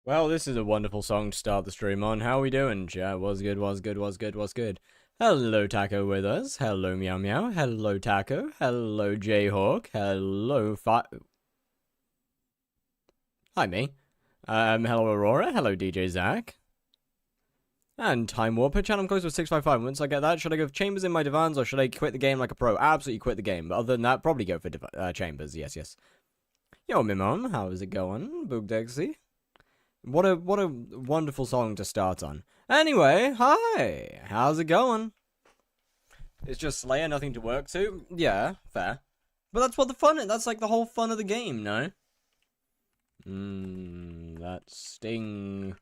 Well, this is a wonderful song to start the stream on. How we doing, chat? Was good, was good, was good, was good. Hello, Taco with us. Hello, Meow Meow. Hello, Taco. Hello, Jayhawk. Hello, Hi, me. Hello, Aurora. Hello, DJ Zach. And Time Warper. Chat, I'm close with 655. Once I get that, should I go for Chambers in my divans or should I quit the game like a pro? Absolutely quit the game. But other than that, probably go for Chambers. Yes, yes. Yo, Mimon. How is it going? Boogdexy. What a wonderful song to start on. Anyway, hi. How's it going? It's just Slayer, nothing to work to. Yeah, fair. But that's what the fun is. That's like the whole fun of the game, no? That Sting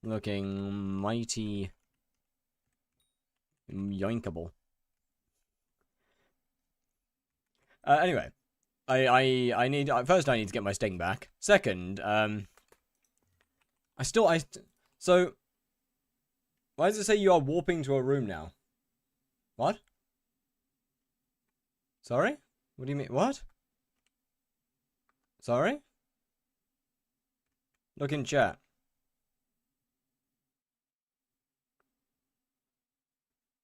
looking mighty yoinkable. Anyway, I need first I need to get my Sting back. Second, so, why does it say you are warping to a room now? What? Sorry? What do you mean? What? Sorry? Look in chat.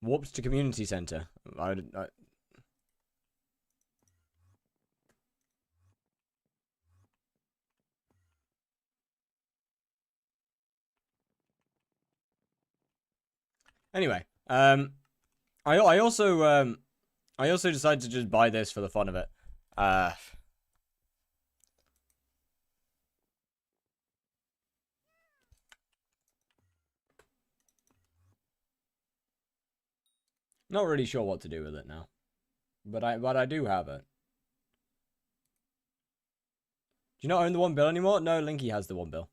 Warped to community center. Anyway, I also decided to just buy this for the fun of it. Not really sure what to do with it now, but I do have it. Do you not own the 1 bill anymore? No, Linky has the 1 bill.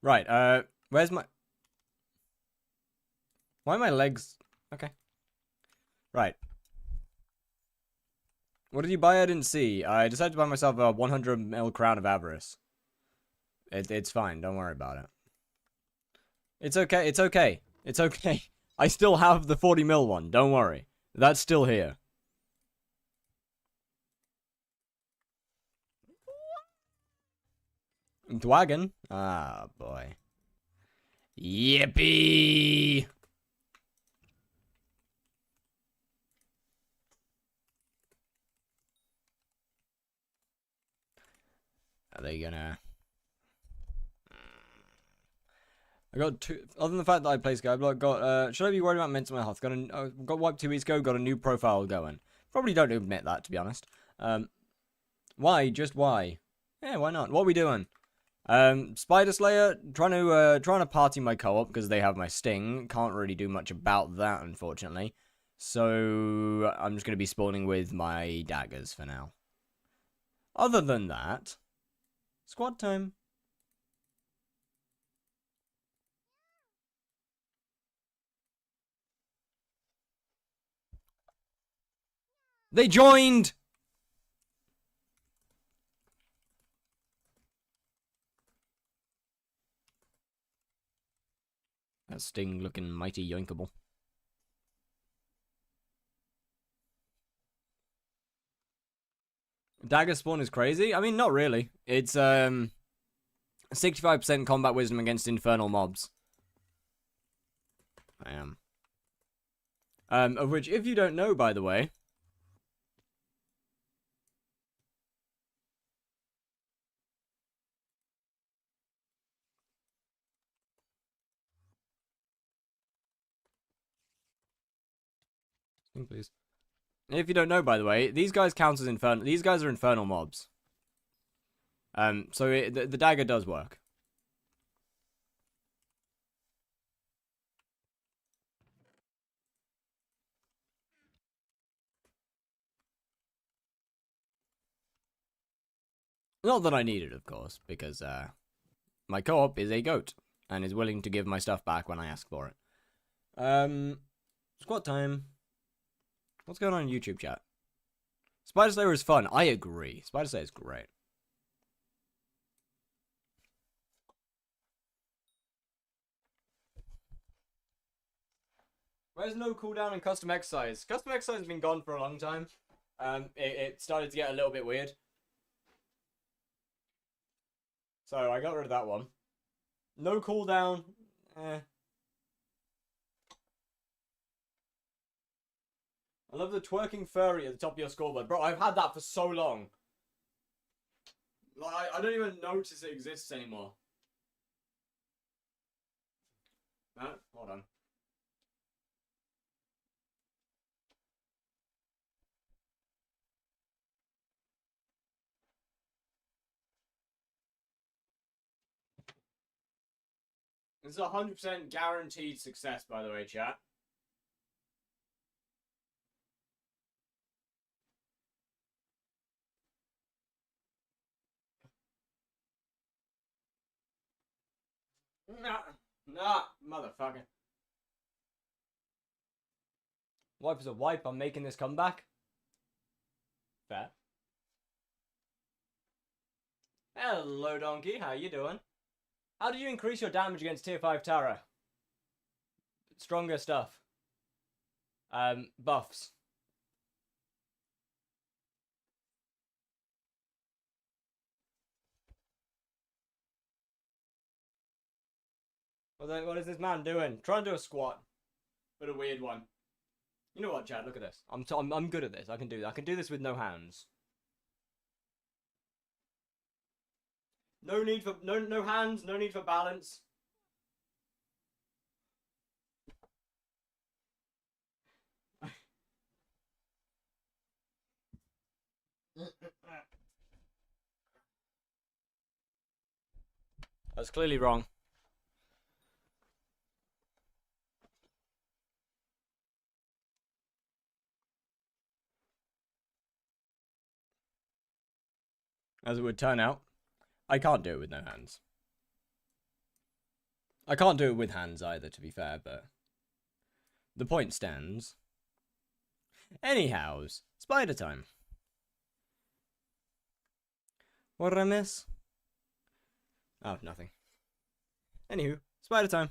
Right, where's my... Why are my legs... Okay. Right. What did you buy? I didn't see. I decided to buy myself a 100ml Crown of Avarice. It's fine, don't worry about it. It's okay, it's okay. It's okay. I still have the 40ml one, don't worry. That's still here. Dwagon? Ah, boy. Yippee! Are they gonna... I got two... Other than the fact that I play skyblock, got, should I be worried about mental health? Got wiped 2 weeks ago, got a new profile going. Probably don't admit that, to be honest. Why? Just why? Yeah, why not? What are we doing? Spider Slayer, trying to party my co-op because they have my Sting. Can't really do much about that, unfortunately. So, I'm just going to be spawning with my daggers for now. Other than that, squad time. They joined! That Sting looking mighty yoinkable. Dagger spawn is crazy? I mean, not really. It's, 65% combat wisdom against infernal mobs. I am. Of which, if you don't know, by the way... Please. If you don't know, by the way, these guys count as infernal. These guys are infernal mobs. So the dagger does work. Not that I need it, of course, because my co-op is a goat and is willing to give my stuff back when I ask for it. Squad time. What's going on in YouTube chat? Spider Slayer is fun. I agree. Spider Slayer is great. Where's no cooldown and custom exercise? Custom exercise has been gone for a long time. it started to get a little bit weird. So I got rid of that one. No cooldown. I love the twerking furry at the top of your scoreboard. Bro, I've had that for so long. Like, I don't even notice it exists anymore. No, hold on. This is 100% guaranteed success, by the way, chat. Nah, motherfucker. Wipe is a wipe. I'm making this comeback. Fair. Hello, Donkey. How you doing? How did you increase your damage against tier 5 Tara? Stronger stuff. Buffs. What is this man doing? Trying to do a squat, but a weird one. You know what, Chad? Look at this. I'm good at this. I can do that. I can do this with no hands. No need for no hands. No need for balance. That's clearly wrong. As it would turn out, I can't do it with no hands. I can't do it with hands either, to be fair, but the point stands. Anyhows, spider time. What did I miss? Oh, nothing. Anywho, spider time.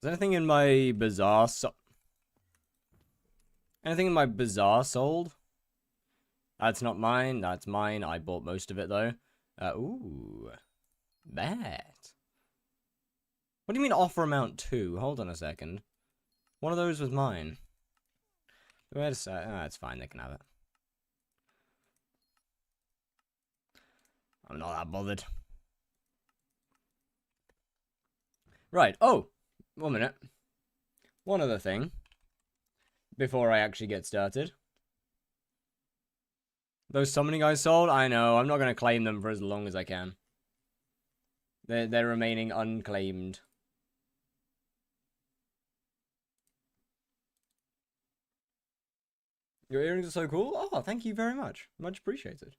Is anything in my bazaar anything in my bazaar sold? That's not mine. That's mine. I bought most of it, though. Ooh. That. What do you mean offer amount 2? Hold on a second. One of those was mine. Wait a sec. Ah, it's fine. They can have it. I'm not that bothered. Right. Oh! 1 minute. One other thing. Before I actually get started. Those summoning guys sold? I know. I'm not going to claim them for as long as I can. They're remaining unclaimed. Your earrings are so cool. Oh, thank you very much. Much appreciated.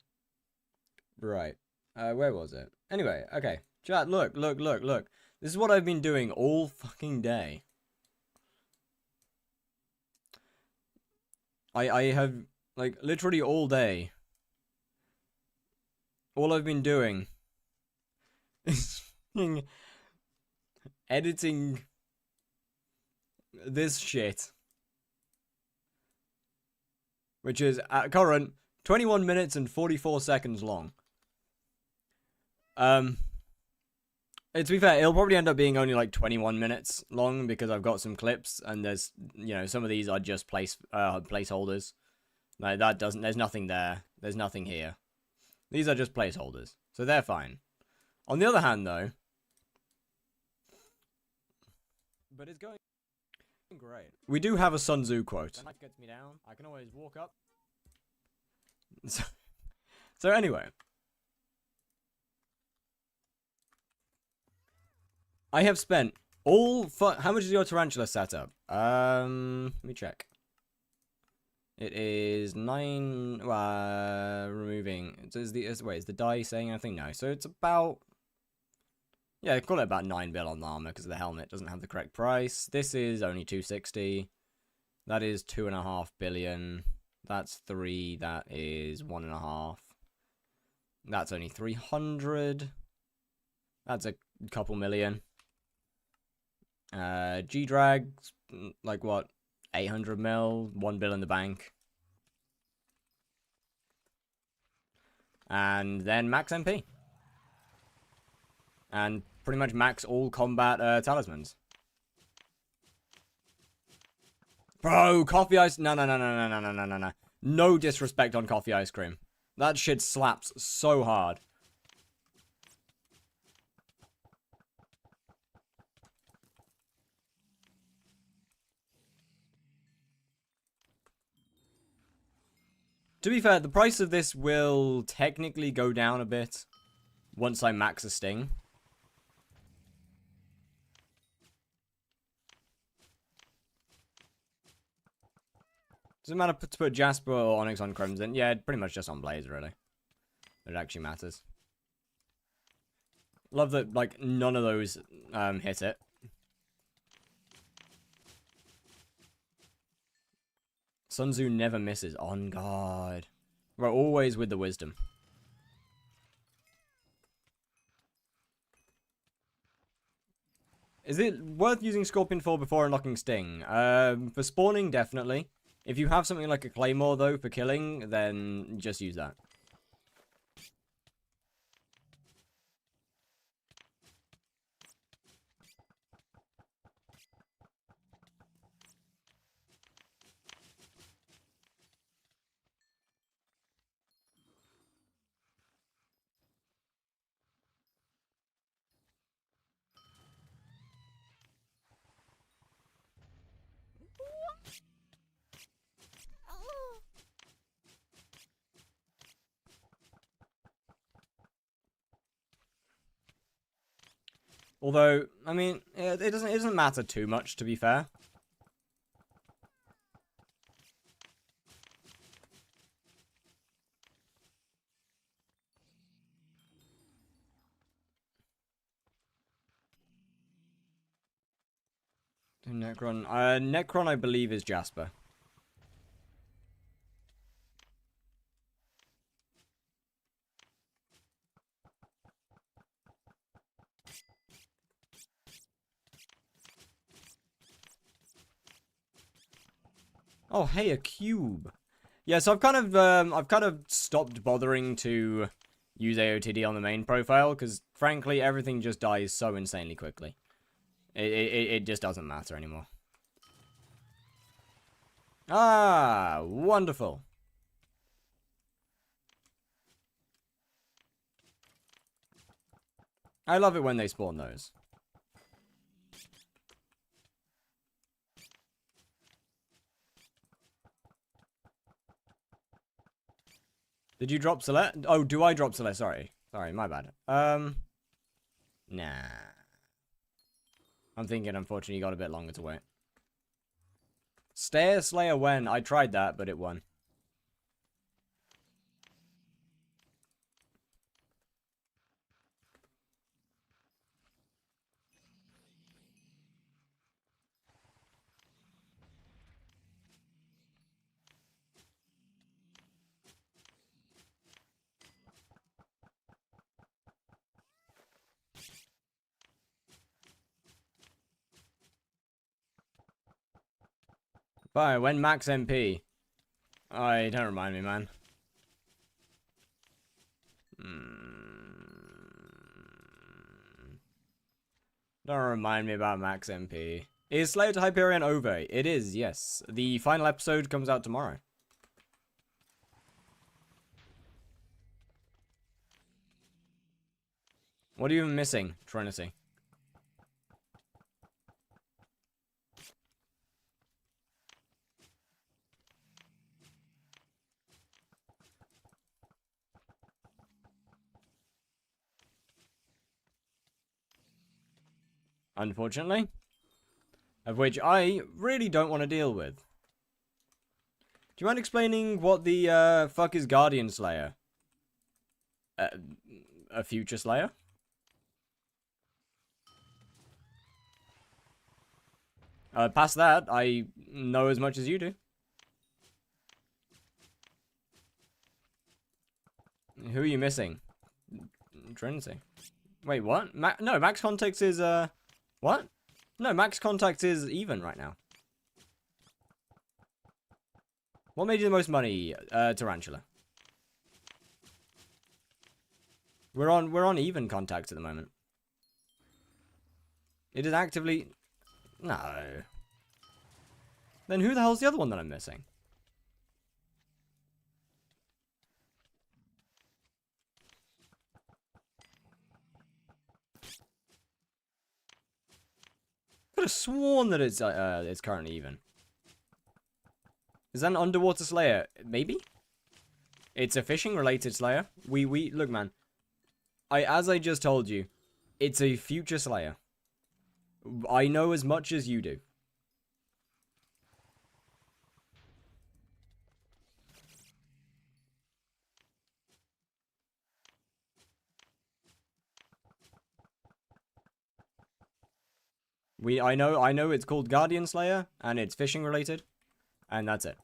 Right. Where was it? Anyway, okay. Chat, look. This is what I've been doing all fucking day. I have, like, literally all day. All I've been doing is editing this shit. Which is, at current, 21 minutes and 44 seconds long. To be fair, it'll probably end up being only like 21 minutes long because I've got some clips and there's, you know, some of these are just placeholders. Like, that doesn't, there's nothing there. There's nothing here. These are just placeholders. So they're fine. On the other hand, though. But it's going great. We do have a Sun Tzu quote. That gets me down. I can always walk up. So anyway. I have spent all how much is your tarantula setup? Let me check. It is 9 removing. Is the die saying anything? No. So it's about, yeah, call it about 9 bill on the armor because the helmet doesn't have the correct price. This is only 260. That is 2.5 billion. That's 3. That is 1.5. That's only 300. That's a couple million. G-Drag, like what? 800 mil, 1 bill in the bank. And then max MP. And pretty much max all combat talismans. Bro, coffee ice. No. No disrespect on coffee ice cream. That shit slaps so hard. To be fair, the price of this will technically go down a bit once I max a sting. Does it matter to put Jasper or Onyx on Crimson? Yeah, pretty much just on Blaze, really. It actually matters. Love that, like, none of those hit it. Sun Tzu never misses. On guard. We're always with the wisdom. Is it worth using Scorpion 4 before unlocking Sting? For spawning, definitely. If you have something like a Claymore, though, for killing, then just use that. Although, I mean, it doesn't matter too much, to be fair. Necron. Necron, I believe, is Jasper. Oh, hey, a cube. Yeah, so I've kind of stopped bothering to use AOTD on the main profile because, frankly, everything just dies so insanely quickly. It just doesn't matter anymore. Ah, wonderful. I love it when they spawn those. Did you drop Celeste? Oh, do I drop Celeste? Sorry, my bad. Nah. I'm thinking, unfortunately, you got a bit longer to wait. Stair Slayer when? I tried that, but it won. Bye, when max MP? Oh, don't remind me, man. Don't remind me about max MP. Is Slayer to Hyperion over? It is, yes. The final episode comes out tomorrow. What are you missing, Trinity? Unfortunately. Of which I really don't want to deal with. Do you mind explaining what the fuck is Guardian Slayer? A future Slayer? Past that, I know as much as you do. Who are you missing? Trinity. Wait, what? No, Max Context is, what? No, max contact is even right now. What made you the most money? Tarantula. We're on even contact at the moment. It is actively... No. Then who the hell's the other one that I'm missing? Could have sworn that it's currently even. Is that an underwater slayer? Maybe? It's a fishing related slayer. Look, man. As I just told you, it's a future slayer. I know as much as you do. I know it's called Guardian Slayer, and it's fishing related, and that's it.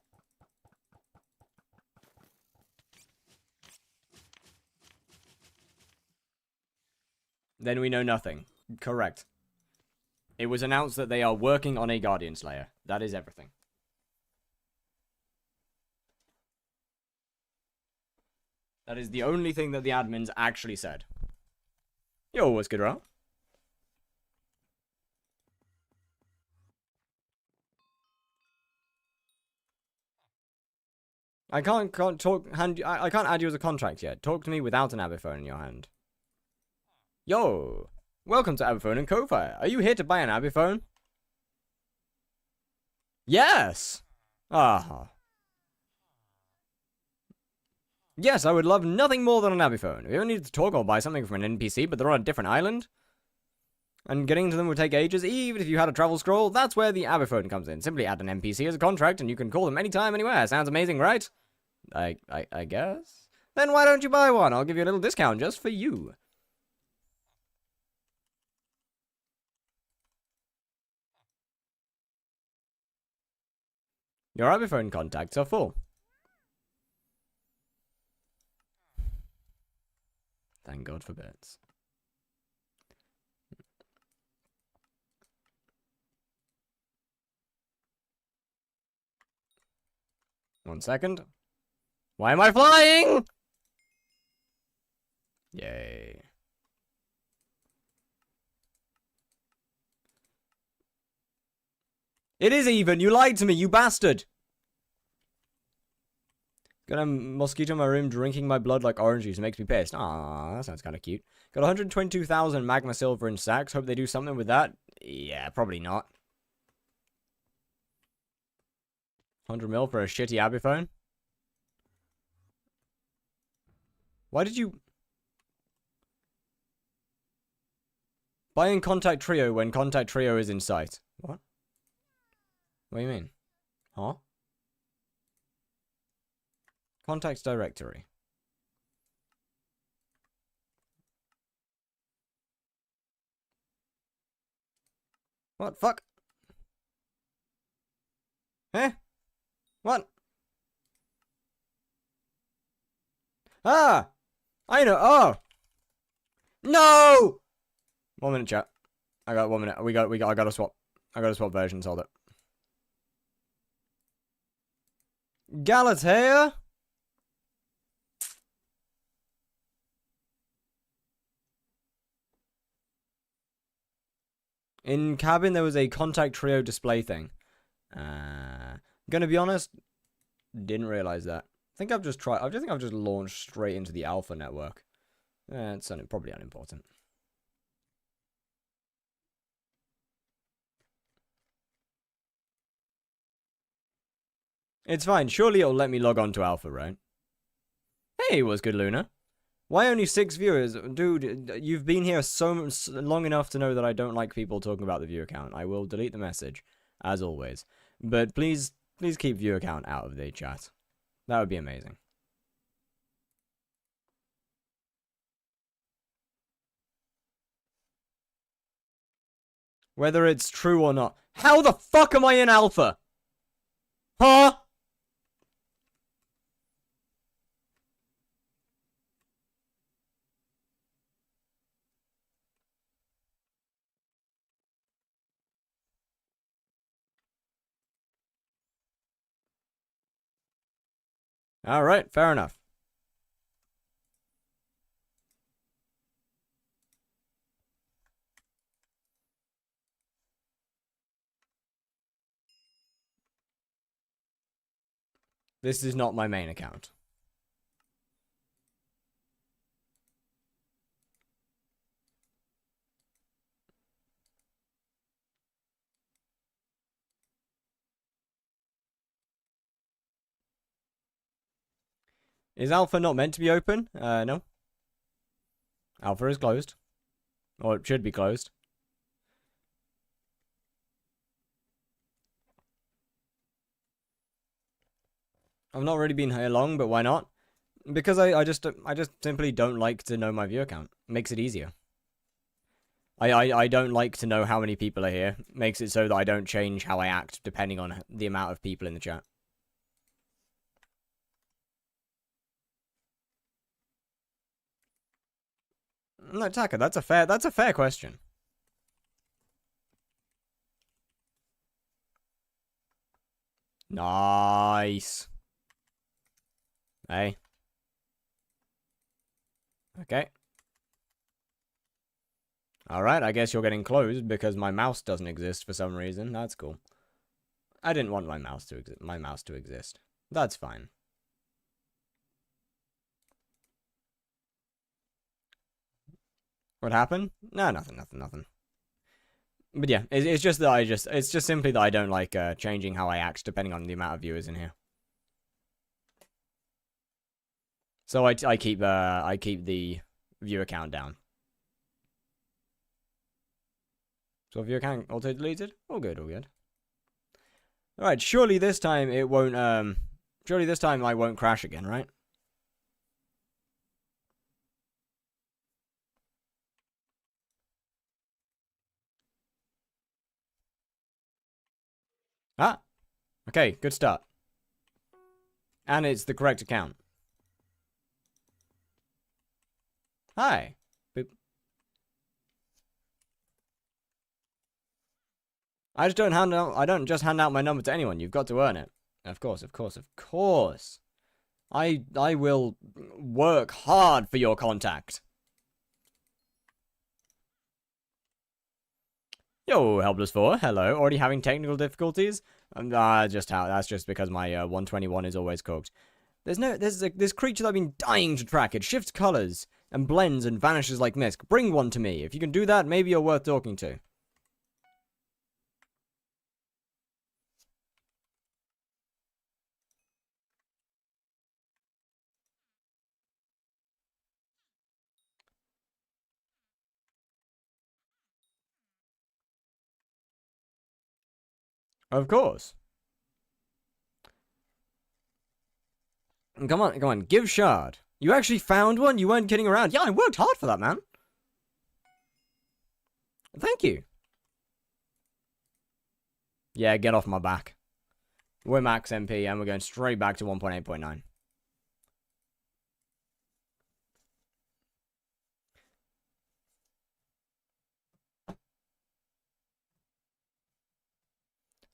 Then we know nothing. Correct. It was announced that they are working on a Guardian Slayer. That is everything. That is the only thing that the admins actually said. Yo, what's good, Ralph? I can't talk. I can't add you as a contract yet. Talk to me without an Abiphone in your hand. Yo, welcome to Abiphone and Ko-Fi. Are you here to buy an Abiphone? Yes. Ah. Yes, I would love nothing more than an Abiphone. If you ever need to talk or buy something from an NPC, but they're on a different island, and getting to them would take ages, even if you had a travel scroll, that's where the Abiphone comes in. Simply add an NPC as a contract, and you can call them anytime, anywhere. Sounds amazing, right? I guess? Then why don't you buy one? I'll give you a little discount just for you. Your Abiphone contacts are full. Thank God for bits. One second. Why am I flying? Yay. It is even. You lied to me, you bastard. Got a mosquito in my room drinking my blood like orange juice. It makes me pissed. Aww, that sounds kind of cute. Got 122,000 magma silver in sacks. Hope they do something with that. Yeah, probably not. 100 mil for a shitty Abiphone? Why did you... Buy in Contact Trio when Contact Trio is in sight. What? What do you mean? Huh? Contacts directory. What? Fuck? Eh? What? Ah! I know. Oh! No! 1 minute, chat. I got 1 minute. I gotta swap. I gotta swap versions. Hold it. Galatea? In cabin, there was a Contact Trio display thing. Gonna be honest, didn't realize that. I think I've just launched straight into the alpha network. It's probably unimportant. It's fine. Surely it'll let me log on to alpha, right? Hey, what's good, Luna? Why only 6 viewers? Dude, you've been here so long enough to know that I don't like people talking about the viewer count. I will delete the message, as always. But please keep viewer count out of the chat. That would be amazing. Whether it's true or not. How the fuck am I in alpha? Huh? Alright, fair enough. This is not my main account. Is alpha not meant to be open? No. Alpha is closed. Or it should be closed. I've not really been here long, but why not? Because I just simply don't like to know my view count. Makes it easier. I don't like to know how many people are here. Makes it so that I don't change how I act depending on the amount of people in the chat. No, Taka, that's a fair question. Nice. Hey. Okay. Alright, I guess you're getting closed because my mouse doesn't exist for some reason. That's cool. I didn't want my mouse to exist. That's fine. What happened? No, nothing. But yeah, it's just that it's just simply that I don't like changing how I act depending on the amount of viewers in here. So I keep the viewer count down. So viewer count auto deleted? All good, all good. Alright, surely this time it won't surely this time I won't crash again, right? Ah! Okay, good start. And it's the correct account. Hi. Boop. I don't just hand out my number to anyone. You've got to earn it. Of course. I will work hard for your contact. Yo, Helpless 4, hello. Already having technical difficulties? That's just because my 121 is always cooked. There's this creature that I've been dying to track. It shifts colors and blends and vanishes like mist. Bring one to me. If you can do that, maybe you're worth talking to. Of course. Come on. Give shard. You actually found one? You weren't kidding around. Yeah, I worked hard for that, man. Thank you. Yeah, get off my back. We're max MP, and we're going straight back to 1.8.9.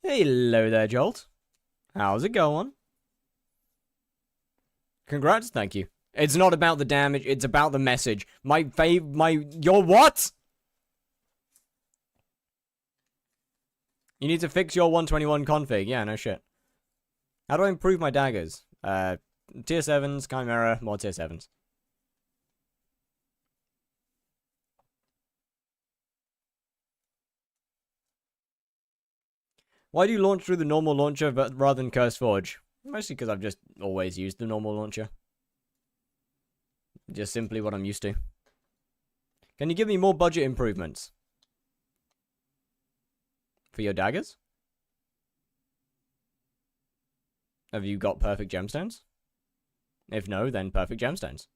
Hello there, Jolt. How's it going? Congrats, thank you. It's not about the damage, it's about the message. Your what? You need to fix your 121 config. Yeah, no shit. How do I improve my daggers? Tier 7s, Chimera, more tier 7s. Why do you launch through the normal launcher rather than Curse Forge? Mostly because I've just always used the normal launcher. Just simply what I'm used to. Can you give me more budget improvements? For your daggers? Have you got perfect gemstones? If no, then perfect gemstones.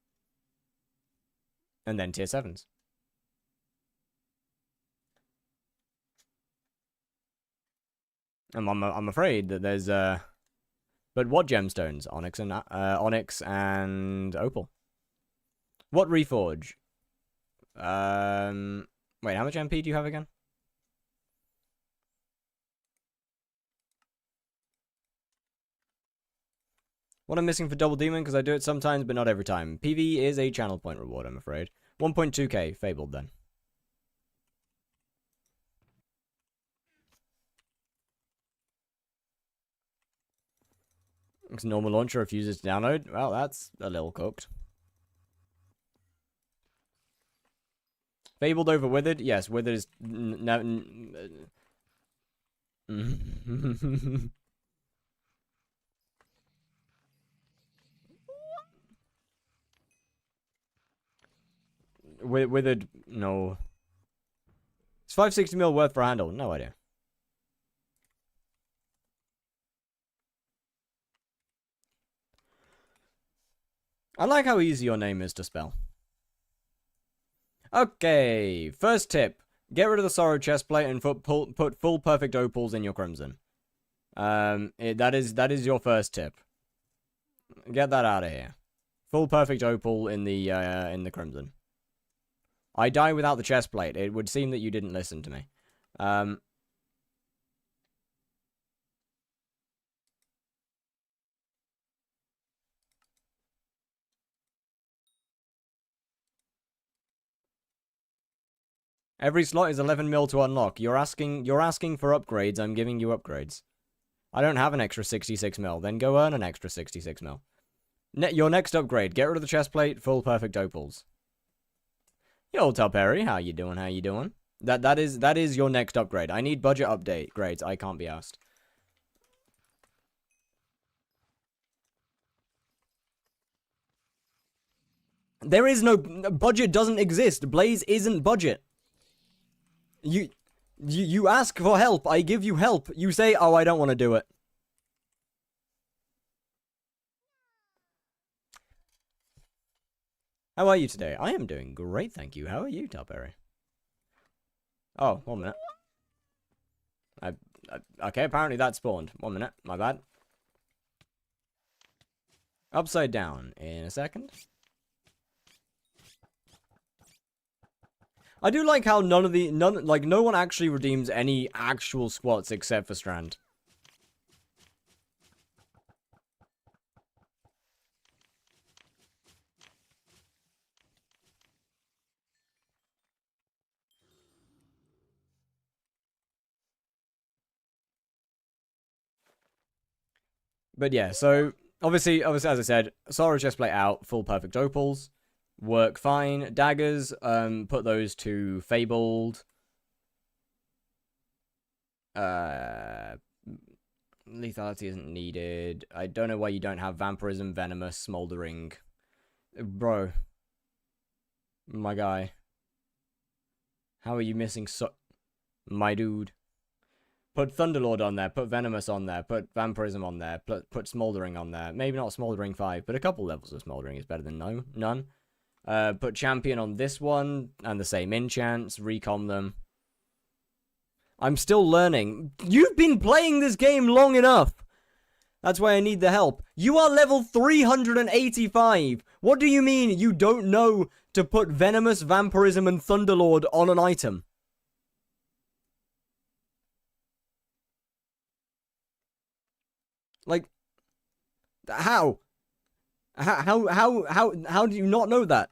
And then tier 7s. I'm afraid that there's but what gemstones? Onyx and opal. What reforge? Wait, how much MP do you have again? What I'm missing for Double Demon, because I do it sometimes, but not every time. PV is a channel point reward, I'm afraid. 1.2k, Fabled then. Because normal launcher refuses to download. Well, that's a little cooked. Fabled over Withered? Yes, Withered is... Withered... No. It's 560 mil worth for a handle. No idea. I like how easy your name is to spell. Okay, first tip. Get rid of the Sorrow chestplate and put full perfect opals in your Crimson. That is your first tip. Get that out of here. Full perfect opal in the Crimson. I die without the chestplate. It would seem that you didn't listen to me. Every slot is 11 mil to unlock. You're asking for upgrades. I'm giving you upgrades. I don't have an extra 66 mil. Then go earn an extra 66 mil. Your next upgrade. Get rid of the chestplate. Full perfect opals. Yo, Talperry, how you doing? How you doing? That is your next upgrade. I need budget update grades. I can't be asked. There is no budget. Doesn't exist. Blaze isn't budget. You ask for help. I give you help. You say, "Oh, I don't want to do it." How are you today? I am doing great, thank you. How are you, Talberry? Oh, 1 minute. Okay, apparently that spawned. 1 minute, my bad. Upside down in a second. I do like how no one actually redeems any actual squats except for Strand. But yeah, so obviously, as I said, Sorrow chestplate out, full perfect opals, work fine. Daggers, put those to Fabled. Lethality isn't needed. I don't know why you don't have Vampirism, Venomous, Smoldering. Bro. My guy. How are you missing my dude? Put Thunderlord on there, put Venomous on there, put Vampirism on there, put Smoldering on there. Maybe not Smoldering 5, but a couple levels of Smoldering is better than none. Put Champion on this one, and the same enchants, recom them. I'm still learning. You've been playing this game long enough. That's why I need the help. You are level 385. What do you mean you don't know to put Venomous, Vampirism, and Thunderlord on an item? Like, how? How do you not know that?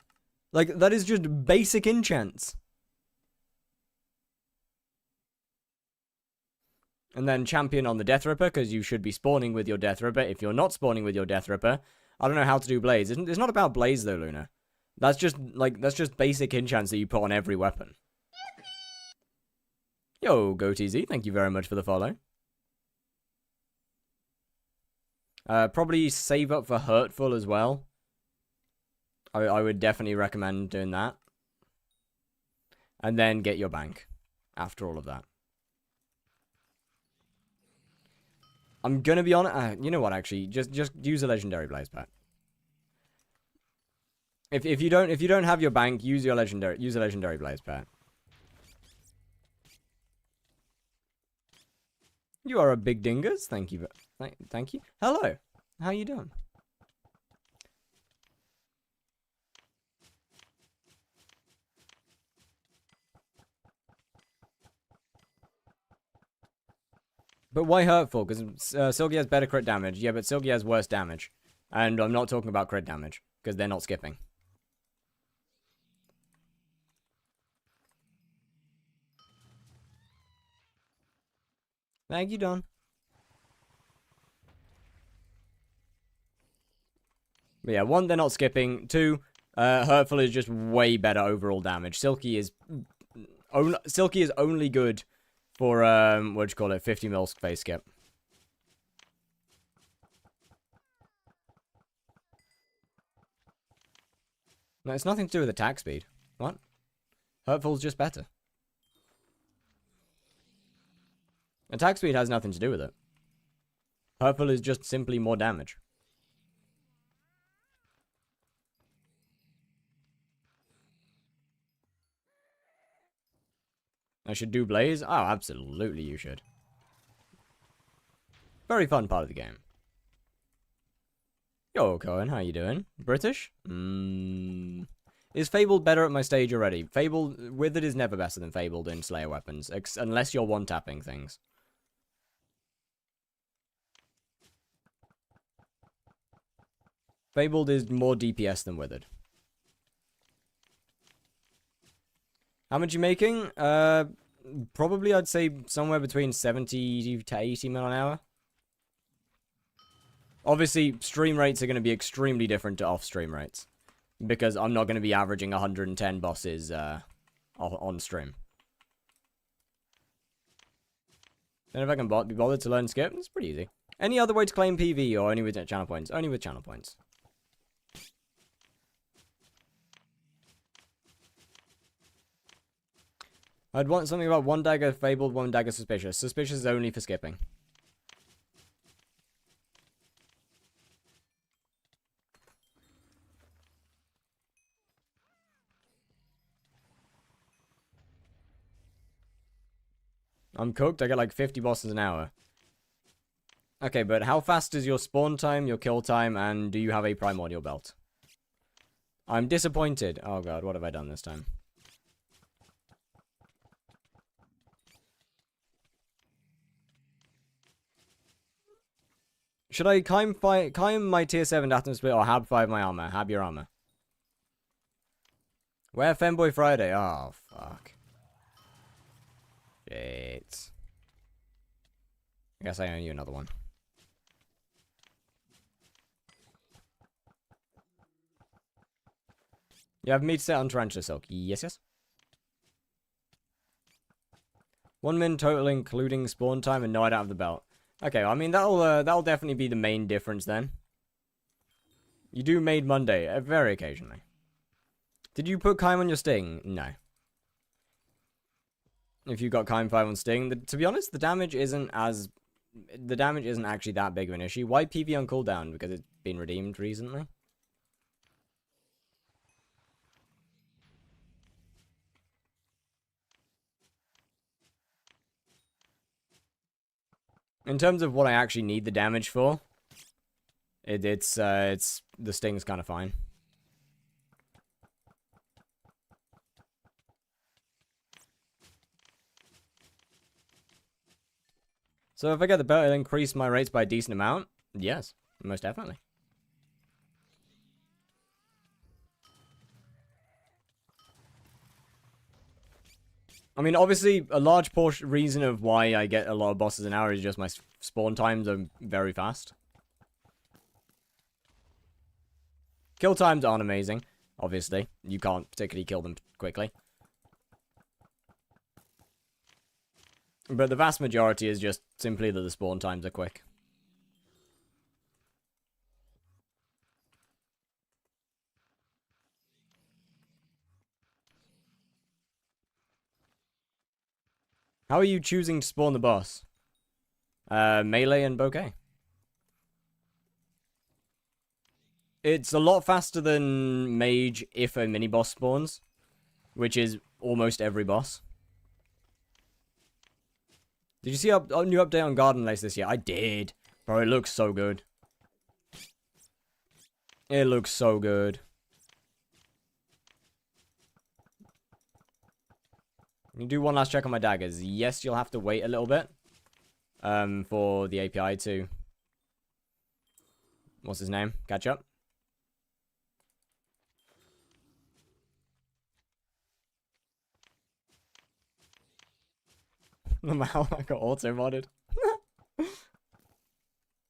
Like, that is just basic enchants. And then Champion on the Death Ripper, because you should be spawning with your Death Ripper. If you're not spawning with your Death Ripper, I don't know how to do Blaze. It's not about Blaze, though, Luna. That's just basic enchants that you put on every weapon. Yo, GoTZ, thank you very much for the follow. Probably save up for Hurtful as well. I would definitely recommend doing that. And then get your bank after all of that. I'm gonna be honest. You know what? Actually, just use a legendary Blaze Pet. If you don't have your bank, use a legendary Blaze Pet. You are a big dingus. Thank you. Thank you. Hello. How you doing? But why Hurtful? Because Silgy has better crit damage. Yeah, but Silgy has worse damage. And I'm not talking about crit damage, because they're not skipping. Thank you, Don. But yeah, 1, they're not skipping. 2, Hurtful is just way better overall damage. Silky is only good for, what do you call it, 50 mil phase skip. No, it's nothing to do with attack speed. What? Hurtful's just better. Attack speed has nothing to do with it. Hurtful is just simply more damage. I should do Blaze? Oh, absolutely you should. Very fun part of the game. Yo, Cohen, how you doing? British? Is Fabled better at my stage already? Fabled, Withered is never better than Fabled in Slayer weapons, unless you're one-tapping things. Fabled is more DPS than Withered. How much you making? Probably I'd say somewhere between 70 to 80 mil an hour. Obviously, stream rates are going to be extremely different to off-stream rates. Because I'm not going to be averaging 110 bosses on stream. Then if I can be bothered to learn skip, it's pretty easy. Any other way to claim PV or only with channel points? Only with channel points. I'd want something about 1 dagger Fabled, 1 dagger Suspicious. Suspicious is only for skipping. I'm cooked. I get like 50 bosses an hour. Okay, but how fast is your spawn time, your kill time, and do you have a primordial belt? I'm disappointed. Oh god, what have I done this time? Should I climb my tier 7 Datum Split or Hab 5 my armor? Hab your armor. Where Femboy Friday? Oh, fuck. Shit. I guess I owe you another one. You have meat set on Tarantula Silk. Yes, yes. 1 min total including spawn time and no, I don't have the belt. Okay, I mean, that'll definitely be the main difference then. You do Maid Monday, very occasionally. Did you put Kaim on your Sting? No. If you got Kaim 5 on Sting, to be honest, the damage isn't actually that big of an issue. Why PV on cooldown? Because it's been redeemed recently. In terms of what I actually need the damage for, it's the Sting's kind of fine. So if I get the belt, it'll increase my rates by a decent amount? Yes, most definitely. I mean, obviously, a large reason of why I get a lot of bosses an hour is just my spawn times are very fast. Kill times aren't amazing, obviously. You can't particularly kill them quickly. But the vast majority is just simply that the spawn times are quick. How are you choosing to spawn the boss? Melee and bouquet. It's a lot faster than mage if a mini-boss spawns, which is almost every boss. Did you see a new update on Garden Lace this year? I did. Bro, it looks so good. It looks so good. You do one last check on my daggers. Yes, you'll have to wait a little bit for the API to What's his name? Catch up. How I got auto-modded.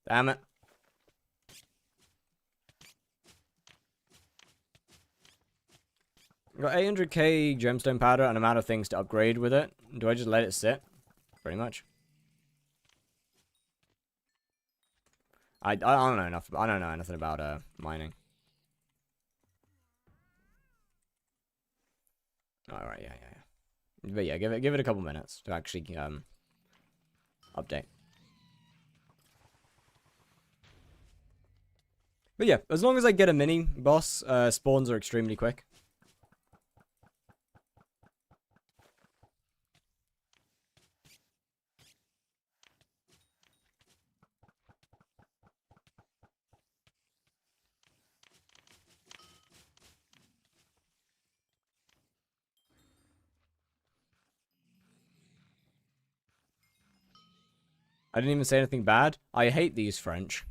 Damn it. Got 800k gemstone powder and amount of things to upgrade with it. Do I just let it sit? Pretty much. I don't know enough. I don't know anything about mining. All right, yeah. But yeah, give it a couple minutes to actually update. But yeah, as long as I get a mini boss, spawns are extremely quick. I didn't even say anything bad. I hate these French.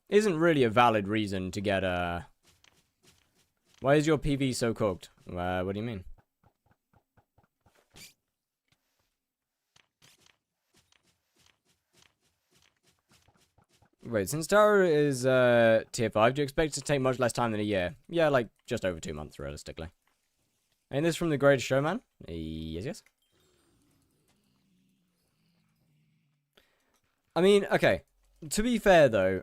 Isn't really a valid reason to get Why is your PV so cooked? What do you mean? Wait, since Tower is tier 5, do you expect it to take much less time than a year? Yeah, like just over 2 months, realistically. And this from the Greatest Showman? Yes. I mean, okay. To be fair, though,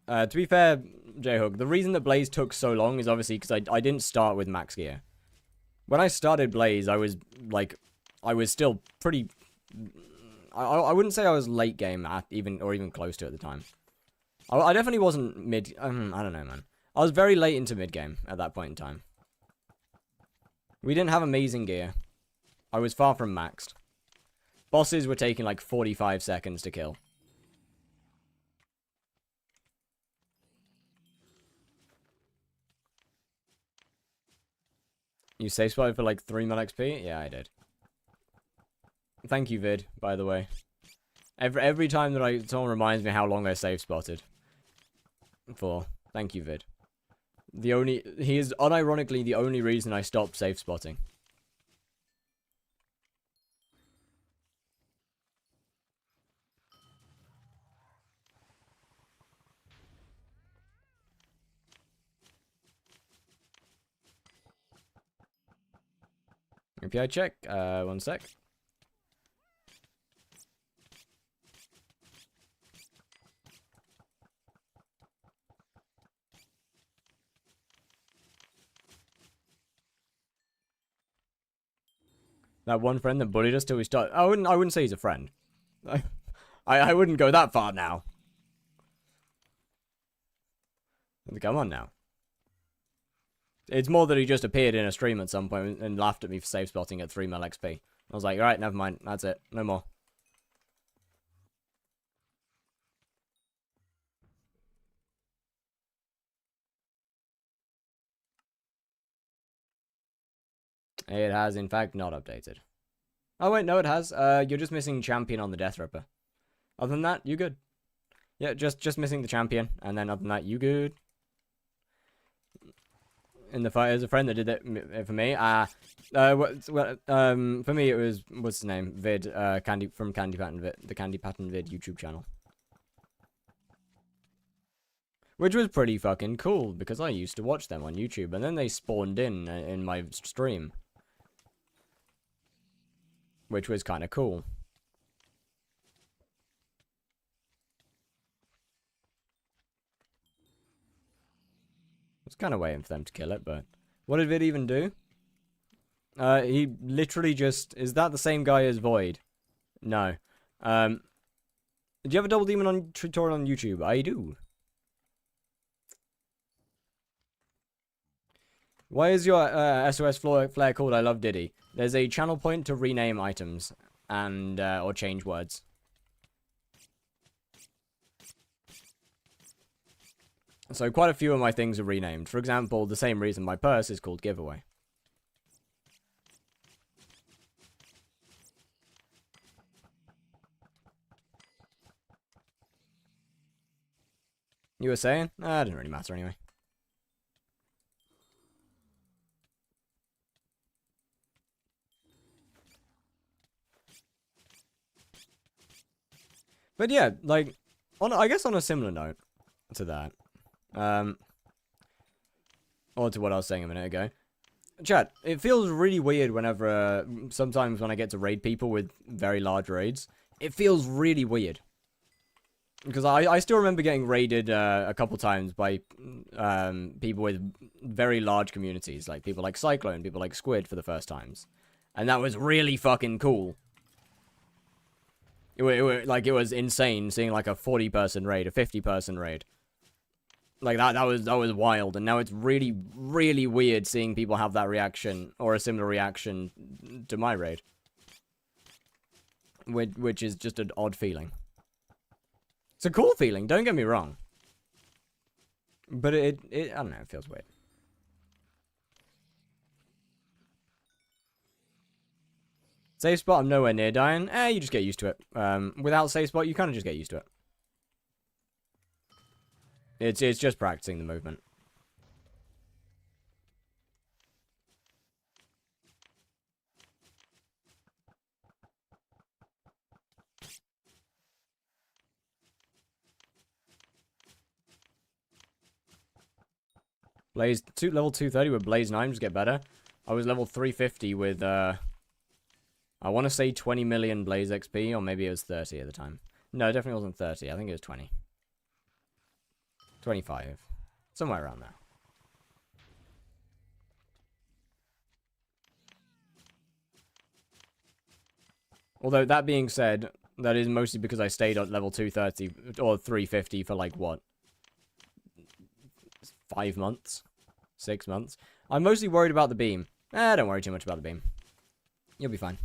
J-Hook, the reason that Blaze took so long is obviously because I didn't start with max gear. When I started Blaze, I was still pretty... I wouldn't say I was late game even close to at the time. I definitely wasn't mid... I don't know, man. I was very late into mid game at that point in time. We didn't have amazing gear. I was far from maxed. Bosses were taking like 45 seconds to kill. You safe spotted for like 3 mil XP? Yeah, I did. Thank you, Vid, by the way. Every time that someone reminds me how long I safe spotted. Thank you, Vid. He is unironically the only reason I stopped safe spotting. API check. 1 sec. That one friend that bullied us till we started. I wouldn't say he's a friend. I wouldn't go that far now. Come on now. It's more that he just appeared in a stream at some point and laughed at me for safe spotting at 3 mil XP. I was like, alright, never mind. That's it. No more. It has, in fact, not updated. Oh, wait, no, it has. You're just missing champion on the Death Ripper. Other than that, you good. Yeah, just missing the champion, and then other than that, you good. In the fight, there's a friend that did it for me. For me, it was, what's his name? Vid, from Candy Pattern Vid, the Candy Pattern Vid YouTube channel. Which was pretty fucking cool, because I used to watch them on YouTube, and then they spawned in my stream. Which was kind of cool. I was kind of waiting for them to kill it, but... What did Vid even do? He literally just... Is that the same guy as Void? No. Did you have a double demon on tutorial on YouTube? I do. Why is your SOS flare called I Love Diddy? There's a channel point to rename items and or change words. So quite a few of my things are renamed. For example, the same reason my purse is called Giveaway. You were saying? It doesn't really matter anyway. But yeah, like, I guess on a similar note to that, or to what I was saying a minute ago, chat, it feels really weird whenever, sometimes when I get to raid people with very large raids, it feels really weird. Because I still remember getting raided a couple times by people with very large communities, like people like Cyclone, people like Squid for the first times. And that was really fucking cool. It was insane seeing like a 40-person raid, a 50-person raid. Like that was wild, and now it's really, really weird seeing people have that reaction or a similar reaction to my raid, which is just an odd feeling. It's a cool feeling, don't get me wrong, but it I don't know, it feels weird. Safe spot, I'm nowhere near dying. You just get used to it. Without safe spot, you kind of just get used to it. It's just practicing the movement. Blaze level 230 with Blaze 9 just get better. I was level 350 with I want to say 20 million Blaze XP, or maybe it was 30 at the time. No, it definitely wasn't 30. I think it was 20. 25. Somewhere around there. Although, that being said, that is mostly because I stayed at level 230 or 350 for like, what? 5 months? 6 months? I'm mostly worried about the beam. Don't worry too much about the beam. You'll be fine.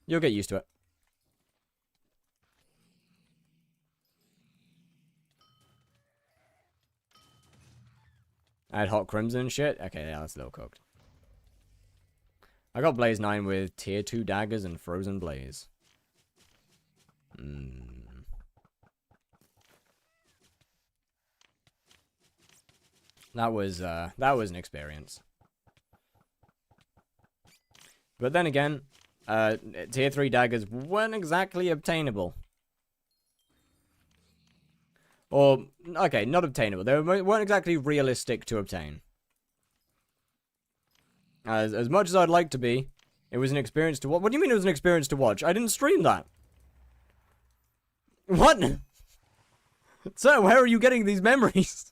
You'll get used to it. I had Hot Crimson and shit? Okay, yeah, that's a little cooked. I got Blaze 9 with Tier 2 daggers and Frozen Blaze. That was an experience. But then again, Tier 3 daggers weren't exactly obtainable. Or, okay, not obtainable. They weren't exactly realistic to obtain. As much as I'd like to be, it was an experience to watch. What do you mean it was an experience to watch? I didn't stream that. What? Sir, where are you getting these memories?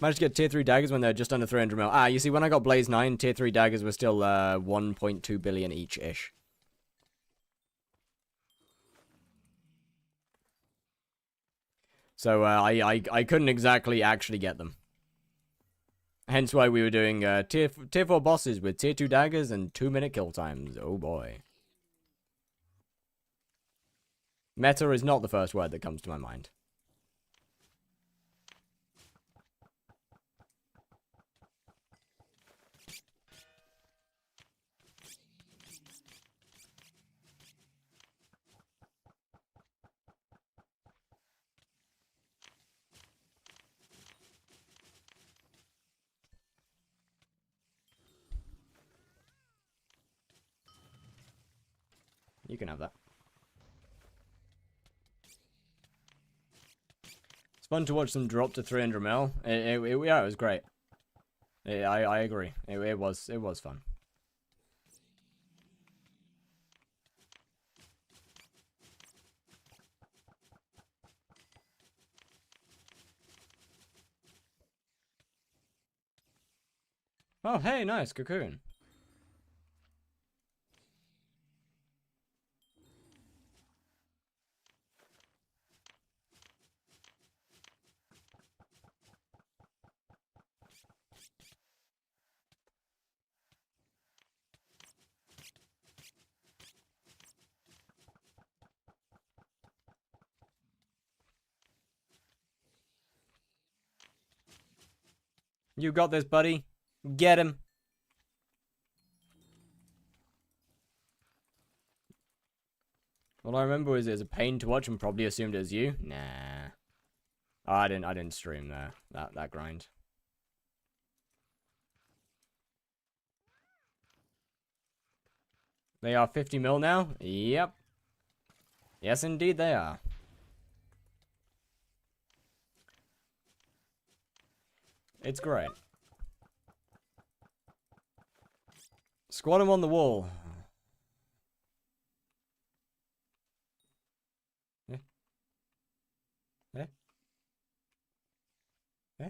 Managed to get tier 3 daggers when they're just under 300 mil. You see, when I got Blaze 9, tier 3 daggers were still 1.2 billion each-ish. So I couldn't exactly actually get them. Hence why we were doing tier 4 bosses with tier 2 daggers and 2-minute kill times. Oh boy. Meta is not the first word that comes to my mind. You can have that. It's fun to watch them drop to 300 mil. Yeah, it was great. I agree. It was fun. Oh, hey, nice, cocoon. You got this, buddy. Get him. All I remember is it was a pain to watch and probably assumed it was you. Nah. Oh, I didn't stream there. That grind. They are 50 mil now? Yep. Yes, indeed they are. It's great. Squat him on the wall. Eh? Eh? Eh?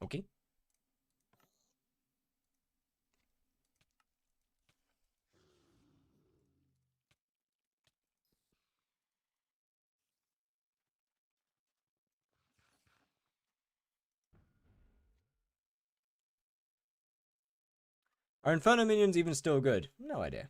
Okay. Are Inferno minions even still good? No idea.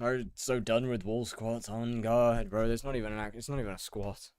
I'm so done with wall squats. On God, bro. It's not even it's not even a squat.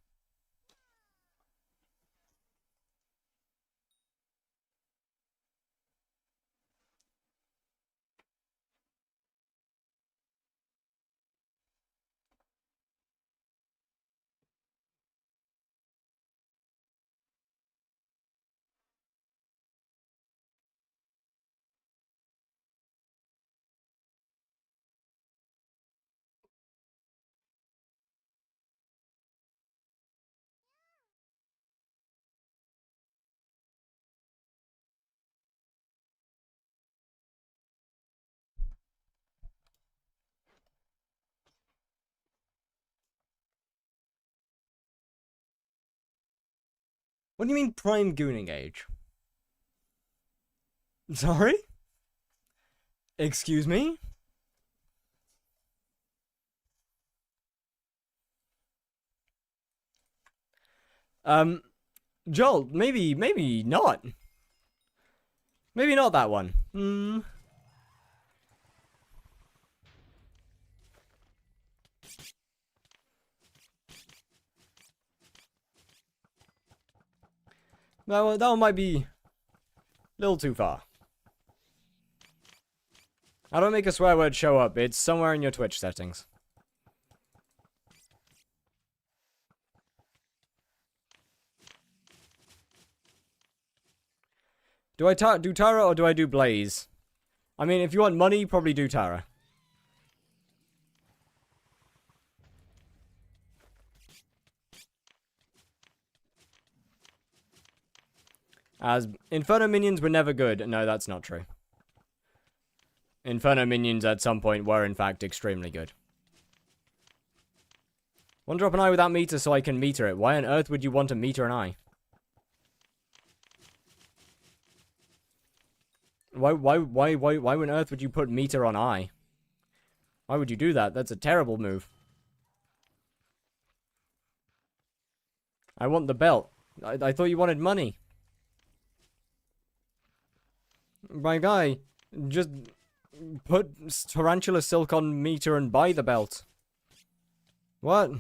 What do you mean prime gooning age? Sorry? Excuse me? Joel, maybe not. Maybe not that one. That one might be a little too far. I don't make a swear word show up. It's somewhere in your Twitch settings. Do I do Tara or do I do Blaze? I mean, if you want money, probably do Tara. As Inferno minions were never good. No, that's not true. Inferno minions at some point were in fact extremely good. One drop an eye without meter so I can meter it. Why on earth would you want to meter an eye? Why on earth would you put meter on eye? Why would you do that? That's a terrible move. I want the belt. I thought you wanted money. My guy, just put tarantula silk on meter and buy the belt. What?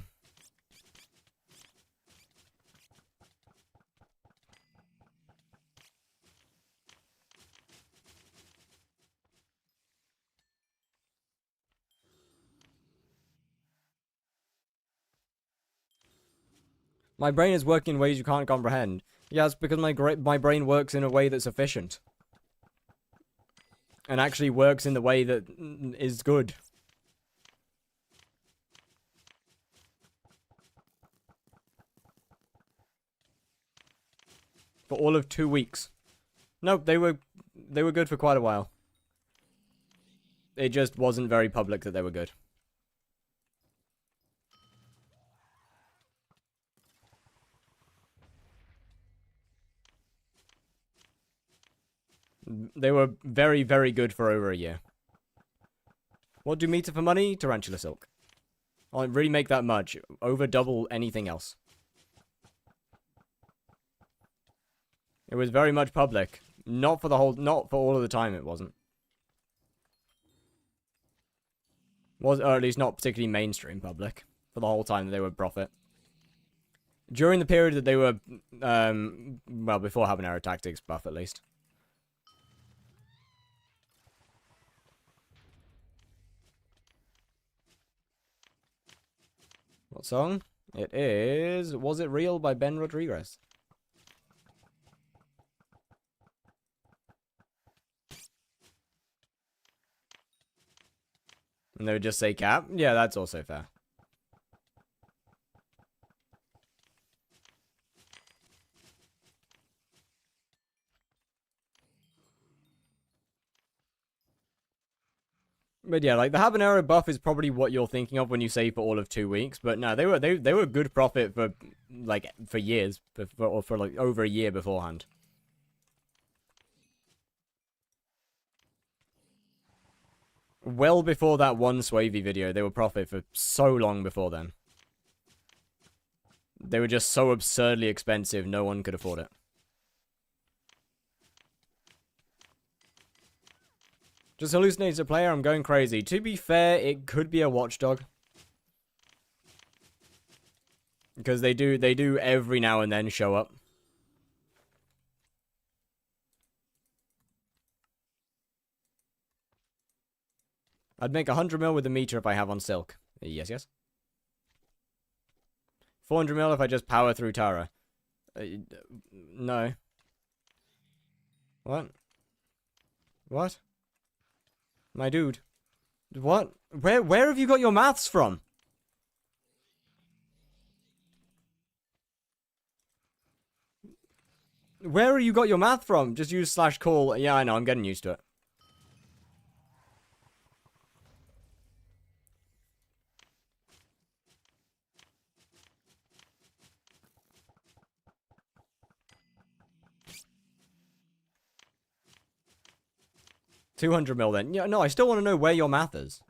My brain is working in ways you can't comprehend. Yes, because my brain works in a way that's efficient. And actually works in the way that is good. For all of 2 weeks. Nope, they were good for quite a while. It just wasn't very public that they were good. They were very, very good for over a year. What do meter for money? Tarantula silk. I'll really make that much. Over double anything else. It was very much public. Not for all of the time it wasn't. Or at least not particularly mainstream public. For the whole time that they were profit. During the period that they were, well, before Habanero Tactics buff at least. What song? It is Was It Real by Ben Rodriguez. And they would just say cap? Yeah, that's also fair. But yeah, like the habanero buff is probably what you're thinking of when you say for all of 2 weeks. But no, they were good profit for like for years, or for like over a year beforehand. Well before that one Swavey video, they were profit for so long before then. They were just so absurdly expensive, no one could afford it. Just hallucinates a player, I'm going crazy. To be fair, it could be a watchdog. Because they do every now and then show up. I'd make 100 mil with the meter if I have on Silk. Yes, yes. 400 mil if I just power through Tara. No. What? What? My dude. What? Where have you got your maths from? Where have you got your math from? Just use /call. Yeah, I know, I'm getting used to it. $200 mil then. Yeah, no, I still want to know where your math is.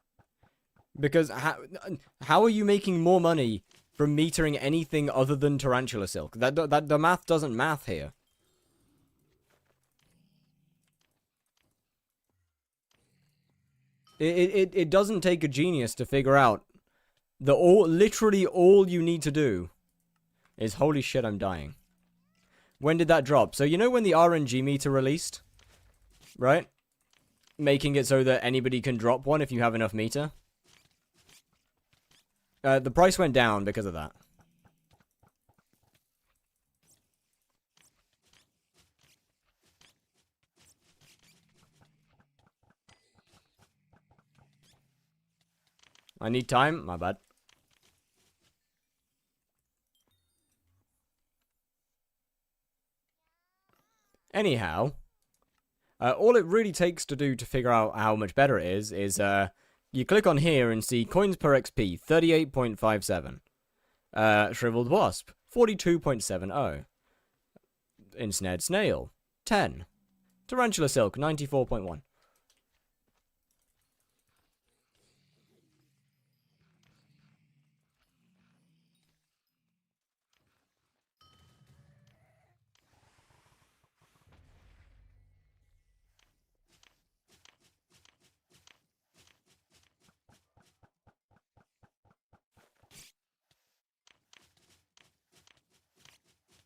Because how are you making more money from metering anything other than Tarantula Silk? The math doesn't math here. It doesn't take a genius to figure out that literally all you need to do is holy shit, I'm dying. When did that drop? So you know when the RNG meter released? Right? Making it so that anybody can drop one if you have enough meter. The price went down because of that. I need time? My bad. Anyhow, all it really takes to do to figure out how much better it is you click on here and see coins per XP, 38.57. Shriveled Wasp, 42.70. Ensnared Snail, 10. Tarantula Silk, 94.1.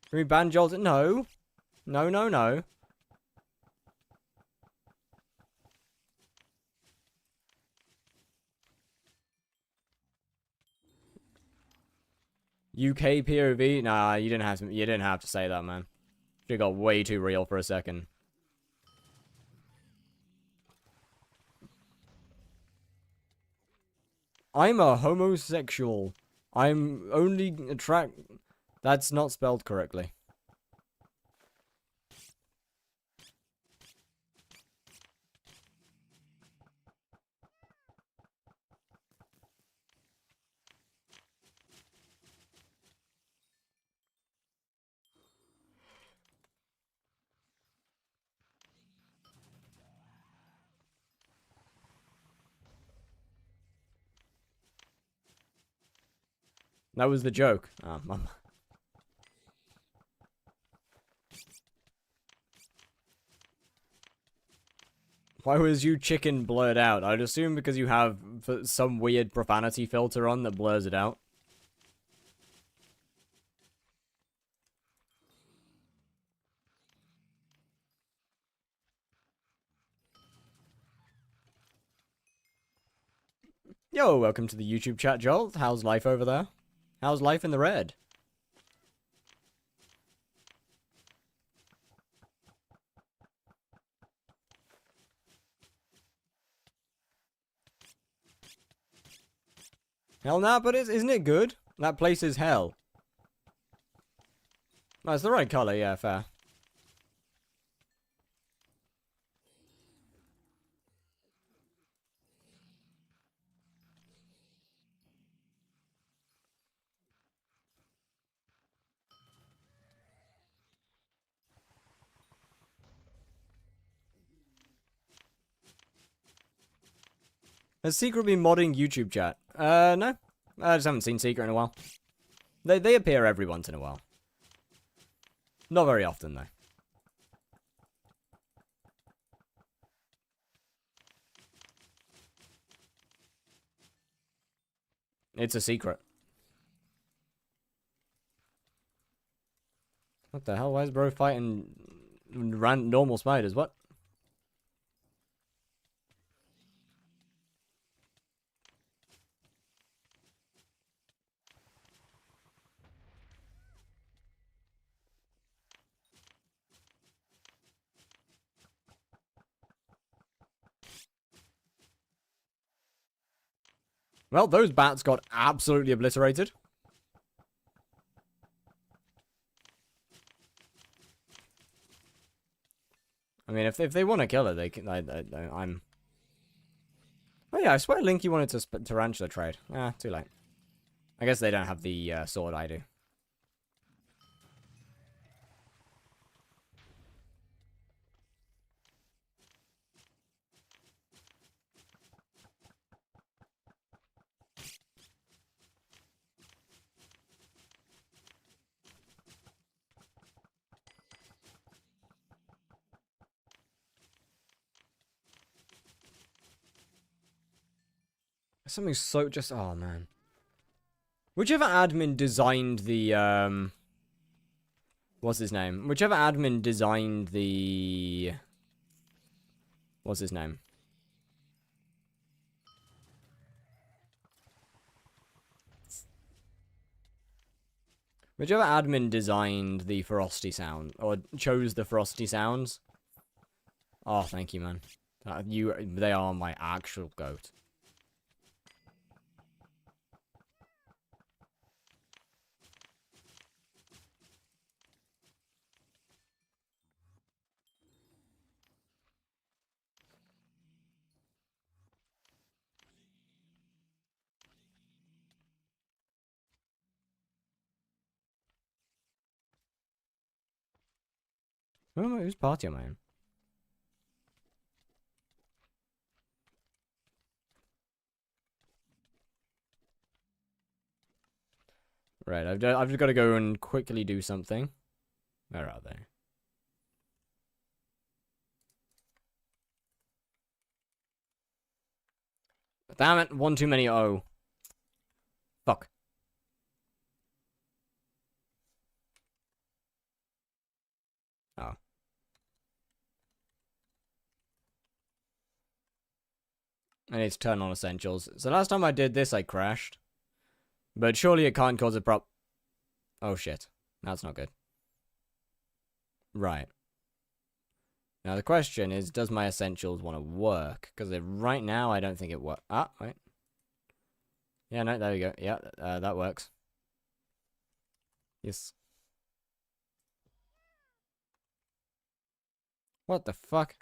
Can we ban Jolt? No. No, no, no. UK POV? Nah, you didn't have to say that, man. You got way too real for a second. I'm a homosexual. I'm only That's not spelled correctly. That was the joke. Why was you chicken blurred out? I'd assume because you have some weird profanity filter on that blurs it out. Yo, welcome to the YouTube chat, Joel. How's life over there? How's life in the red? Hell nah, but isn't it good? That place is hell. No, it's the right color, yeah, fair. Has Secret been modding YouTube chat? No. I just haven't seen Secret in a while. They appear every once in a while. Not very often, though. It's a secret. What the hell? Why is bro fighting normal spiders? What? Well, those bats got absolutely obliterated. I mean, if they want to kill her, they can. I'm. Oh yeah, I swear Linky wanted to tarantula trade. Ah, too late. I guess they don't have the sword I do. Something so just. Oh man. Whichever admin designed the what's his name? Whichever admin designed the what's his name? Whichever admin designed the frosty sound or chose the frosty sounds. Oh, thank you, man. They are my actual goat. Whose party am I in? Right, I've just got to go and quickly do something. Where are they? Damn it, one too many O. Fuck. Oh. I need to turn on essentials. So last time I did this, I crashed. But surely it can't cause a Oh shit. That's not good. Right. Now the question is, does my essentials want to work? Because right now, I don't think it works. Ah, wait. Yeah, no, there we go. Yeah, that works. Yes. What the fuck?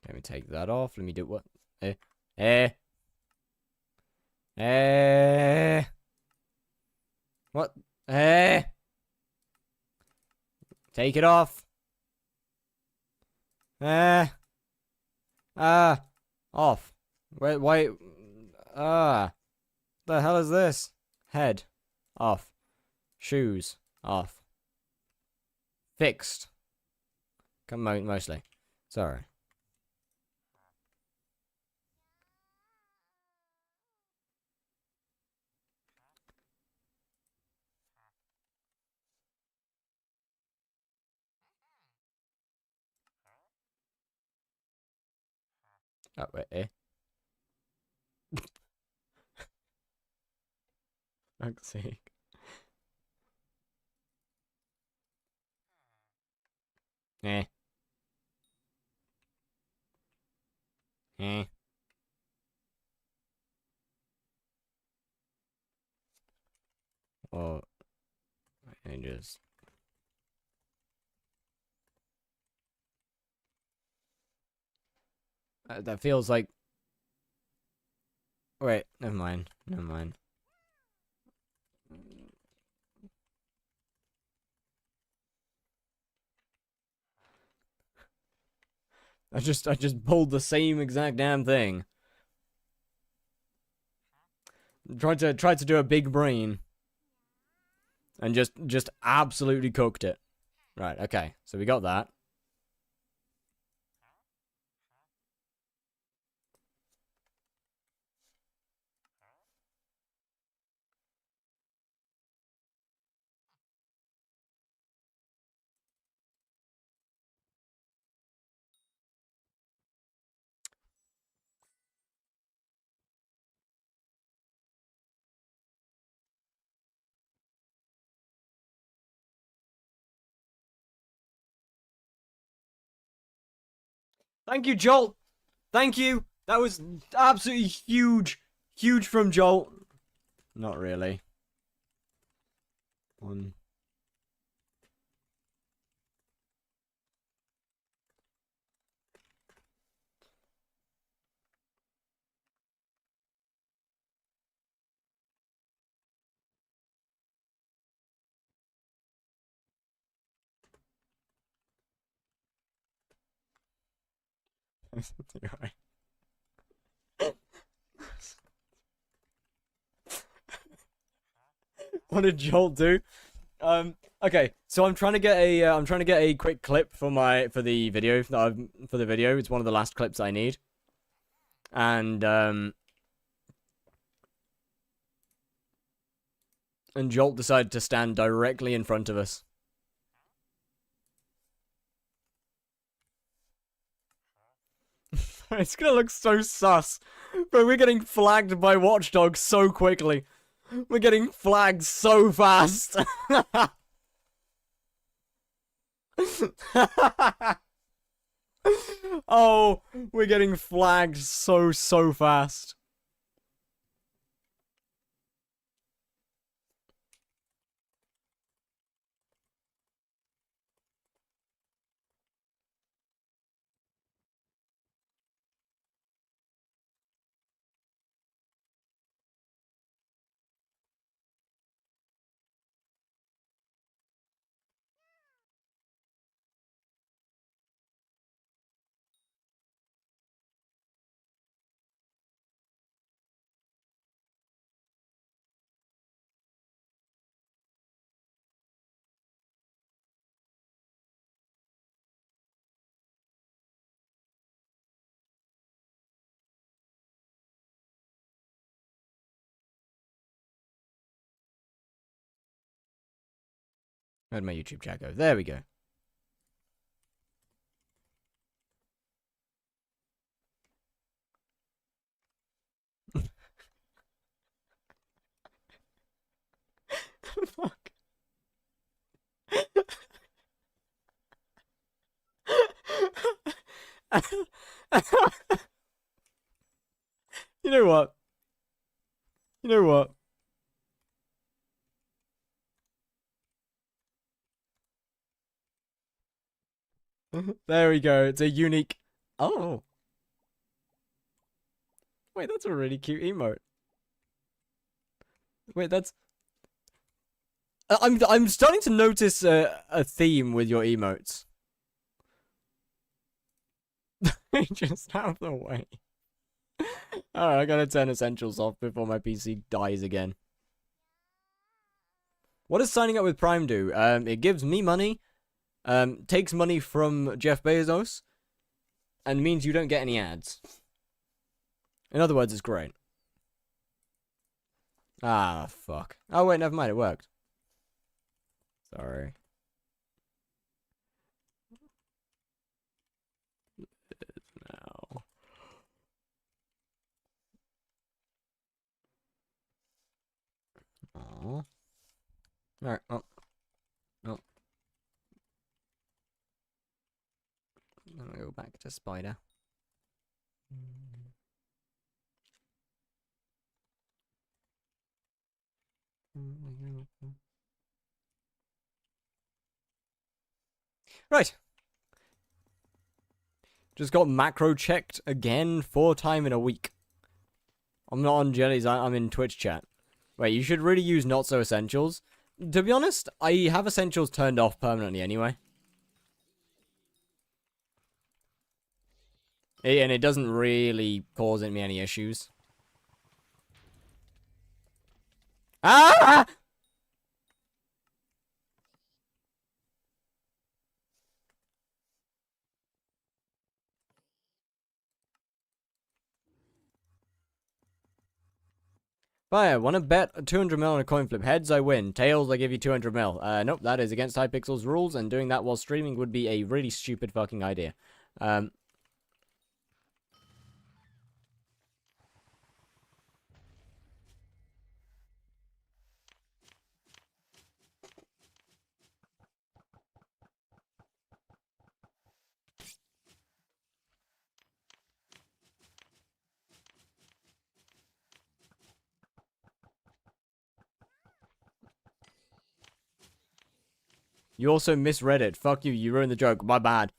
Let me take that off. Let me do what? Eh. What? Take it off. Off. Wait. The hell is this? Head. Off. Shoes. Off. Fixed. Come on, mostly. Sorry. Oh, wait, Fuck's sake. Eh. Eh. Or I just that feels like. Wait, never mind. Never mind. I just pulled the same exact damn thing. Tried to do a big brain. And just absolutely cooked it. Right, okay. So we got that. Thank you, Jolt. Thank you. That was absolutely huge. Huge from Jolt. Not really. One. You're right. What did Jolt do? Okay, so I'm trying to get a quick clip for the video for the video. It's one of the last clips I need, and Jolt decided to stand directly in front of us. It's gonna look so sus, but we're getting flagged by watchdogs so quickly. We're getting flagged so fast. Oh, we're getting flagged so fast. Where'd my YouTube chat go? There we go. Fuck. You know what? You know what? There we go. It's a unique. Oh. Wait, that's a really cute emote. Wait, that's. I'm starting to notice a theme with your emotes. Just out of the way. Alright, I gotta turn essentials off before my PC dies again. What does signing up with Prime do? It gives me money, takes money from Jeff Bezos, and means you don't get any ads. In other words, it's great. Ah, fuck. Oh, wait, never mind, it worked. Sorry. Now. Oh. Alright, oh. Oh. I'm gonna go back to Spider. Right. Just got macro checked again 4 times in a week. I'm not on Jellies, I'm in Twitch chat. Wait, you should really use not so essentials. To be honest, I have essentials turned off permanently anyway. And it doesn't really cause me any issues. Ah! Fire, wanna bet 200 mil on a coin flip? Heads, I win. Tails, I give you 200 mil. Nope, that is against HYPIXEL's rules, and doing that while streaming would be a really stupid fucking idea. You also misread it. Fuck you, you ruined the joke. My bad.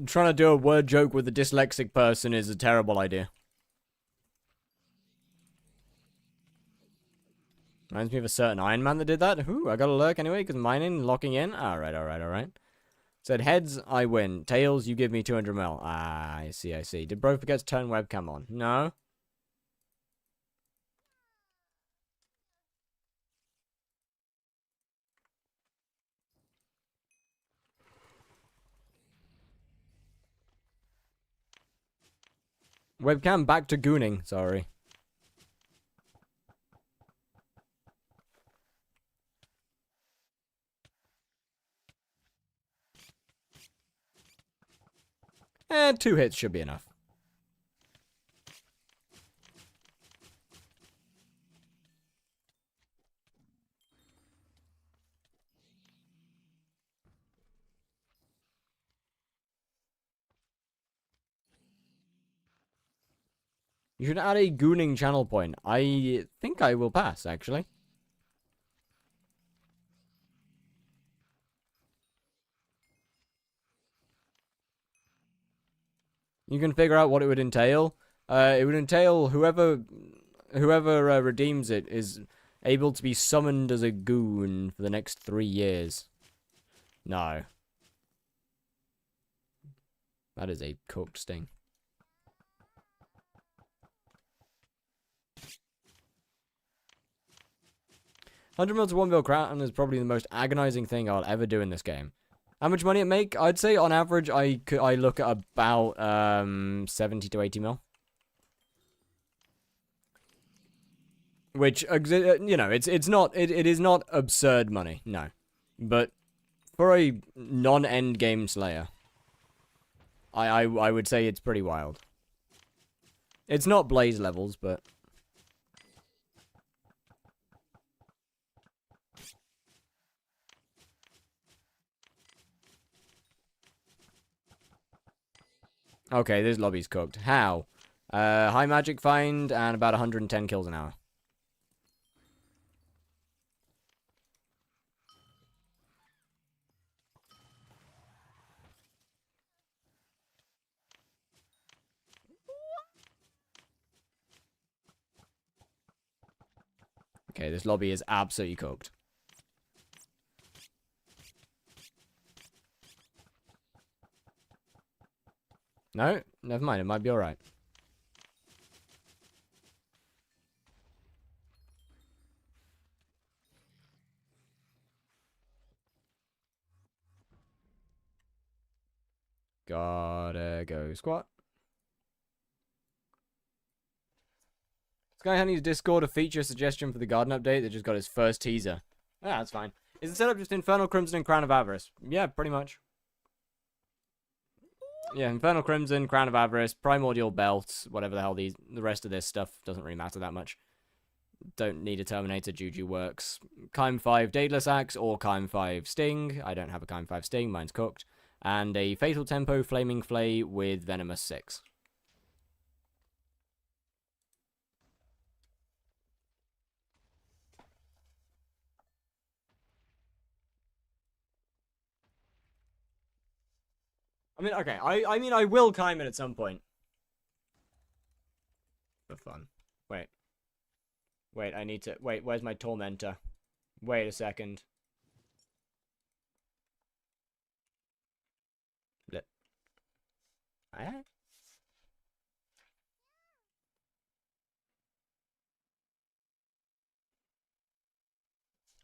Trying to do a word joke with a dyslexic person is a terrible idea. Reminds me of a certain Iron Man that did that. Ooh, I got a lurk anyway, because mining, locking in. Alright. Said heads, I win. Tails, you give me 200 mil. Ah, I see. Did bro forget to turn webcam on? No? Webcam back to gooning, sorry. Eh, 2 hits should be enough. You should add a gooning channel point. I think I will pass, actually. You can figure out what it would entail. It would entail whoever redeems it is able to be summoned as a goon for the next 3 years. No. That is a cooked sting. $100 to 1 mil crown is probably the most agonizing thing I'll ever do in this game. How much money it make? I'd say on average I look at about 70 to 80 mil. Which you know, it is not absurd money, no. But for a non-end game slayer, I would say it's pretty wild. It's not Blaze levels, but okay, this lobby's cooked. How? High magic find and about 110 kills an hour. Okay, this lobby is absolutely cooked. No? Never mind, it might be alright. Gotta go squat. Sky Honey's Discord a feature suggestion for the garden update that just got its first teaser. Ah, that's fine. Is the setup just Infernal Crimson and Crown of Avarice? Yeah, pretty much. Yeah, Infernal Crimson, Crown of Avarice, Primordial Belt, whatever the hell the rest of this stuff doesn't really matter that much. Don't need a Terminator, Juju works. Kime 5 Daedalus Axe or Kime 5 Sting. I don't have a Kime 5 Sting, mine's cooked. And a Fatal Tempo Flaming Flay with Venomous 6. I mean, okay, I mean, I will Kime it at some point. For fun. Wait. Wait, I need to... Wait, where's my Tormentor? Wait a second.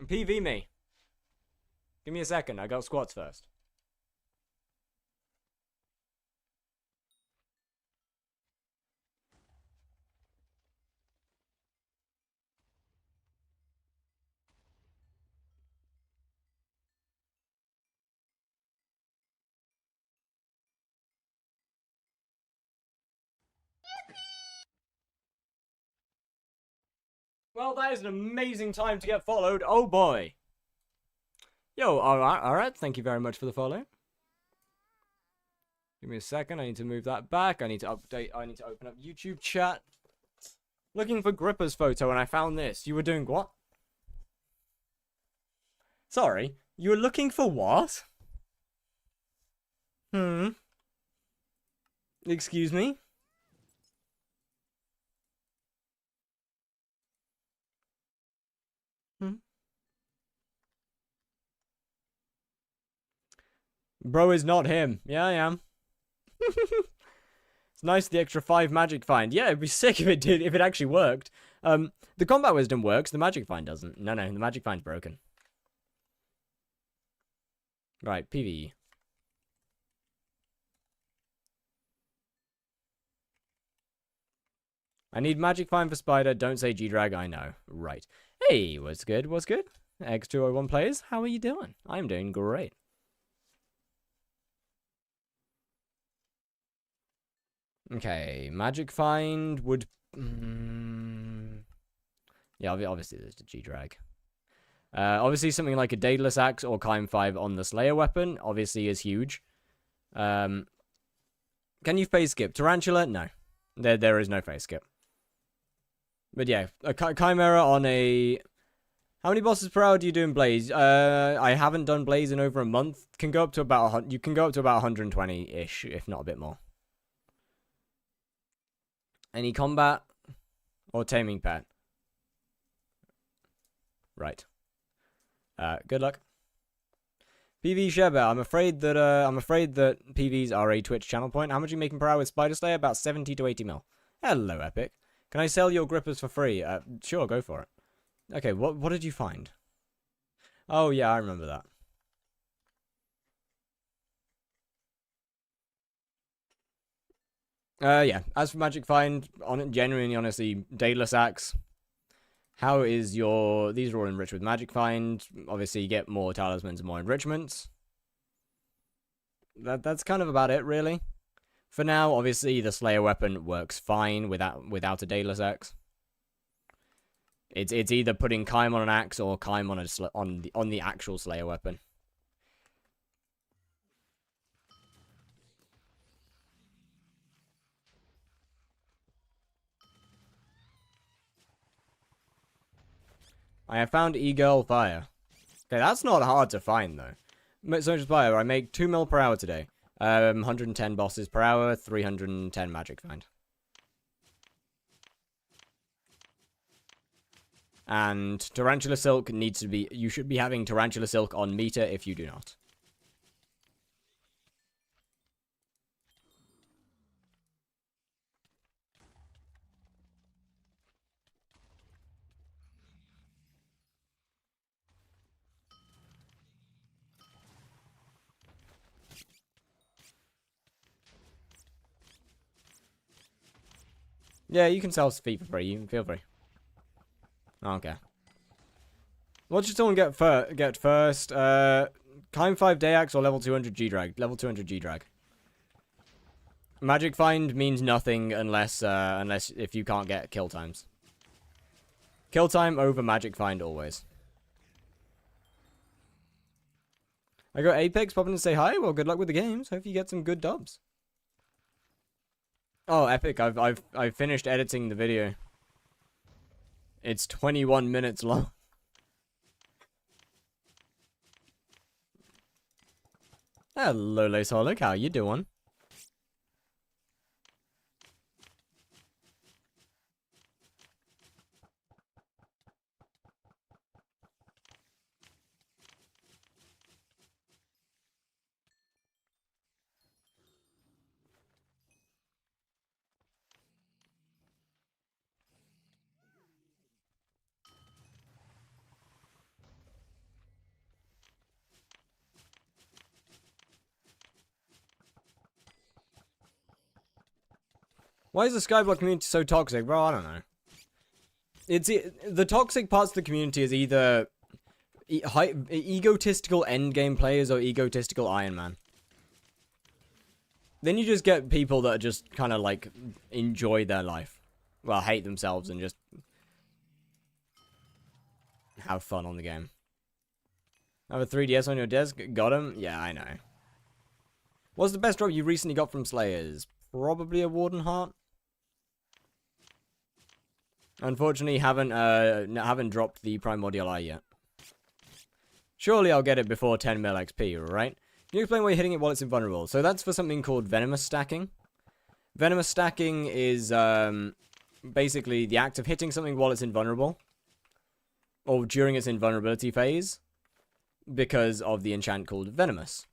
PV me. Give me a second, I got squats first. Well, that is an amazing time to get followed. Oh boy. Yo, alright. Thank you very much for the follow. Give me a second. I need to move that back. I need to update. I need to open up YouTube chat. Looking for Gripper's photo and I found this. You were doing what? Sorry. You were looking for what? Excuse me? Bro is not him. Yeah, I am. It's nice the extra 5 magic find. Yeah, it'd be sick if it actually worked. The combat wisdom works, the magic find doesn't. No, the magic find's broken. Right, PvE. I need magic find for spider, don't say G-Drag, I know. Right. Hey, what's good, what's good? X201 players, how are you doing? I'm doing great. Okay, magic find would... Yeah, obviously there's the G-Drag. Obviously something like a Daedalus Axe or Kime 5 on the Slayer weapon, obviously is huge. Can you phase skip? Tarantula? No. There is no phase skip. But yeah, a Chimera on a... How many bosses per hour do you do in Blaze? I haven't done Blaze in over a month. Can go up to about... You can go up to about 120-ish, if not a bit more. Any combat or taming pet? Right. Good luck. PV Sheba, I'm afraid that PVs are a Twitch channel point. How much are you making per hour with Spider Slayer? About 70 to 80 mil. Hello, Epic. Can I sell your grippers for free? Sure, go for it. Okay, what did you find? Oh yeah, I remember that. Yeah. As for Magic Find, genuinely, honestly, Daedalus Axe. How is your... These are all enriched with Magic Find. Obviously, you get more talismans and more enrichments. That's kind of about it, really. For now, obviously, the Slayer weapon works fine without a Daedalus Axe. It's either putting Kime on an axe or Kime on the actual Slayer weapon. I have found E-Girl Fire. Okay, that's not hard to find, though. So much fire. I make 2 mil per hour today. 110 bosses per hour, 310 magic find. And Tarantula Silk needs to be... You should be having Tarantula Silk on meter if you do not. Yeah, you can sell feet for free. You can feel free. Okay. What should someone get first? Time 5 day axe or level 200 G drag? Level 200 G drag. Magic find means nothing unless if you can't get kill times. Kill time over magic find always. I got Apex popping to say hi. Well, good luck with the games. Hope you get some good dubs. Oh, epic! I've finished editing the video. It's 21 minutes long. Hello, Laceaholic. How you doing? Why is the skyblock community so toxic, bro? I don't know. It's the toxic parts of the community is either egotistical endgame players or egotistical Iron Man. Then you just get people that just kind of like enjoy their life, well, hate themselves and just have fun on the game. Have a 3DS on your desk? Got him? Yeah, I know. What's the best drop you recently got from Slayers? Probably a Warden Heart. Unfortunately, haven't dropped the Primordial Eye yet. Surely I'll get it before 10 mil XP, right? Can you explain why you're hitting it while it's invulnerable? So that's for something called venomous stacking. Venomous stacking is basically the act of hitting something while it's invulnerable, or during its invulnerability phase, because of the enchant called Venomous.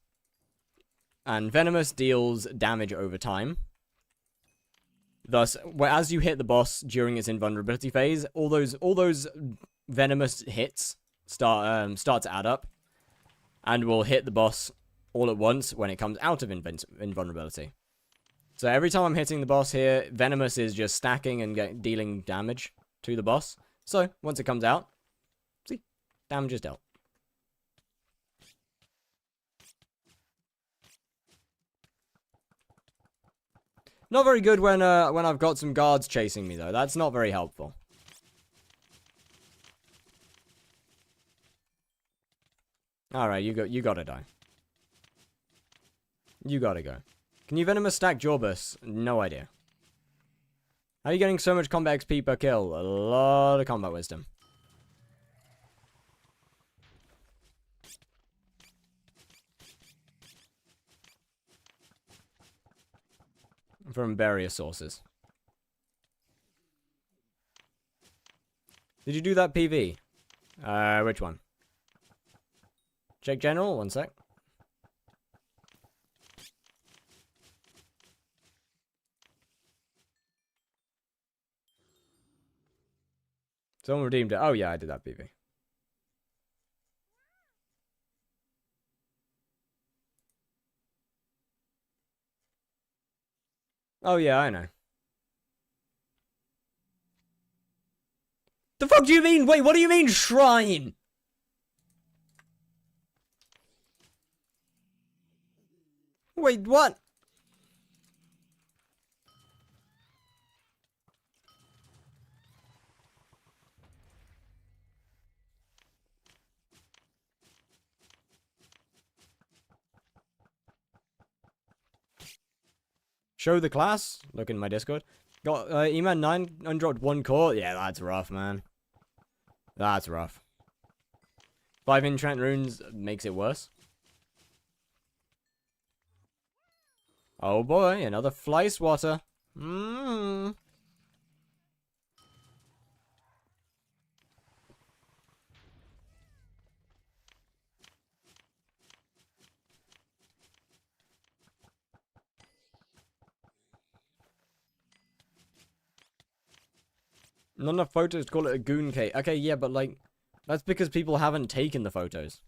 And Venomous deals damage over time. Thus, as you hit the boss during its invulnerability phase, all those venomous hits start to add up, and will hit the boss all at once when it comes out of invulnerability. So every time I'm hitting the boss here, Venomous is just stacking and dealing damage to the boss. So once it comes out, see, damage is dealt. Not very good when I've got some guards chasing me though. That's not very helpful. All right, you gotta die. You gotta go. Can you venomous stack Jorbus? No idea. How are you getting so much combat XP per kill? A lot of combat wisdom. From various sources. Did you do that PV? Which one? Check general, one sec. Someone redeemed it. Oh yeah, I did that PV. Oh yeah, I know. The fuck do you mean? Wait, what do you mean shrine? Wait, what? Show the class. Look in my Discord. Got E-Man 9 undropped 1 core. Yeah, that's rough, man. That's rough. 5 enchant runes makes it worse. Oh boy, another fly swatter. Mmm. Not enough photos to call it a goon cake. Okay, yeah, but like, that's because people haven't taken the photos.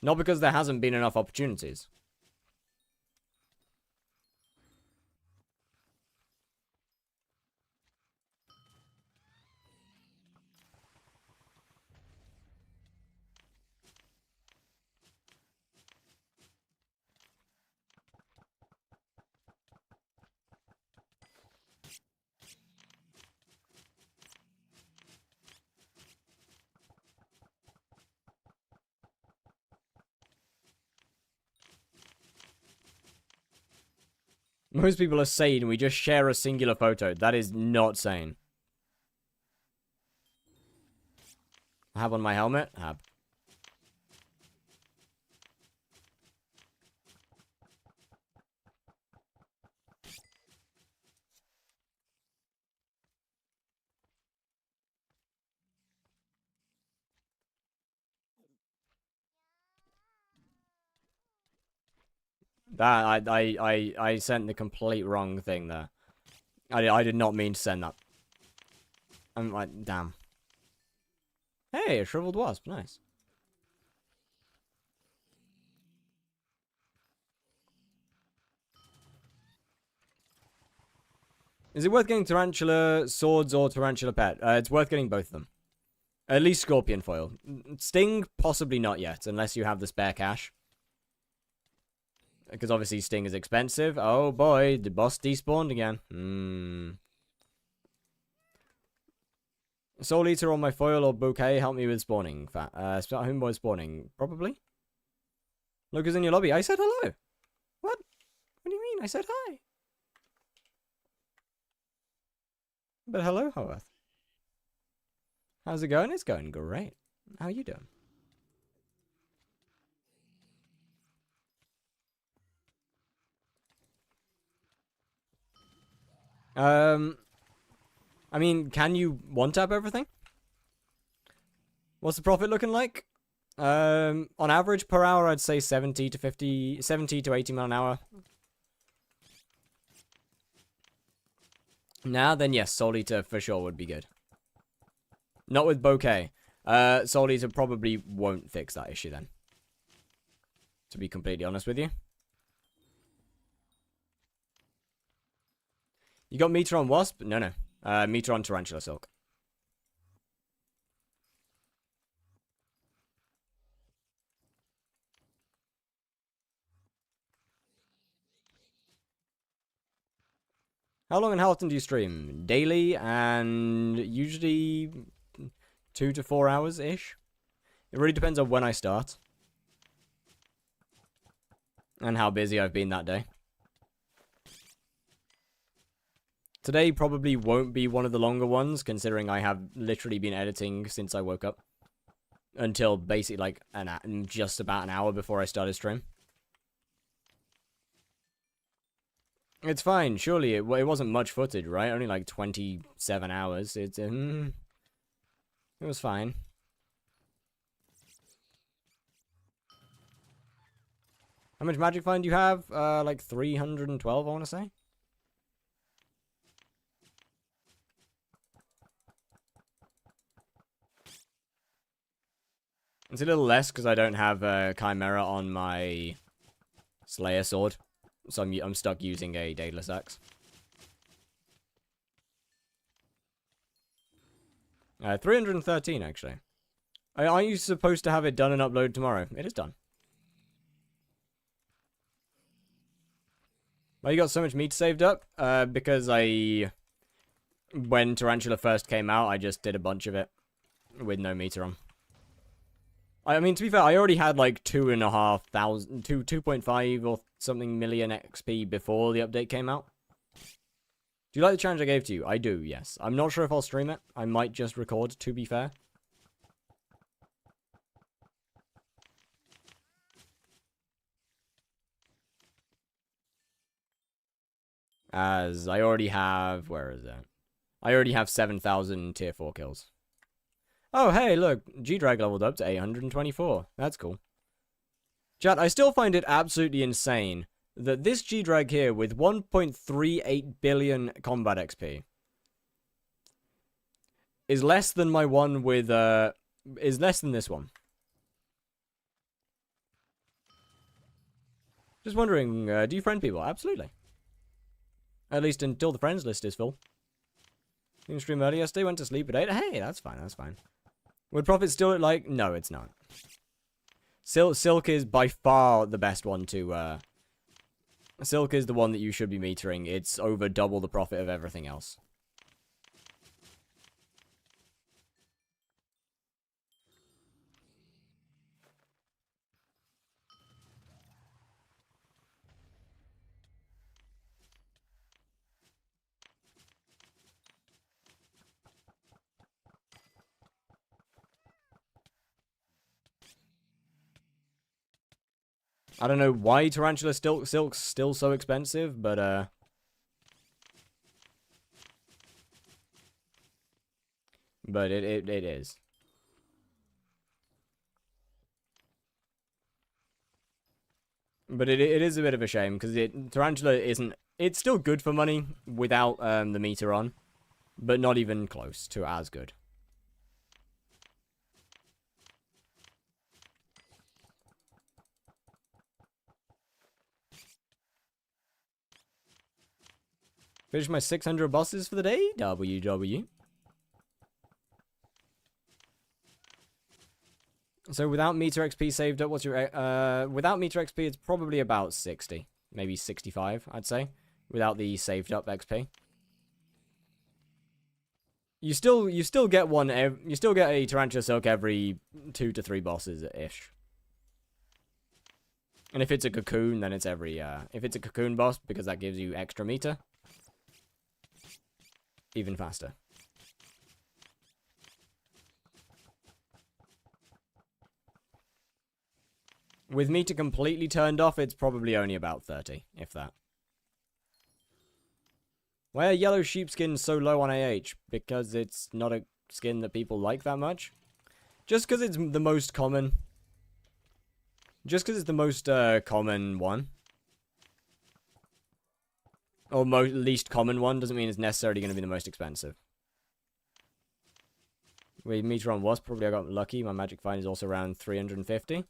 Not because there hasn't been enough opportunities. Most people are sane. We just share a singular photo. That is not sane. I have on my helmet. Have. That I sent the complete wrong thing there. I did not mean to send that. I'm like, damn. Hey, a shriveled wasp. Nice. Is it worth getting tarantula swords or tarantula pet? It's worth getting both of them. At least scorpion foil. Sting, possibly not yet, unless you have the spare cash. Because obviously Sting is expensive. Oh boy, the boss despawned again. Soul Eater on my foil or bouquet, help me with spawning. Start homeboy spawning. Probably. Look who's in your lobby. I said hello. What? What do you mean? I said hi. But hello, Hoeth. How's it going? It's going great. How are you doing? I mean, can you one-tap everything? What's the profit looking like? On average per hour, I'd say 70 to 80 mile an hour. Now, then yes, Soul Eater for sure would be good. Not with bouquet. Soul Eater probably won't fix that issue then. To be completely honest with you. You got meter on wasp? No. Meter on tarantula silk. How long and how often do you stream? Daily and usually 2 to 4 hours-ish. It really depends on when I start. And how busy I've been that day. Today probably won't be one of the longer ones, considering I have literally been editing since I woke up. Until basically like just about an hour before I started stream. It's fine, surely. It wasn't much footage, right? Only like 27 hours. It was fine. How much magic find do you have? Like 312, I want to say. It's a little less because I don't have Chimera on my Slayer sword. So I'm stuck using a Daedalus axe. 313, actually. Are you supposed to have it done and uploaded tomorrow? It is done. Well, you got so much meat saved up? Because when Tarantula first came out, I just did a bunch of it. With no meter on. I mean, to be fair, I already had like 2.5 or something million XP before the update came out. Do you like the challenge I gave to you? I do, yes. I'm not sure if I'll stream it. I might just record, to be fair. As I already have... Where is it? I already have 7,000 tier 4 kills. Oh, hey, look. G-Drag leveled up to 824. That's cool. Chat, I still find it absolutely insane that this G-Drag here with 1.38 billion combat XP is less than my one with, is less than this one. Just wondering, do you friend people? Absolutely. At least until the friends list is full. Didn't stream early yesterday, went to sleep at 8. Hey, that's fine, that's fine. Would profit still like... No, it's not. Silk is by far the best one to... Silk is the one that you should be metering. It's over double the profit of everything else. I don't know why Tarantula Silk's still so expensive, but it is. But it is a bit of a shame, because Tarantula isn't... It's still good for money without the meter on, but not even close to as good. Finish my 600 bosses for the day. WW. So without meter XP saved up, what's your... without meter XP, it's probably about 60. Maybe 65, I'd say. Without the saved up XP. You still get one... You still get a Tarantula Silk every 2 to 3 bosses-ish. And if it's a cocoon, then it's every... if it's a cocoon boss, because that gives you extra meter... even faster. With meter completely turned off, it's probably only about 30, if that. Why are yellow sheepskins so low on AH? Because it's not a skin that people like that much? Just because it's the most common. Just because it's the most common one. Or least common one doesn't mean it's necessarily going to be the most expensive. With meter on wasp, probably I got lucky. My magic find is also around 350.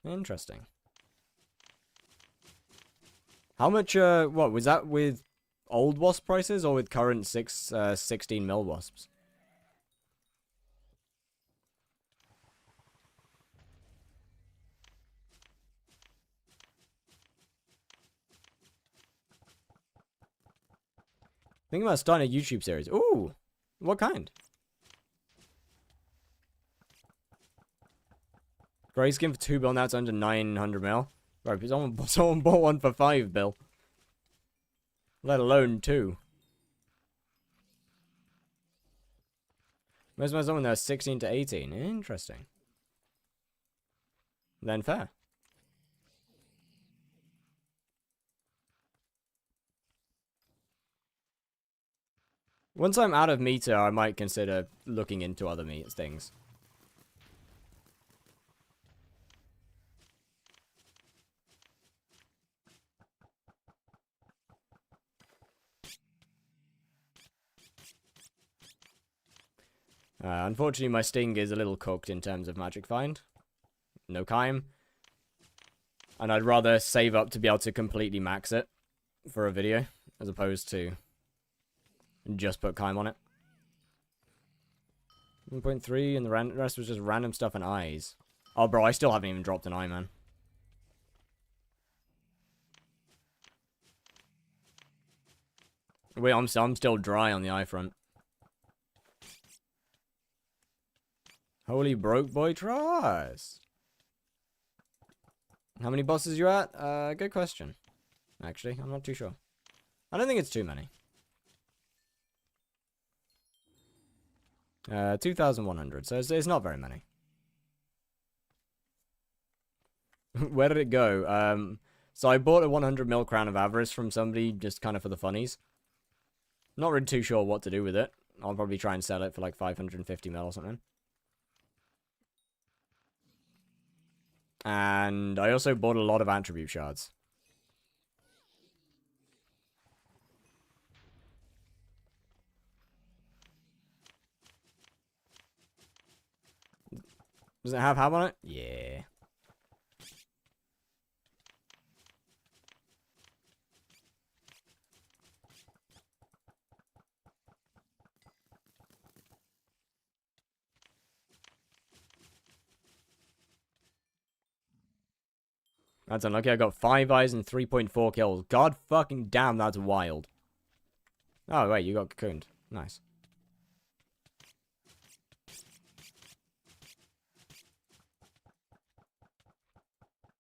Interesting. How much, what, was that with old wasp prices or with current 16 mil wasps? Thinking about starting a YouTube series. Ooh! What kind? Grey skin for 2 bill, now it's under 900 mil. Right, someone bought one for 5 bill. Let alone 2. Most of someone there 16 to 18. Interesting. Then fair. Once I'm out of meter, I might consider looking into other things. Unfortunately, my sting is a little cooked in terms of magic find. No Kime. And I'd rather save up to be able to completely max it for a video, as opposed to just put Kime on it. 1.3 and the rest was just random stuff and eyes. Oh, bro, I still haven't even dropped an eye, man. Wait, I'm still dry on the eye front. Holy broke boy trust. How many bosses you at? Good question. Actually, I'm not too sure. I don't think it's too many. 2,100, so it's not very many. Where did it go? So I bought a 100 mil Crown of Avarice from somebody just kind of for the funnies. Not really too sure what to do with it. I'll probably try and sell it for like 550 mil or something. And I also bought a lot of attribute shards. Does it have Hab on it? Yeah. That's unlucky. I got 5 eyes and 3.4 kills. God fucking damn, that's wild. Oh, wait, you got cocooned. Nice.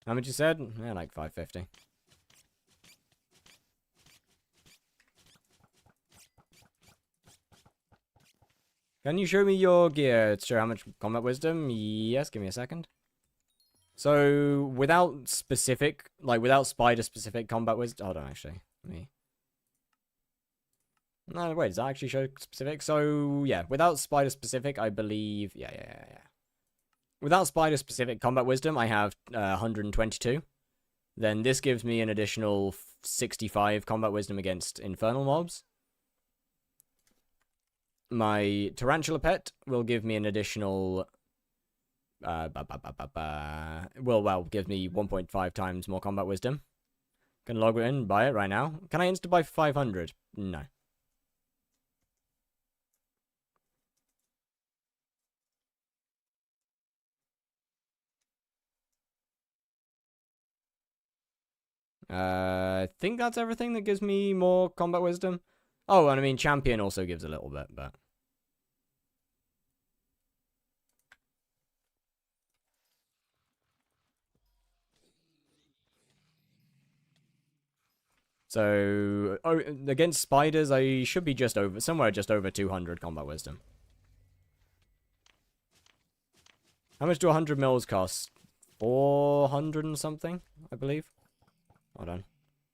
How much you said? Yeah, like 550. Can you show me your gear to show how much combat wisdom? Yes, give me a second. So, without specific, without spider-specific combat wisdom... Hold on, actually. No, wait, does that actually show specific? So, yeah, without spider-specific, I believe... Yeah. Without spider-specific combat wisdom, I have 122. Then this gives me an additional 65 combat wisdom against infernal mobs. My tarantula pet will give me an additional... Well, give me 1.5 times more combat wisdom. Can log in, buy it right now. Can I insta-buy 500? No. I think that's everything that gives me more combat wisdom. Oh, and I mean, champion also gives a little bit, but... So, against spiders, I should be somewhere just over 200 combat wisdom. How much do 100 mils cost? 400 and something, I believe. Hold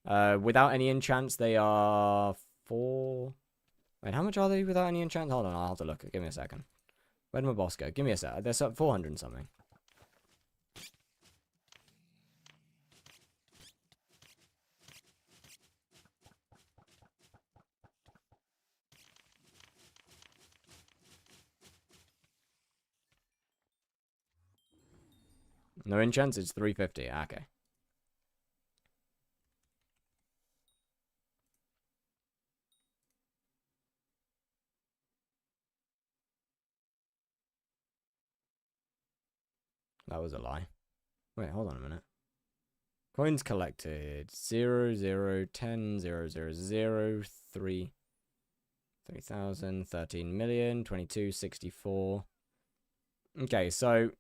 on. Without any enchants, they are 4... Wait, how much are they without any enchants? Hold on, I'll have to look. Give me a second. Where did my boss go? Give me a sec. They're 400 and something. No enchants, it's 350. Okay. That was a lie. Wait, hold on a minute. Coins collected. 0, 0, 10, 0, 0, 0, 3, 3,000, 13 million, 22, 64. Okay, so...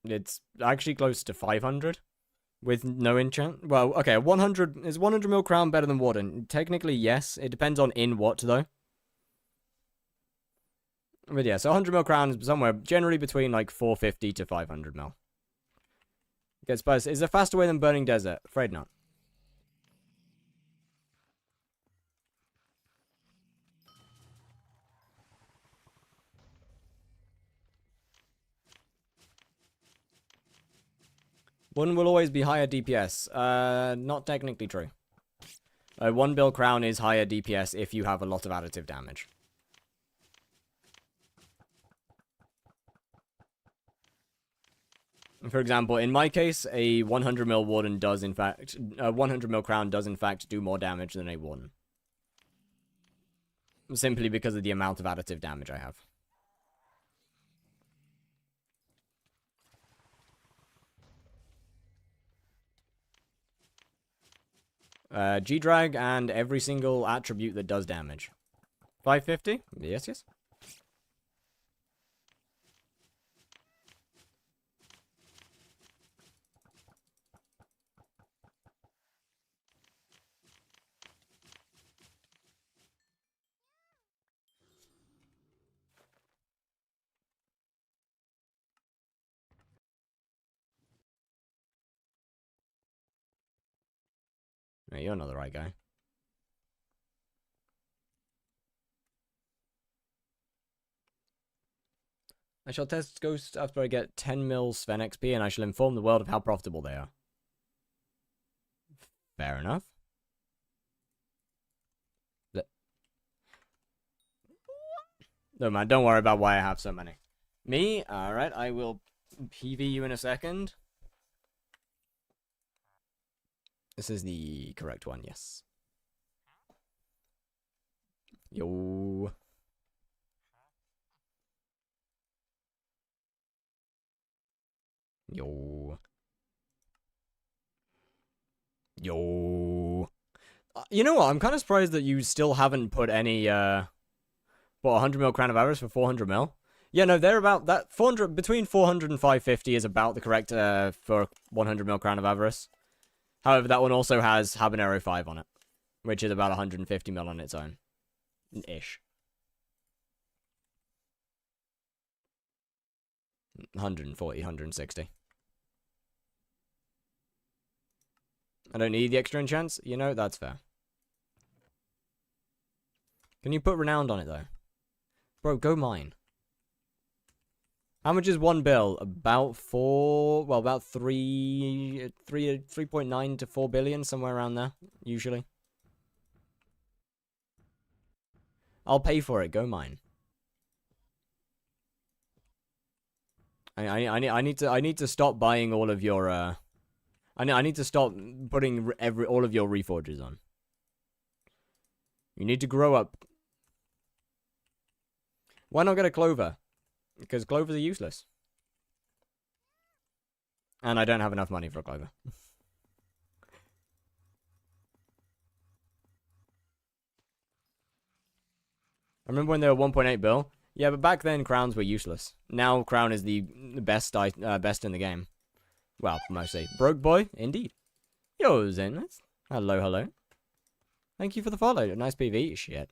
It's actually close to 500 with no enchant. Well, okay, 100 is 100 mil crown better than Warden? Technically, yes. It depends on in what though. But yeah, so 100 mil crown is somewhere generally between like 450 to 500 mil. Gets better. Is there a faster way than Burning Desert? Afraid not. One will always be higher DPS. Not technically true. 1 bill crown is higher DPS if you have a lot of additive damage. For example, in my case, a 100 mil warden does in fact... 100 mil crown does in fact do more damage than a warden. Simply because of the amount of additive damage I have. G-Drag and every single attribute that does damage. 550? Yes, yes. No, you're not the right guy. I shall test ghosts after I get 10 mil Sven XP, and I shall inform the world of how profitable they are. Fair enough. No, man, don't worry about why I have so many. Me? Alright, I will PV you in a second. This is the correct one, yes. Yo. Yo. Yo. You know what? I'm kind of surprised that you still haven't put any, 100 mil Crown of Avarice for 400 mil? Yeah, no, they're about that. 400, between 400 and 550 is about the correct, for 100 mil Crown of Avarice. However, that one also has Habanero 5 on it, which is about 150 mil on its own. Ish. 140, 160. I don't need the extra enchants. You know, that's fair. Can you put Renowned on it, though? Bro, go mine. How much is one bill? About 4... Well, about 3.9 to 4 billion, somewhere around there, usually. I'll pay for it. Go mine. I need to stop buying all of your I need to stop putting all of your reforges on. You need to grow up. Why not get a clover? Because clovers are useless. And I don't have enough money for a clover. I remember when they were 1.8 bill. Yeah, but back then crowns were useless. Now crown is the best best in the game. Well, mostly. Broke boy, indeed. Yo, Zenless. Hello, hello. Thank you for the follow. Nice PV. Shit.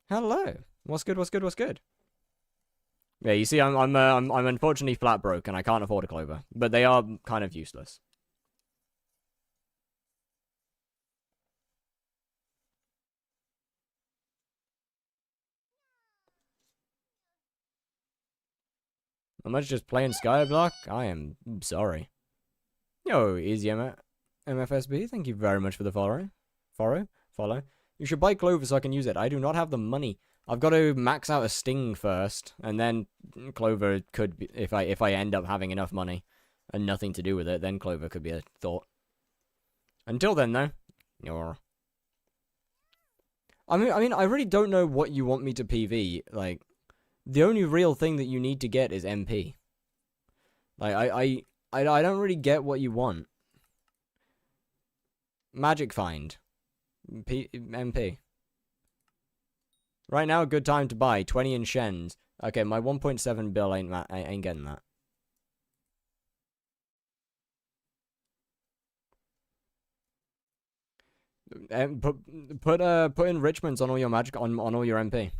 Hello. What's good? What's good? What's good? Yeah, you see, I'm unfortunately flat broke and I can't afford a clover, but they are kind of useless. Am I just playing skyblock? I am sorry. Yo, easy MFSB. Thank you very much for the follow. Follow. You should buy clover so I can use it. I do not have the money. I've got to max out a sting first, and then clover could be, if I end up having enough money and nothing to do with it, then clover could be a thought. Until then, though, I mean, I really don't know what you want me to PV. Like, the only real thing that you need to get is MP. Like, I don't really get what you want. Magic Find. MP. Right now, a good time to buy 20 in Shens. Okay, my 1.7 bill ain't getting that. Put enrichments on all your magic on all your MP.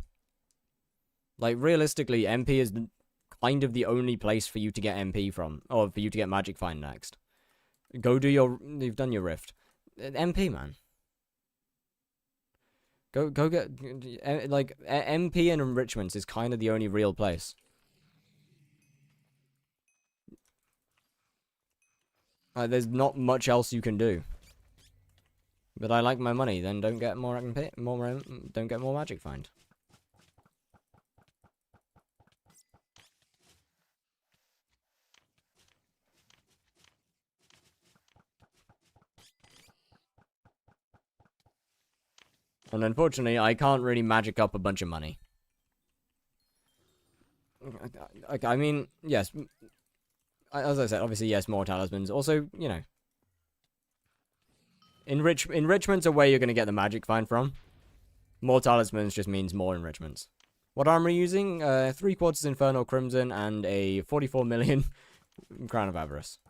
Like, realistically, MP is kind of the only place for you to get MP from, or for you to get Magic Find next. Go do you've done your Rift. MP, man. Go get, like, MP and enrichments is kind of the only real place. There's not much else you can do. But I like my money, then don't get more MP, don't get more Magic Find. And unfortunately, I can't really magic up a bunch of money. I mean, yes. As I said, obviously, yes, more talismans. Also, you know. Enrichments are where you're going to get the magic find from. More talismans just means more enrichments. What armor are you using? 3/4 Infernal Crimson and a 44 million Crown of Avarice.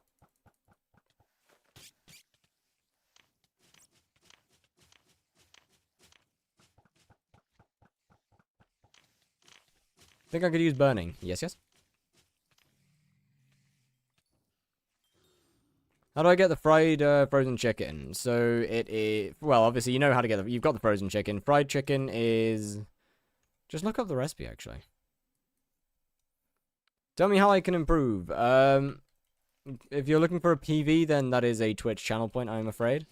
Think I could use burning. Yes, yes. How do I get the fried frozen chicken? So it is, well, obviously you know how to get you've got the frozen chicken. Fried chicken is, just look up the recipe actually. Tell me how I can improve. If you're looking for a PV, then that is a Twitch channel point, I'm afraid.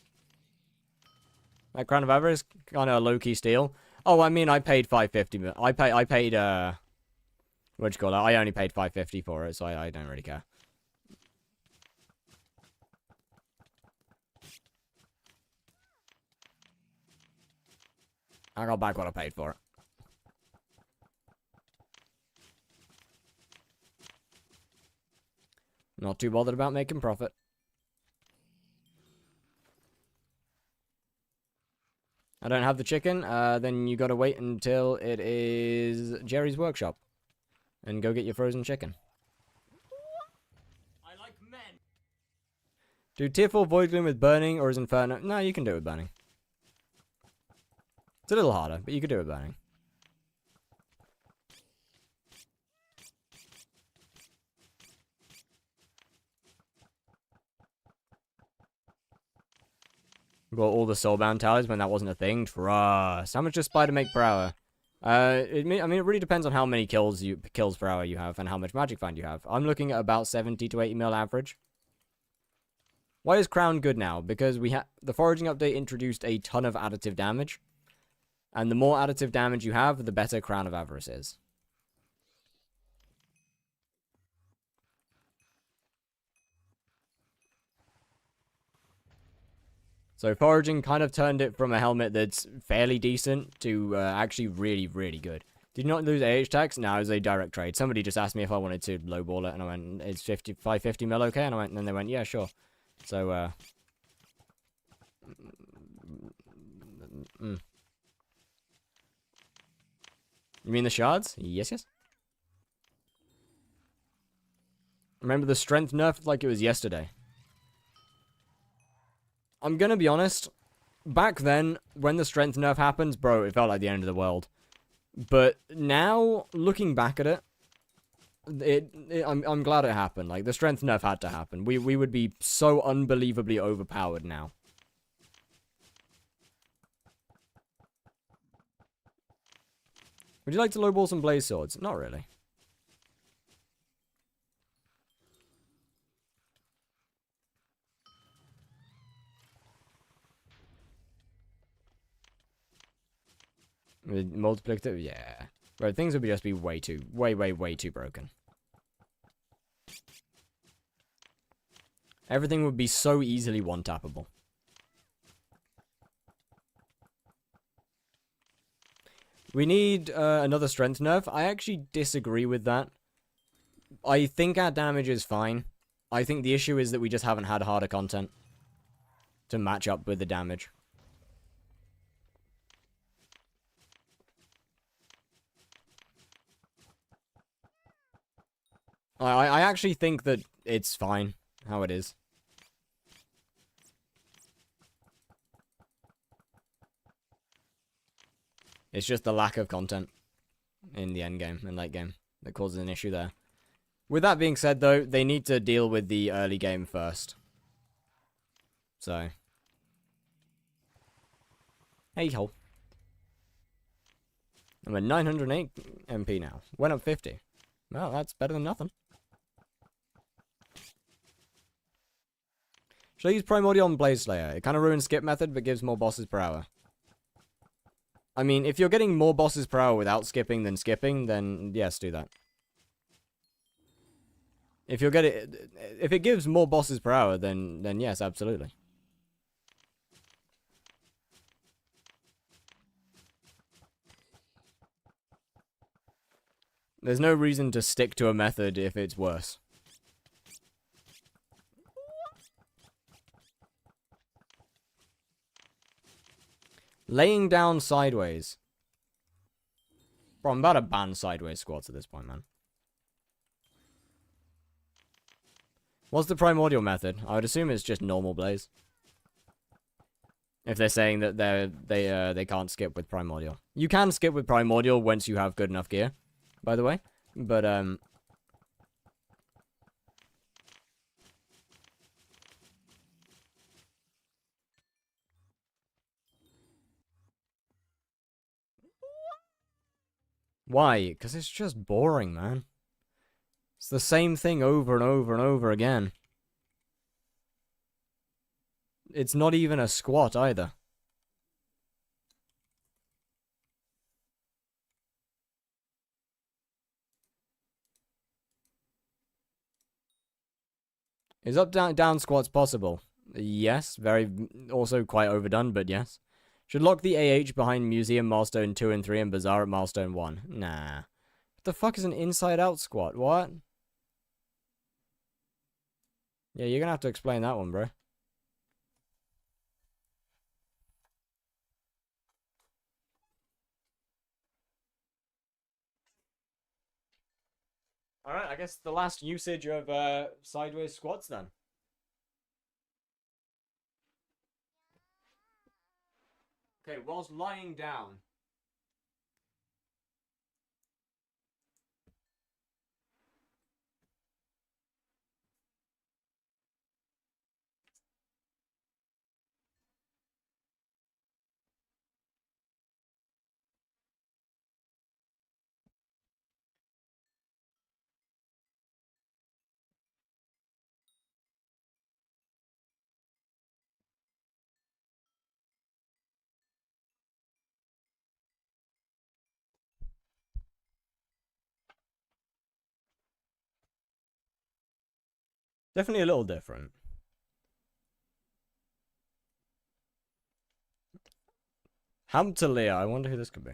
That Crown of Avarice, kind of a low-key steal. Oh, I mean, I paid $5.50. I paid what'd you call it? I only paid $5.50 for it, so I don't really care. I got back what I paid for it. Not too bothered about making profit. I don't have the chicken, then you gotta wait until it is Jerry's workshop. And go get your frozen chicken. I like men. Do tier 4 Void Gloom with burning or is Inferno? No, you can do it with burning. It's a little harder, but you could do it with burning. Got all the soulbound tallies when that wasn't a thing. Trust. How much does Spider make per hour? I mean, it really depends on how many kills per hour you have and how much magic find you have. I'm looking at about 70 to 80 mil average. Why is Crown good now? Because the foraging update introduced a ton of additive damage. And the more additive damage you have, the better Crown of Avarice is. So foraging kind of turned it from a helmet that's fairly decent to actually really, really good. Did you not lose AH tax? No, it was a direct trade. Somebody just asked me if I wanted to lowball it, and I went, "It's 550 mil okay?" And then they went, "Yeah, sure." So, You mean the shards? Yes, yes. Remember the strength nerf like it was yesterday. I'm gonna be honest. Back then, when the strength nerf happened, bro, it felt like the end of the world. But now, looking back at it, I'm glad it happened. Like, the strength nerf had to happen. We would be so unbelievably overpowered now. Would you like to lowball some blaze swords? Not really. Multiplicative? Yeah. Bro, things would just be way too broken. Everything would be so easily one-tappable. We need another strength nerf. I actually disagree with that. I think our damage is fine. I think the issue is that we just haven't had harder content to match up with the damage. I actually think that it's fine how it is. It's just the lack of content in the end game and late game that causes an issue there. With that being said, though, they need to deal with the early game first. So. Hey ho. I'm at 908 MP now. Went up 50. Well, that's better than nothing. Should I use Primordial on Blaze Slayer? It kind of ruins skip method, but gives more bosses per hour. I mean, if you're getting more bosses per hour without skipping than skipping, then yes, do that. If it gives more bosses per hour, then yes, absolutely. There's no reason to stick to a method if it's worse. Laying down sideways. Bro, I'm about to ban sideways squats at this point, man. What's the primordial method? I would assume it's just normal blaze. If they're saying that they can't skip with primordial. You can skip with primordial once you have good enough gear, by the way. But why? Because it's just boring, man. It's the same thing over and over and over again. It's not even a squat either. Is up, down squats possible? Yes, also quite overdone, but yes. Should lock the AH behind Museum Milestone 2 and 3 and Bazaar at Milestone 1. Nah. What the fuck is an inside-out squat? What? Yeah, you're gonna have to explain that one, bro. Alright, I guess the last usage of sideways squats then. Okay, whilst lying down. Definitely a little different. Hamtalia, I wonder who this could be.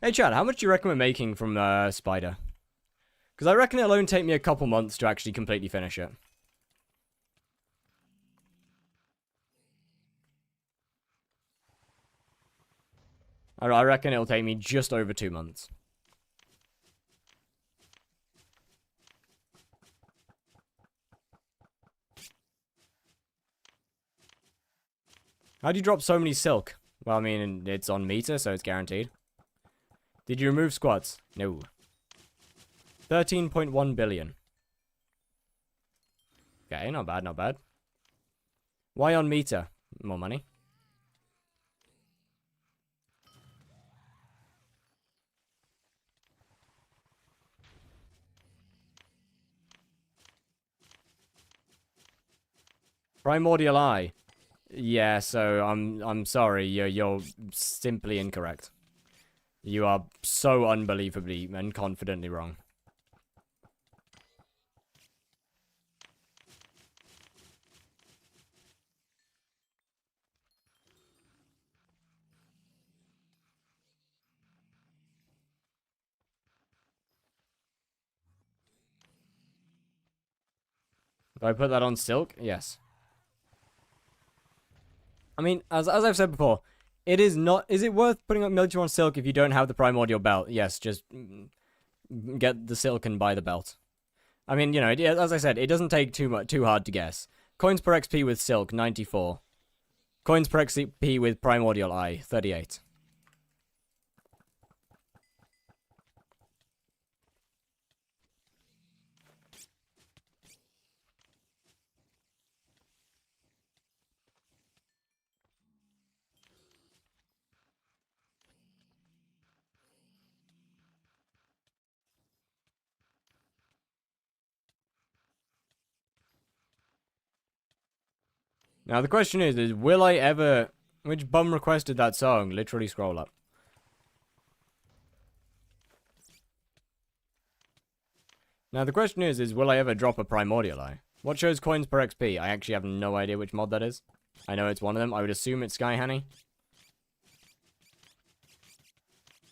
Hey Chad, how much do you reckon we're making from Spider? Because I reckon it'll only take me a couple months to actually completely finish it. I reckon it'll take me just over 2 months. How do you drop so many silk? Well, I mean, it's on meter, so it's guaranteed. Did you remove squats? No. 13.1 billion. Okay, not bad, not bad. Why on meter? More money. Primordial eye. Yeah, so I'm sorry, you're simply incorrect. You are so unbelievably and confidently wrong. Do I put that on silk? Yes. I mean, as I've said before, it is not. Is it worth putting up military on silk if you don't have the primordial belt? Yes, just get the silk and buy the belt. I mean, you know, as I said, it doesn't take too hard to guess. Coins per XP with silk, 94. Coins per XP with primordial eye, 38. Now the question is will I ever? Which bum requested that song? Literally scroll up. Now the question is will I ever drop a primordial eye? What shows coins per XP? I actually have no idea which mod that is. I know it's one of them. I would assume it's Sky Honey.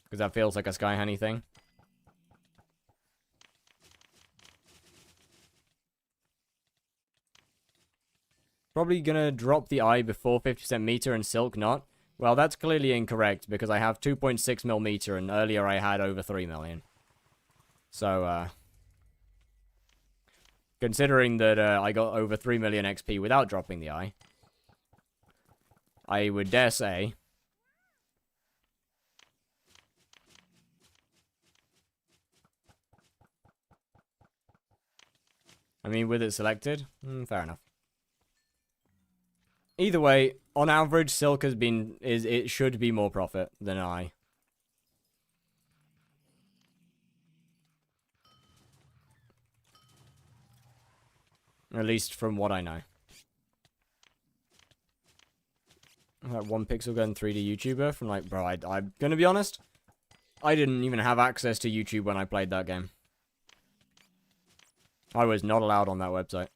Because that feels like a Sky Honey thing. Probably gonna drop the eye before 50% meter and silk not. Well, that's clearly incorrect because I have 2.6 mil meter and earlier I had over 3 million. So, considering that I got over 3 million XP without dropping the eye, I would dare say... I mean, with it selected, fair enough. Either way, on average, silk has been it should be more profit than eye. At least from what I know. That one pixel gun 3D YouTuber from like, bro, I'm gonna be honest, I didn't even have access to YouTube when I played that game. I was not allowed on that website.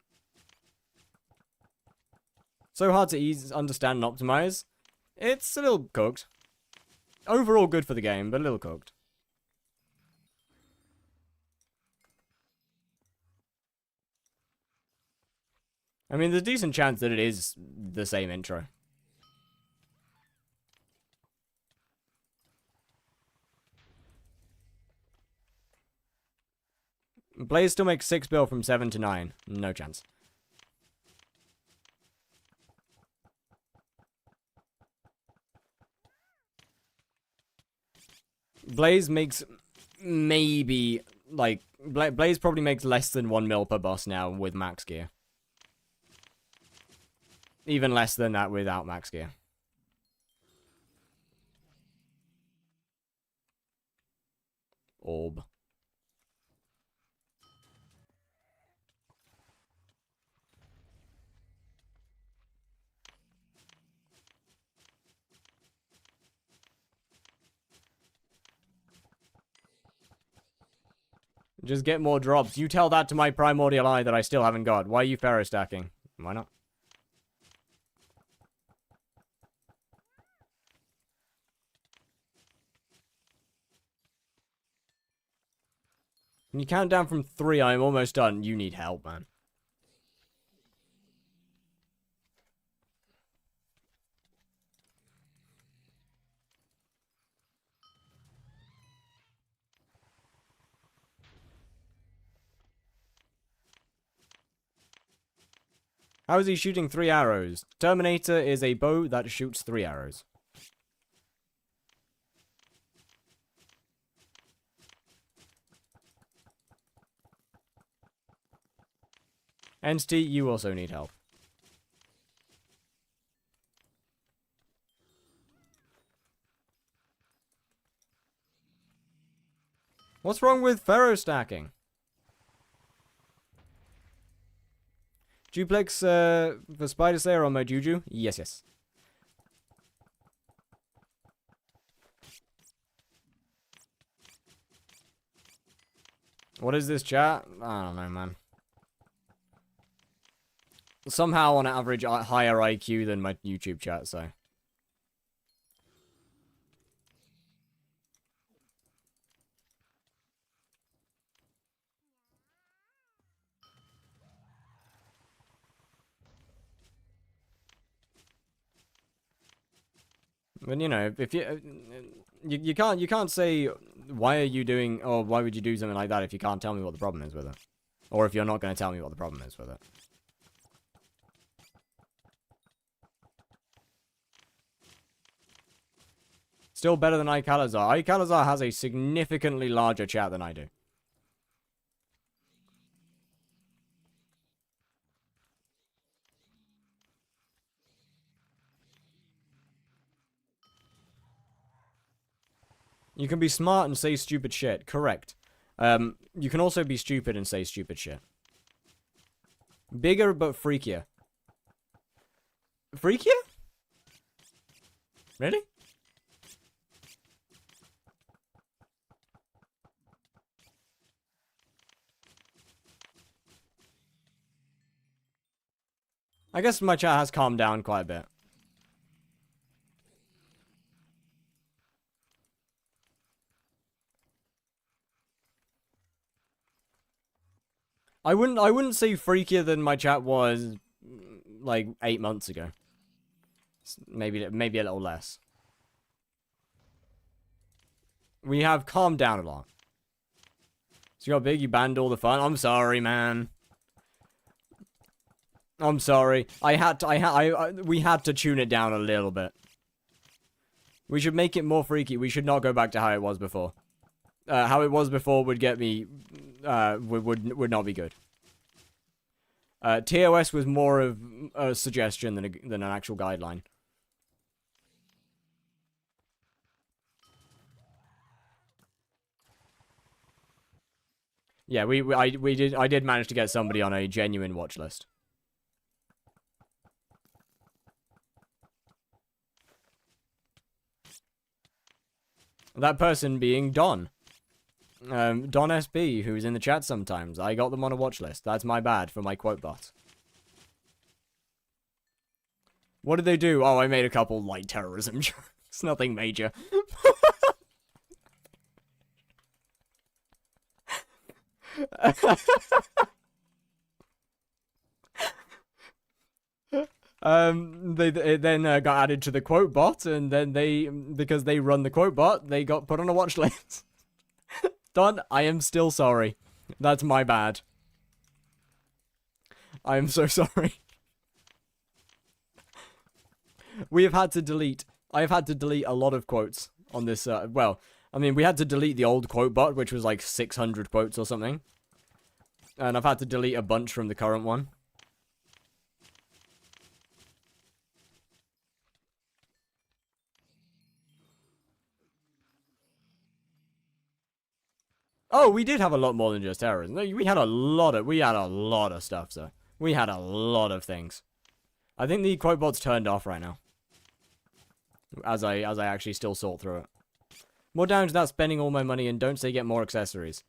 So hard to understand and optimize. It's a little cooked. Overall good for the game, but a little cooked. I mean, there's a decent chance that it is the same intro. Blaze still makes 6 bill from 7 to 9. No chance. Blaze makes maybe, like, Blaze probably makes less than 1 mil per boss now with max gear. Even less than that without max gear. Orb. Just get more drops. You tell that to my primordial eye that I still haven't got. Why are you pharaoh stacking? Why not? Can you count down from 3? I'm almost done. You need help, man. How is he shooting 3 arrows? Terminator is a bow that shoots 3 arrows. Entity, you also need help. What's wrong with pharaoh stacking? Duplex for Spider Slayer on my Juju? Yes, yes. What is this chat? I don't know, man. Somehow on average higher IQ than my YouTube chat, so. But you know, if you can't say why are you doing or why would you do something like that if you can't tell me what the problem is with it, or if you're not going to tell me what the problem is with it. Still better than HYPIXEL. HYPIXEL has a significantly larger chat than I do. You can be smart and say stupid shit. Correct. You can also be stupid and say stupid shit. Bigger but freakier. Freakier? Really? I guess my chat has calmed down quite a bit. I wouldn't say freakier than my chat was like 8 months ago. Maybe a little less. We have calmed down a lot. So you got big, you banned all the fun. I'm sorry, man. I'm sorry. We had to tune it down a little bit. We should make it more freaky. We should not go back to how it was before. How it was before would get me, would not be good. TOS was more of a suggestion than an actual guideline. Yeah, I did manage to get somebody on a genuine watch list. That person being Don. Don SB, who's in the chat sometimes. I got them on a watch list. That's my bad for my quote bot. What did they do? Oh, I made a couple light terrorism jokes. Nothing major. It then got added to the quote bot, and then because they run the quote bot, they got put on a watch list. Don, I am still sorry. That's my bad. I am so sorry. I have had to delete a lot of quotes on this, well, I mean, we had to delete the old quote bot, which was like 600 quotes or something. And I've had to delete a bunch from the current one. Oh, we did have a lot more than just terrorism. We had a lot of stuff, sir. We had a lot of things. I think the quote bot's turned off right now. As I actually still sort through it. More down to that spending all my money and don't say get more accessories.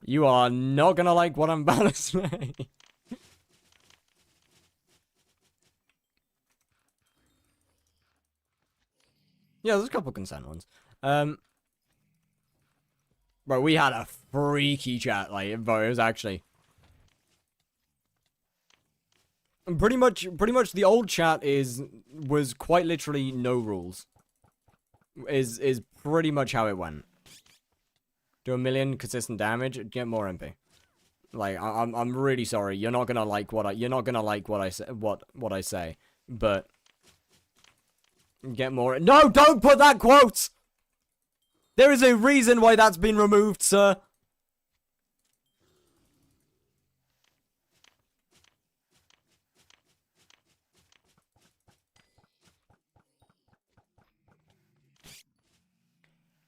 You are not gonna like what I'm about to say. Yeah, there's a couple consent ones. Bro, we had a freaky chat, like, bro, it was actually... Pretty much the old chat was quite literally no rules. Is pretty much how it went. Do 1 million consistent damage, get more MP. Like, I'm really sorry. You're not gonna like what I say, but get more. No, don't put that quote. There is a reason why that's been removed, sir.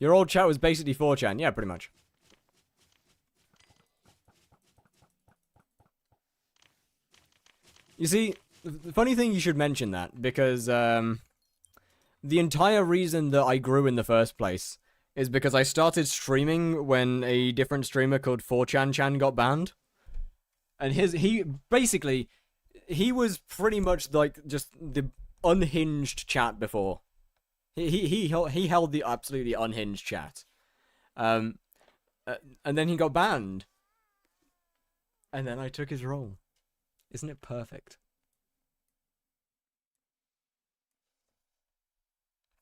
Your old chat was basically 4chan. Yeah, pretty much. You see, the funny thing, you should mention that, because, the entire reason that I grew in the first place is because I started streaming when a different streamer called 4chan got banned. And he was pretty much like just the unhinged chat before. He held the absolutely unhinged chat. And then he got banned. And then I took his role. Isn't it perfect?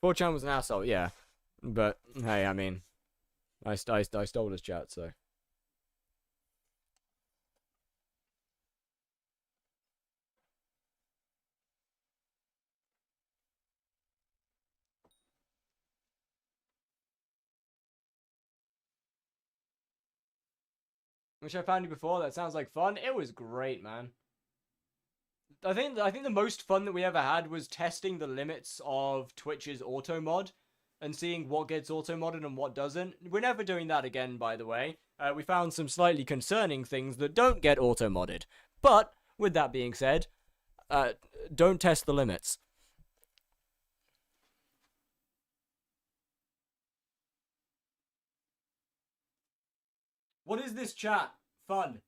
4chan was an asshole, yeah. But, hey, I mean, I stole his chat, so. Which I found you before, that sounds like fun. It was great, man. I think the most fun that we ever had was testing the limits of Twitch's auto mod and seeing what gets auto modded and what doesn't. We're never doing that again, by the way. We found some slightly concerning things that don't get auto modded. But with that being said, don't test the limits. What is this chat? Fun.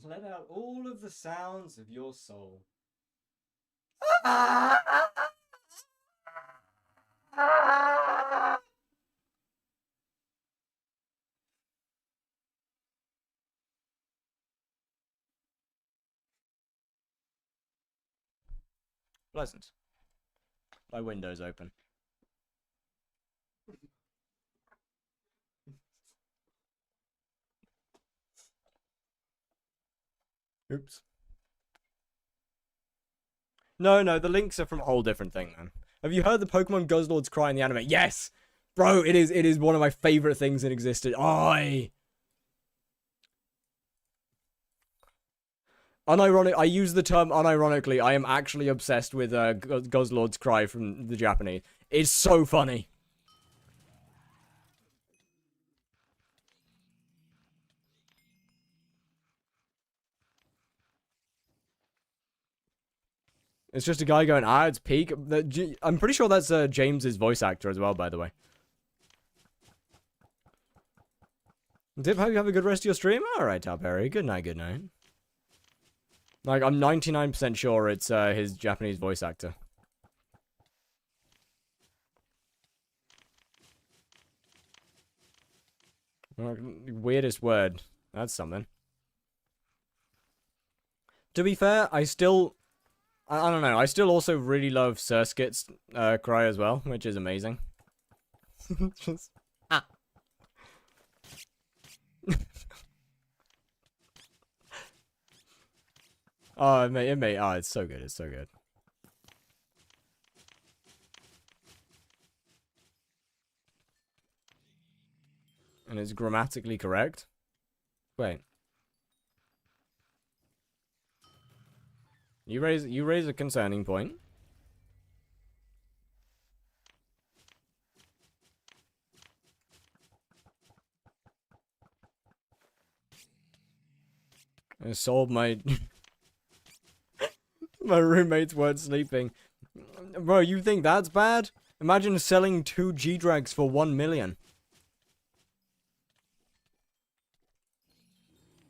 Let out all of the sounds of your soul. Pleasant. My window's open. Oops. No, the links are from a whole different thing, man. Have you heard the Pokemon Guzzlord's cry in the anime? Yes! Bro, it is one of my favorite things in existence. I use the term unironically. I am actually obsessed with Guzzlord's cry from the Japanese. It's so funny. It's just a guy going, it's peak. I'm pretty sure that's James's voice actor as well, by the way. Dip, hope you have a good rest of your stream. Alright, Top Harry. Good night, good night. Like, I'm 99% sure it's his Japanese voice actor. Weirdest word. That's something. To be fair, I don't know. I still also really love Surskit's cry as well, which is amazing. Just... Oh, it may. Oh, it's so good. It's so good. And it's grammatically correct. Wait. You raise a concerning point. I sold my my roommates weren't sleeping. Bro, you think that's bad? Imagine selling 2 G-Drags for 1 million.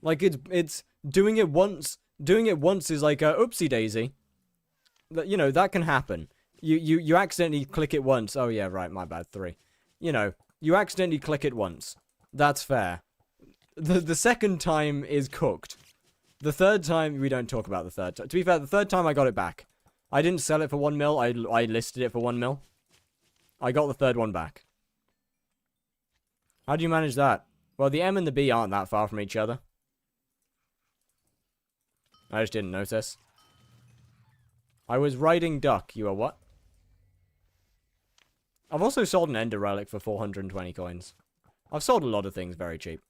Like it's doing it once. Doing it once is like a oopsie daisy. You know, that can happen. You accidentally click it once. Oh yeah, right, my bad, 3. You know, you accidentally click it once. That's fair. The second time is cooked. The third time, we don't talk about the third time. To be fair, the third time I got it back. I didn't sell it for 1 mil, I listed it for 1 mil. I got the third one back. How do you manage that? Well, the M and the B aren't that far from each other. I just didn't notice. I was riding duck. You are what? I've also sold an Ender Relic for 420 coins. I've sold a lot of things very cheap.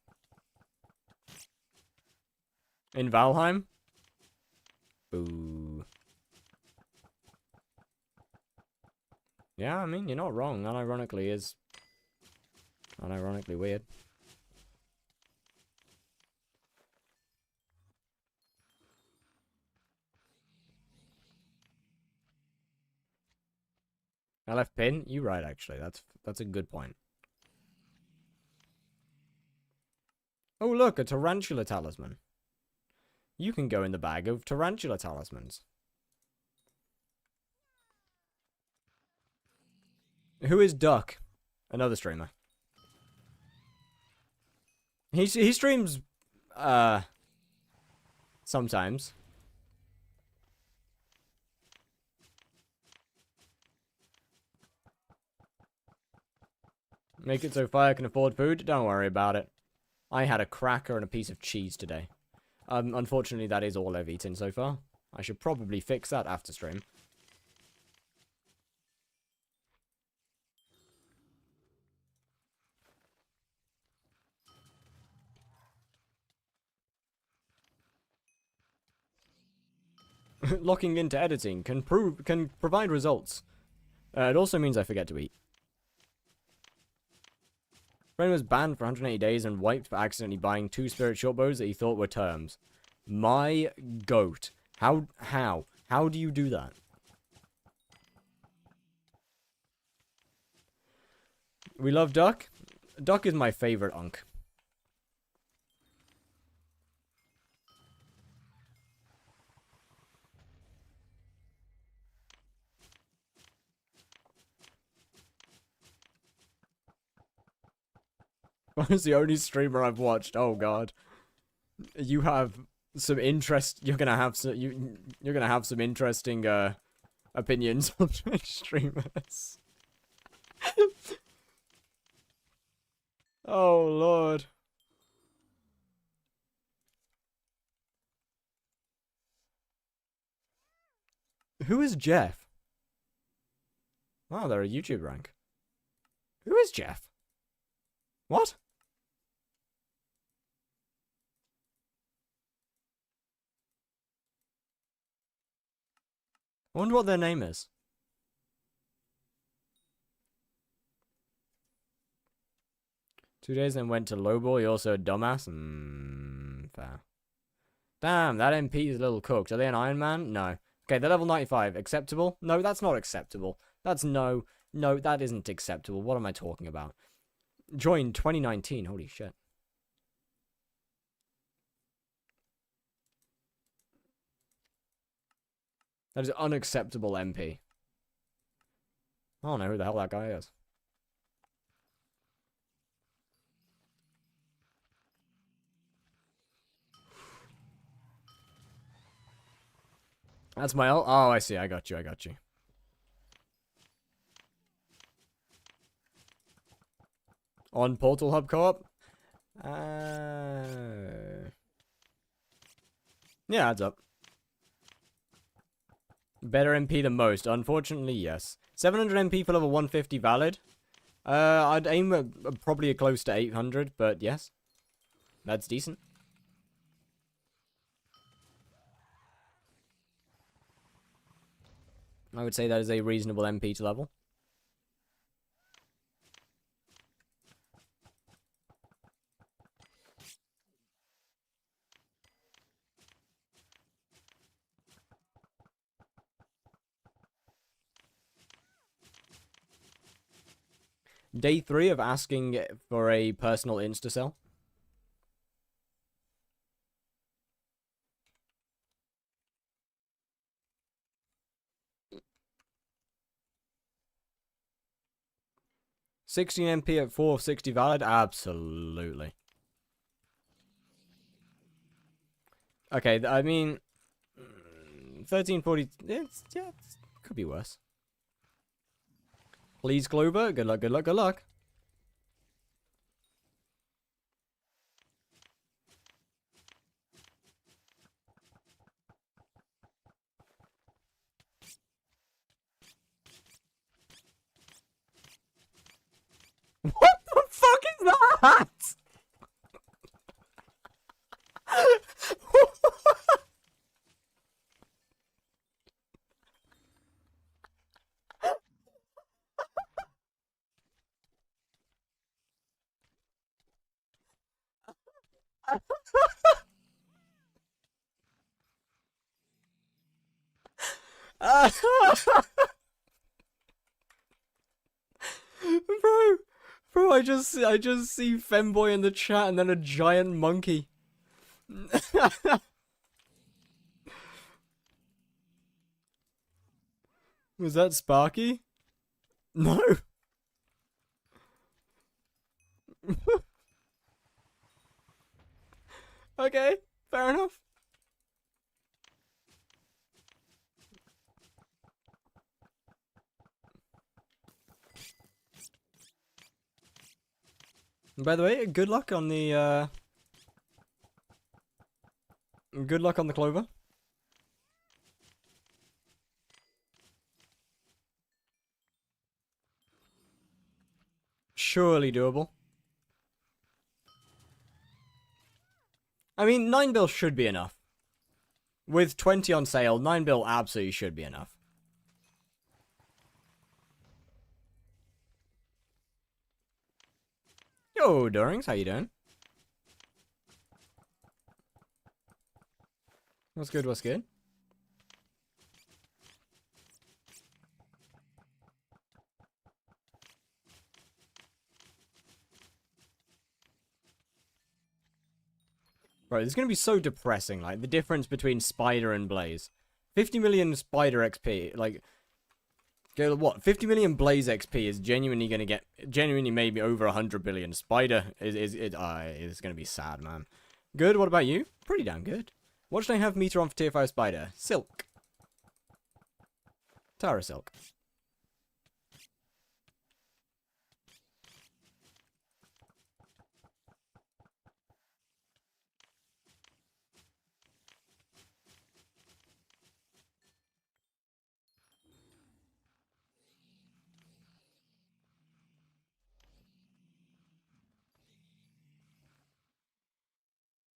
In Valheim? Boo. Yeah, I mean, you're not wrong. Unironically is... unironically weird. I left pin? You right, actually. That's a good point. Oh, look, a tarantula talisman. You can go in the bag of tarantula talismans. Who is Duck? Another streamer. He streams, sometimes. Make it so Fire can afford food? Don't worry about it. I had a cracker and a piece of cheese today. Unfortunately, that is all I've eaten so far. I should probably fix that after stream. Locking into editing can provide results. It also means I forget to eat. Friend was banned for 180 days and wiped for accidentally buying 2 spirit shortbows that he thought were terms. My goat. How do you do that? We love Duck. Duck is my favorite unk. He's the only streamer I've watched. Oh god, you have some interest. You're gonna have some. You're gonna have some interesting opinions on streamers. Oh lord. Who is Jeff? Oh, they're a YouTube rank. Who is Jeff? What? I wonder what their name is. Two days then went to lowball. You're also a dumbass. Fair. Damn, that MP is a little cooked. Are they an Iron Man? No. Okay, they're level 95. Acceptable? No, that's not acceptable. That's no, that isn't acceptable. What am I talking about? Joined 2019. Holy shit. That is unacceptable MP. I don't know who the hell that guy is. That's my ult. Oh, I see. I got you. I got you. On Portal Hub co-op? Yeah, adds up. Better MP than most. Unfortunately, yes. 700 MP for level 150 valid. I'd aim at probably close to 800, but yes. That's decent. I would say that is a reasonable MP to level. Day 3 of asking for a personal insta-sell. $16 MP at 460 valid? Absolutely. Okay, I mean... 1340... yeah, it could be worse. Please, Clover. Good luck, good luck, good luck. What the fuck is that? Bro, I just see Femboy in the chat and then a giant monkey. Was that Sparky? No. Okay, fair enough. By the way, good luck on the clover. Surely doable. I mean, 9 bill should be enough. With 20 on sale, 9 bill absolutely should be enough. Yo, Durings, how you doing? What's good, what's good? Bro, this is going to be so depressing, like, the difference between Spider and Blaze. 50 million Spider XP, like, what? 50 million Blaze XP is genuinely going to get, genuinely maybe over 100 billion. Spider is going to be sad, man. Good, what about you? Pretty damn good. What should I have meter on for tier 5 Spider? Silk. Tara Silk.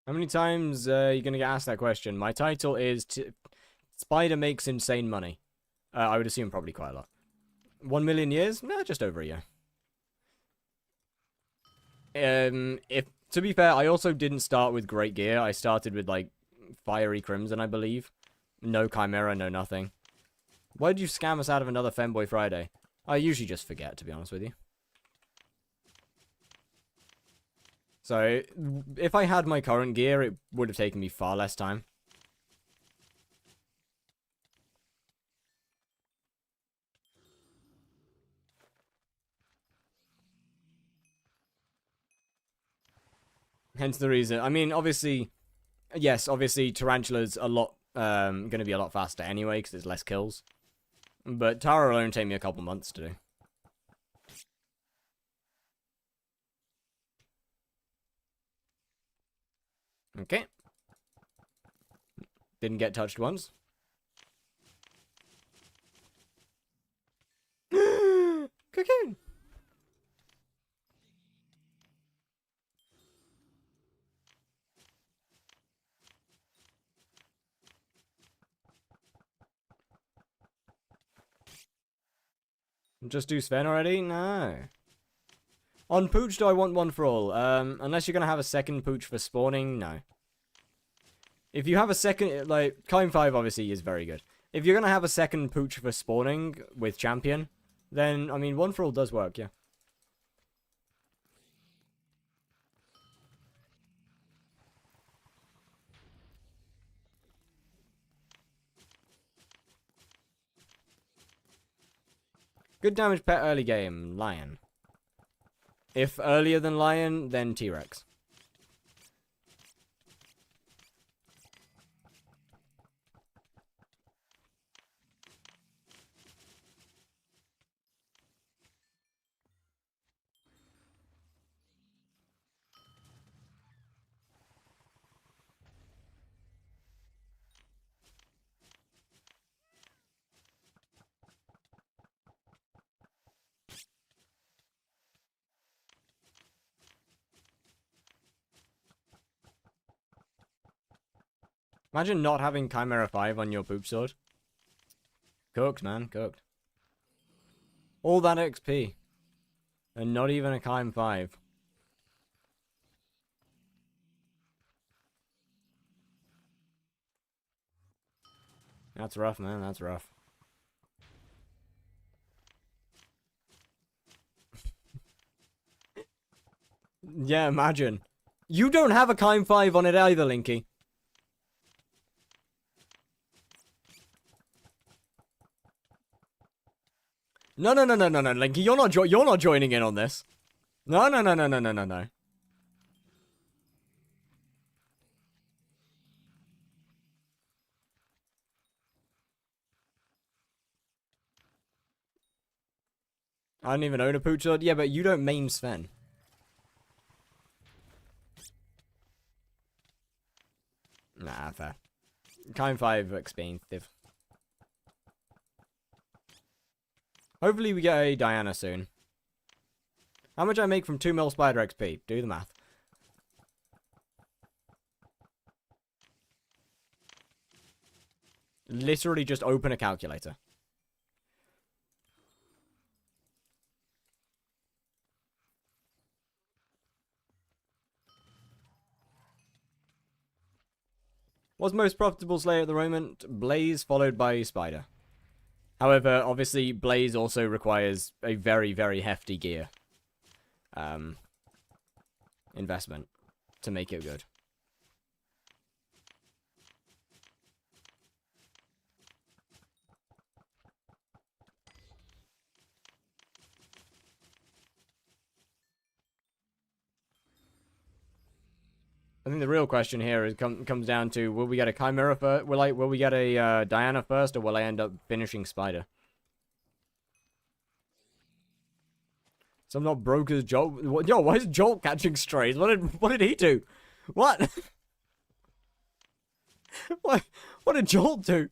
How many times are you going to get asked that question? My title is Spider Makes Insane Money. I would assume probably quite a lot. 1 million years? Nah, just over a year. To be fair, I also didn't start with great gear. I started with, like, Fiery Crimson, I believe. No Chimera, no nothing. Why did you scam us out of another Femboy Friday? I usually just forget, to be honest with you. So, if I had my current gear, it would have taken me far less time. Hence the reason. I mean, obviously, yes, obviously, Tarantula's a lot, going to be a lot faster anyway, because there's less kills. But Tara will only take me a couple months to do. Okay. Didn't get touched once. Just do Sven already? No. On Pooch, do I want one for all? Unless you're going to have a second Pooch for spawning, no. If you have a second, like, Kime 5 obviously is very good. If you're going to have a second Pooch for spawning with Champion, then, I mean, one for all does work, yeah. Good damage pet early game, Lion. If earlier than Lion, then T-Rex. Imagine not having Chimera 5 on your poop sword. Cooked, man. Cooked. All that XP. And not even a Chime 5. That's rough, man. That's rough. Yeah, imagine. You don't have a Chime 5 on it either, Linky. No, Linky, you're not joining in on this. No. I don't even own a Pooch sword. Yeah, but you don't main Sven. Nah, fair. Kind 5 expensive. Hopefully we get a Diana soon. How much I make from 2 mil spider XP? Do the math. Literally just open a calculator. What's most profitable Slayer at the moment? Blaze followed by Spider. However, obviously, Blaze also requires a very, very hefty gear investment to make it good. I think the real question here is comes down to: will we get a Chimera first? Will we get a Diana first, or will I end up finishing Spider? So I'm not broke as Jolt. Yo, why is Jolt catching strays? What did he do? What? What did Jolt do?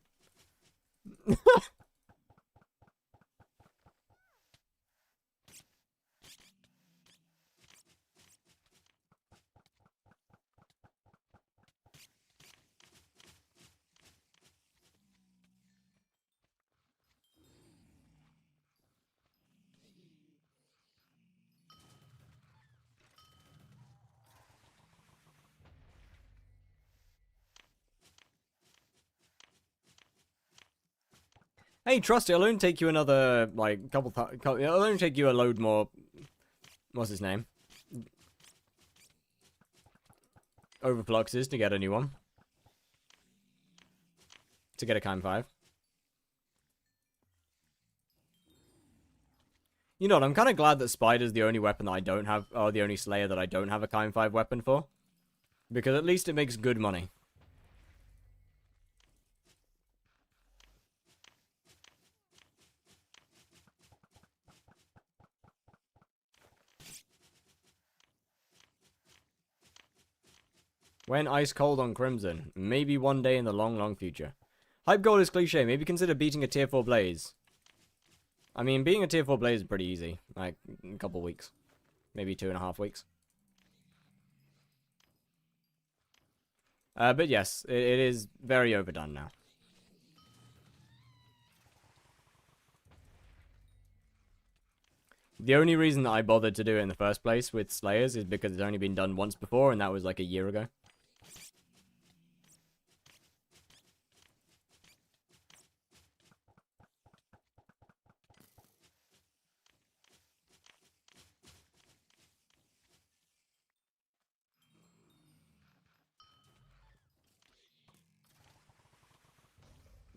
Hey, trust it. It'll only take you another, like, it'll only take you a load more. What's his name? Overfluxes to get a new one. To get a Chime 5. You know what? I'm kind of glad that Spider's the only weapon that I don't have, or the only Slayer that I don't have a Chime 5 weapon for. Because at least it makes good money. When ice cold on Crimson. Maybe one day in the long, long future. Hype gold is cliche. Maybe consider beating a tier 4 Blaze. I mean, being a tier 4 Blaze is pretty easy. Like, a couple weeks. Maybe 2.5 weeks. But yes, it is very overdone now. The only reason that I bothered to do it in the first place with Slayers is because it's only been done once before, and that was like a year ago.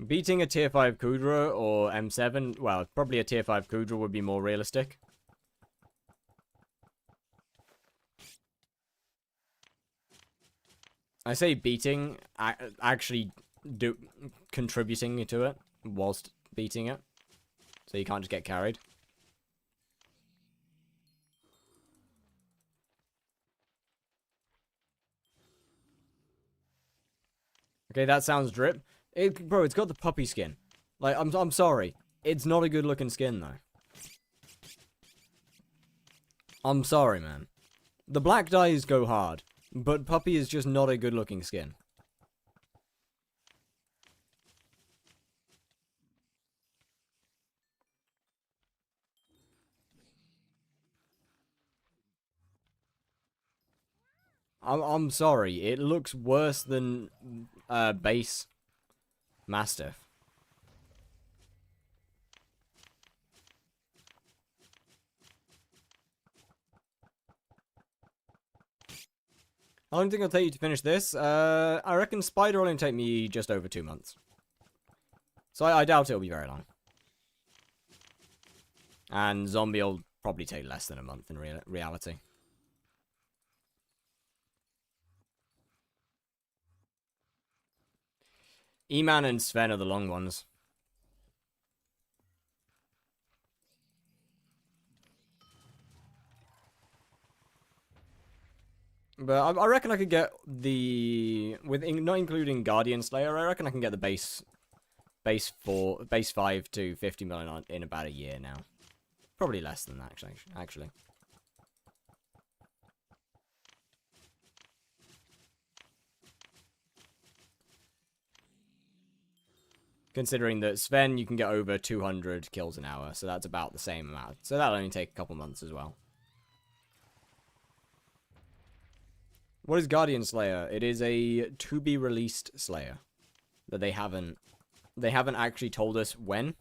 Beating a tier 5 Kudra or M7, well, probably a tier 5 Kudra would be more realistic. I say beating, actually contributing to it whilst beating it. So you can't just get carried. Okay, that sounds drip. Bro, it's got the puppy skin. Like, I'm sorry. It's not a good looking skin, though. I'm sorry, man. The black dyes go hard, but puppy is just not a good looking skin. I'm sorry. It looks worse than base Mastiff. How long do you think it'll take you to finish this? I reckon Spider will only take me just over 2 months. So I doubt it'll be very long. And Zombie will probably take less than a month in reality. E-Man and Sven are the long ones. But I reckon I could get the not including Guardian Slayer. I reckon I can get the base 5 to 50 million in about a year now. Probably less than that actually. Considering that Sven, you can get over 200 kills an hour, so that's about the same amount. So that'll only take a couple months as well. What is Guardian Slayer? It is a to-be-released Slayer. That they haven't actually told us when.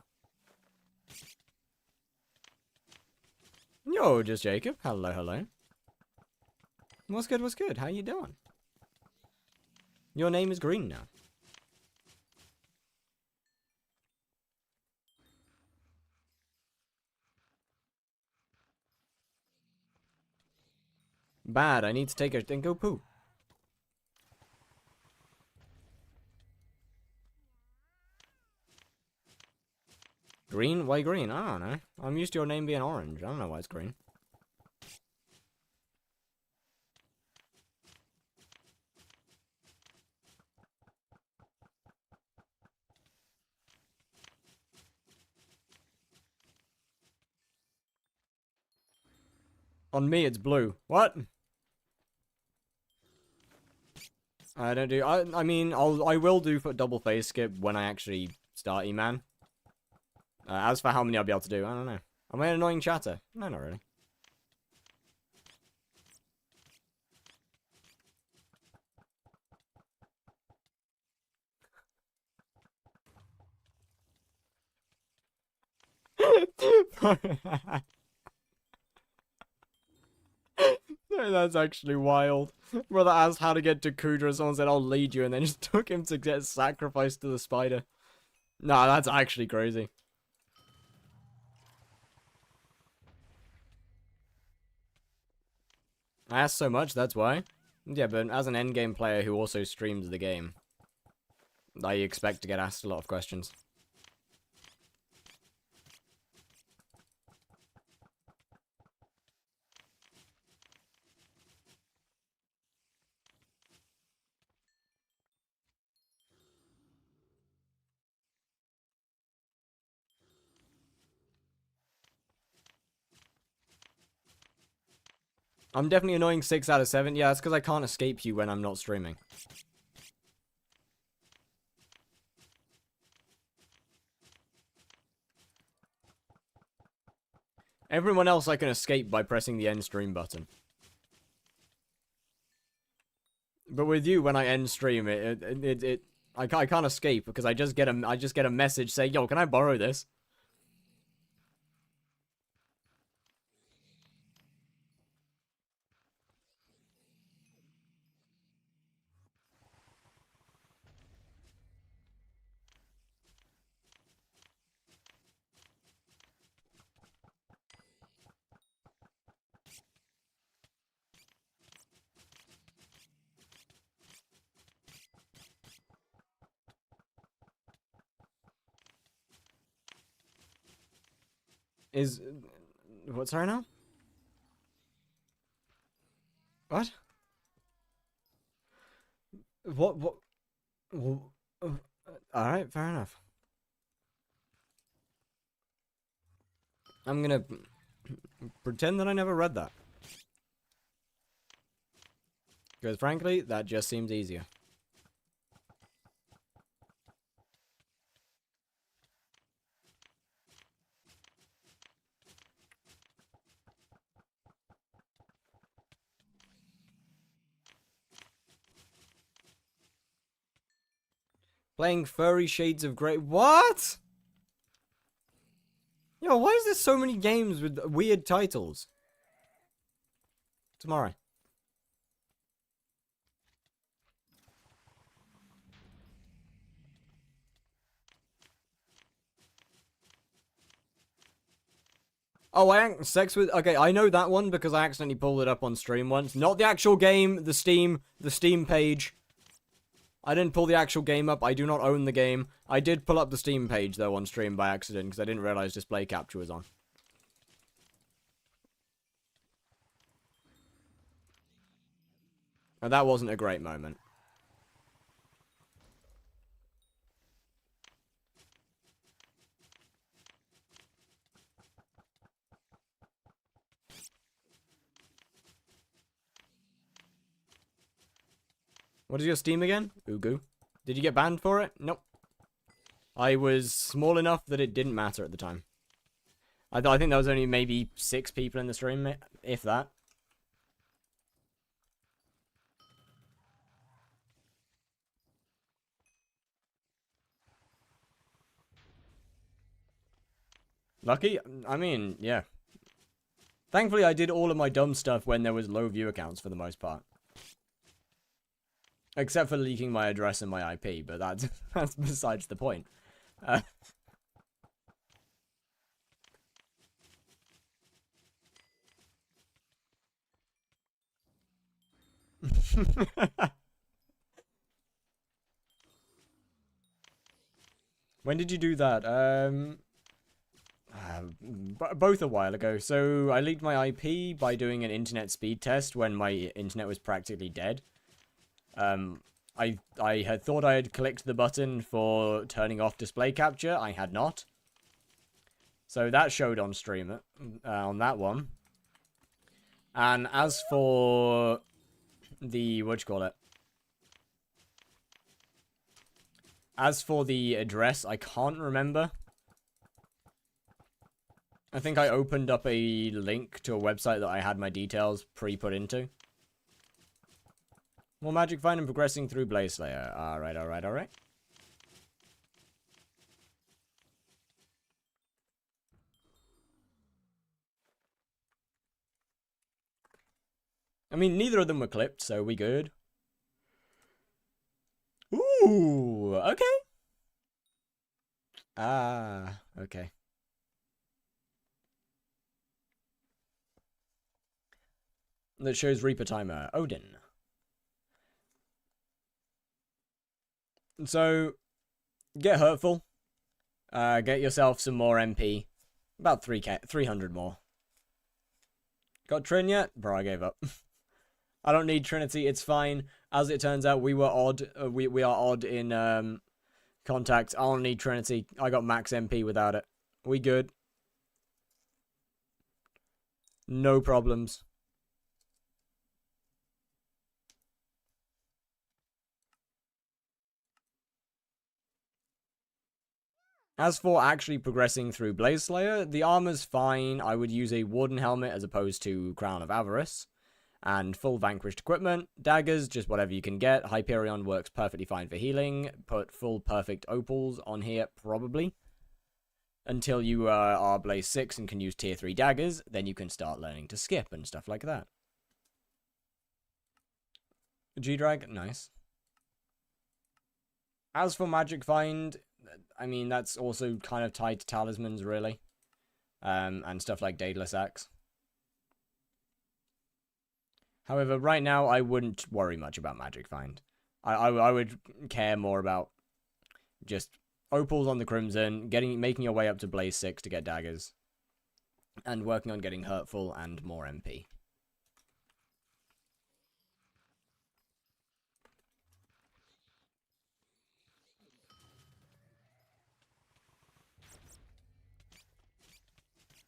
Yo, just Jacob. Hello, hello. What's good, what's good? How you doing? Your name is green now. Bad, I need to take a then go poo. Green? Why green? I don't know. I'm used to your name being orange. I don't know why it's green. On me, it's blue. What? I don't do. I mean, I will do for double phase skip when I actually start E-Man. As for how many I'll be able to do, I don't know. Am I an annoying chatter? No, not really. That's actually wild. Brother asked how to get to Kudra, someone said, I'll lead you, and then just took him to get sacrificed to the spider. Nah, that's actually crazy. I asked so much, that's why. Yeah, but as an endgame player who also streams the game, I expect to get asked a lot of questions. I'm definitely annoying 6 out of 7. Yeah, that's because I can't escape you when I'm not streaming. Everyone else I can escape by pressing the end stream button. But with you, when I end stream, I can't escape because I just get a message saying, "Yo, can I borrow this?" What's her now? What? What? Alright, fair enough. I'm gonna pretend that I never read that. Because frankly, that just seems easier. Playing Furry Shades of Grey. What? Yo, why is there so many games with weird titles? Tomorrow. Oh, Sex with... Okay, I know that one because I accidentally pulled it up on stream once. Not the actual game, the Steam page. I didn't pull the actual game up. I do not own the game. I did pull up the Steam page, though, on stream by accident because I didn't realize display capture was on. And that wasn't a great moment. What is your Steam again? Ugu. Did you get banned for it? Nope. I was small enough that it didn't matter at the time. I think there was only maybe 6 people in the stream, if that. Lucky? I mean, yeah. Thankfully, I did all of my dumb stuff when there was low viewer counts for the most part. Except for leaking my address and my IP, but that's besides the point. When did you do that? Both a while ago. So I leaked my IP by doing an internet speed test when my internet was practically dead. I had thought I had clicked the button for turning off display capture. I had not. So that showed on stream on that one. And as for the as for the address, I can't remember. I think I opened up a link to a website that I had my details pre-put into. More magic find and progressing through Blaze Slayer. Alright, alright, alright. I mean, neither of them were clipped, so we good. Ooh, okay. Ah, okay. That shows Reaper Timer. Odin. So, get hurtful. Get yourself some more MP. About 300 more. Got Trin yet? Bro, I gave up. I don't need Trinity, it's fine. As it turns out, we were odd. We are odd in contact. I don't need Trinity. I got max MP without it. We good. No problems. As for actually progressing through Blaze Slayer, the armor's fine. I would use a Warden helmet as opposed to Crown of Avarice. And full Vanquished equipment. Daggers, just whatever you can get. Hyperion works perfectly fine for healing. Put full perfect opals on here, probably. Until you are Blaze 6 and can use tier 3 daggers, then you can start learning to skip and stuff like that. G-Drag, nice. As for Magic Find, I mean, that's also kind of tied to talismans, really. And stuff like Daedalus Axe. However, right now, I wouldn't worry much about Magic Find. I would care more about just opals on the Crimson, making your way up to Blaze 6 to get daggers, and working on getting Hurtful and more MP.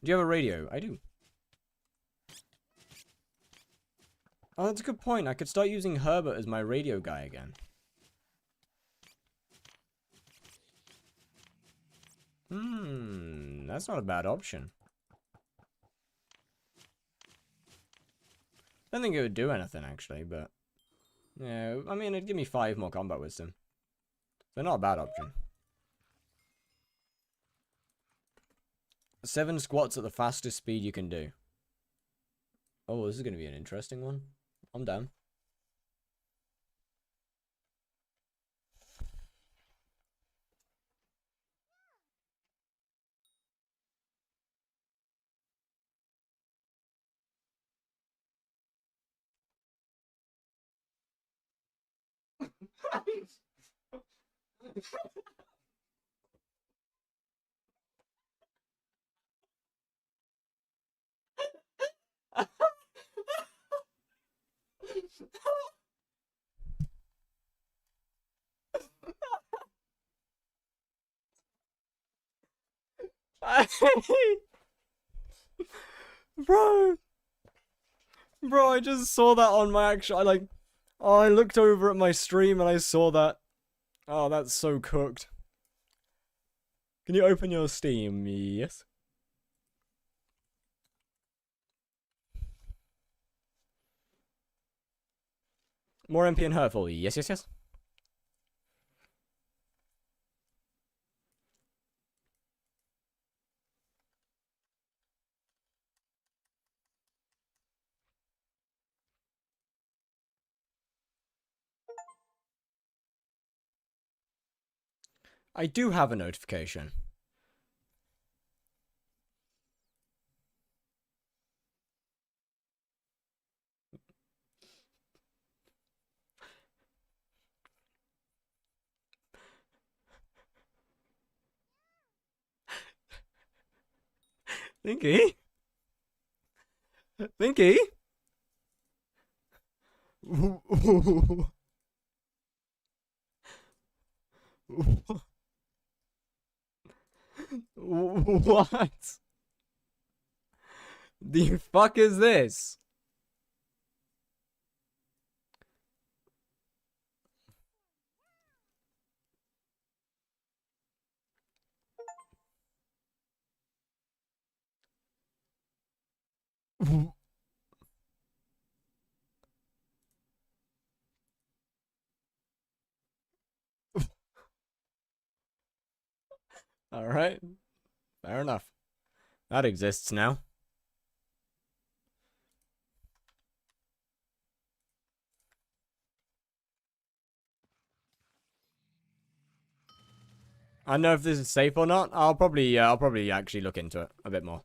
Do you have a radio? I do. Oh, that's a good point. I could start using Herbert as my radio guy again. That's not a bad option. I don't think it would do anything, actually, but... yeah, I mean, it'd give me 5 more combat wisdom. So not a bad option. 7 squats at the fastest speed you can do. Oh, this is going to be an interesting one. I'm down. Bro, I just saw that on my actual. I looked over at my stream and I saw that. Oh, that's so cooked. Can you open your Steam? Yes. More MP and Hurtful. Yes, yes, yes. I do have a notification. Thinky? Thinky? What? The fuck is this? Alright. Fair enough. That exists now. I don't know if this is safe or not. I'll probably actually look into it a bit more.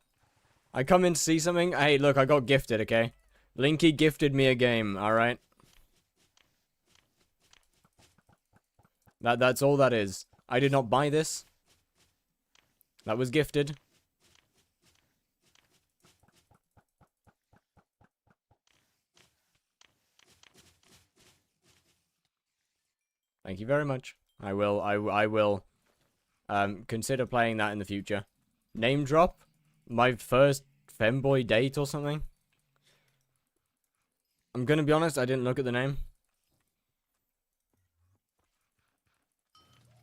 I come in to see something. Hey, look, I got gifted, okay? Linky gifted me a game, alright? That's all that is. I did not buy this. That was gifted. Thank you very much. I will consider playing that in the future. Name drop? My first femboy date or something? I'm gonna be honest, I didn't look at the name.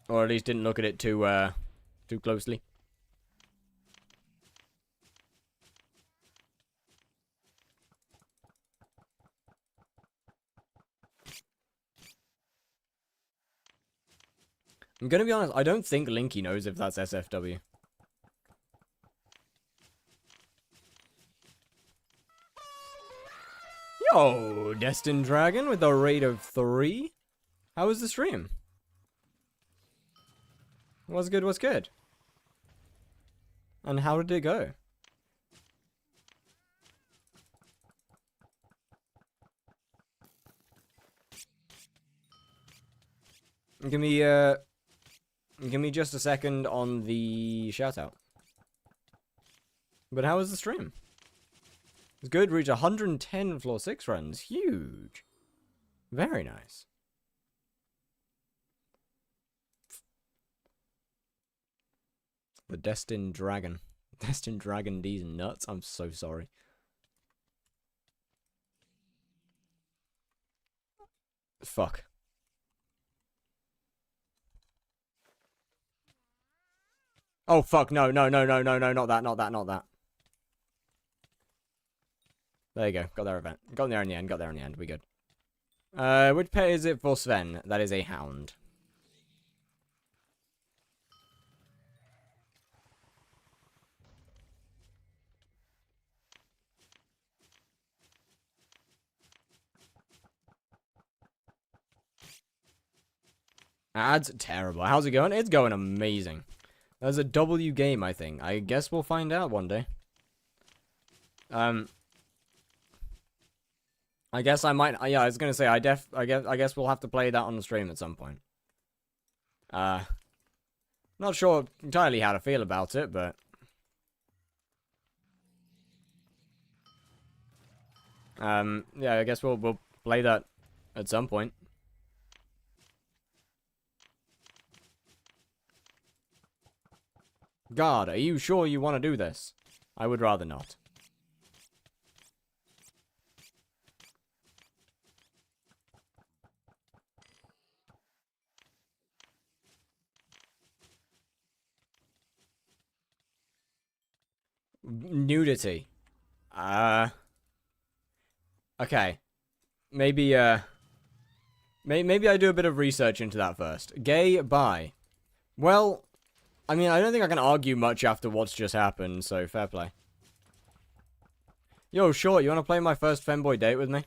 Or at least didn't look at it too too closely. I'm gonna be honest, I don't think Linky knows if that's SFW. Yo, Destined Dragon with a rate of 3. How was the stream? What's good, what's good? And how did it go? Give me just a second on the shoutout. But how was the stream? It's good, reach 110 floor 6 runs. Huge. Very nice. The Destined Dragon. Destined Dragon D's nuts. I'm so sorry. Fuck. Oh, fuck. No, not that. There you go. Got their event. Got there in the end. We good. Which pet is it for Sven? That is a hound. Ads terrible. How's it going? It's going amazing. There's a W game, I think. I guess we'll find out one day. I guess I might. Yeah, I was gonna say I guess we'll have to play that on the stream at some point. Not sure entirely how to feel about it, but yeah, I guess we'll play that at some point. God, are you sure you want to do this? I would rather not. Nudity. Okay. Maybe maybe I do a bit of research into that first. Gay, bi. Well, I mean, I don't think I can argue much after what's just happened, so fair play. Yo, Short, you want to play my first femboy date with me?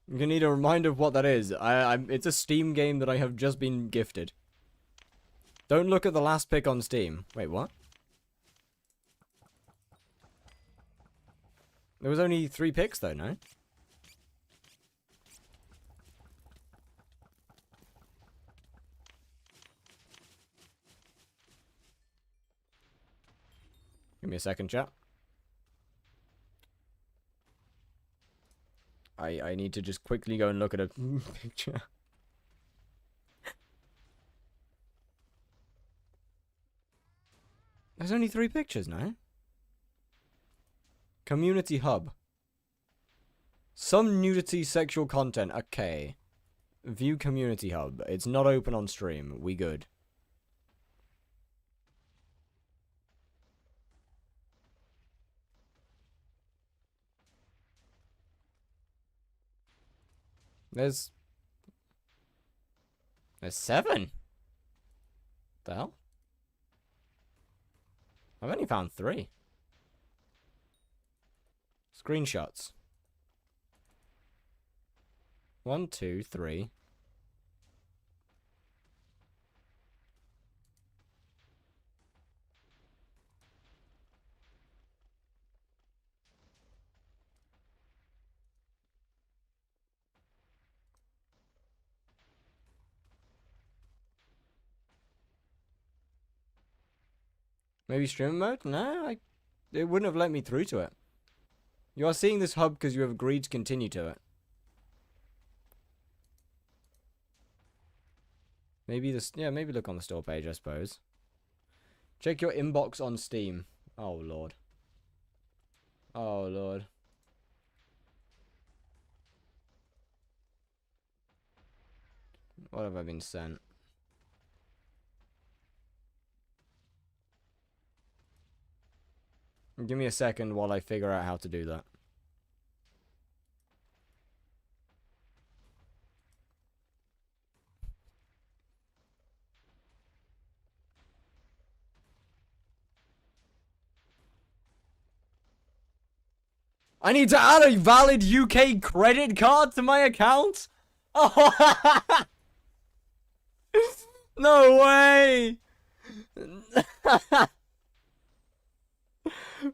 I'm gonna need a reminder of what that is. It's a Steam game that I have just been gifted. Don't look at the last pick on Steam. Wait, what? There was only 3 picks, though, no? Give me a second, chat. I need to just quickly go and look at a picture. There's only 3 pictures, no? Community hub. Some nudity sexual content. Okay. View community hub. It's not open on stream. We good. There's 7. The hell? I've only found 3. Screenshots. 1, 2, 3. Maybe stream mode? No, it wouldn't have let me through to it. You are seeing this hub because you have agreed to continue to it. Maybe this. Yeah, maybe look on the store page, I suppose. Check your inbox on Steam. Oh, Lord. Oh, Lord. What have I been sent? Give me a second while I figure out how to do that. I need to add a valid UK credit card to my account? Oh, no way!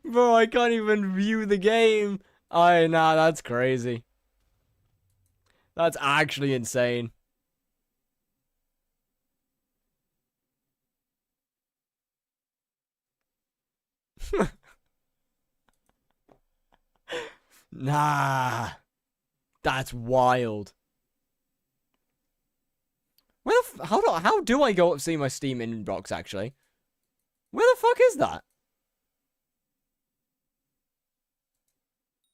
Bro, I can't even view the game. Nah, that's crazy. That's actually insane. Nah. That's wild. Where the how do I go up see my Steam inbox, actually? Where the fuck is that?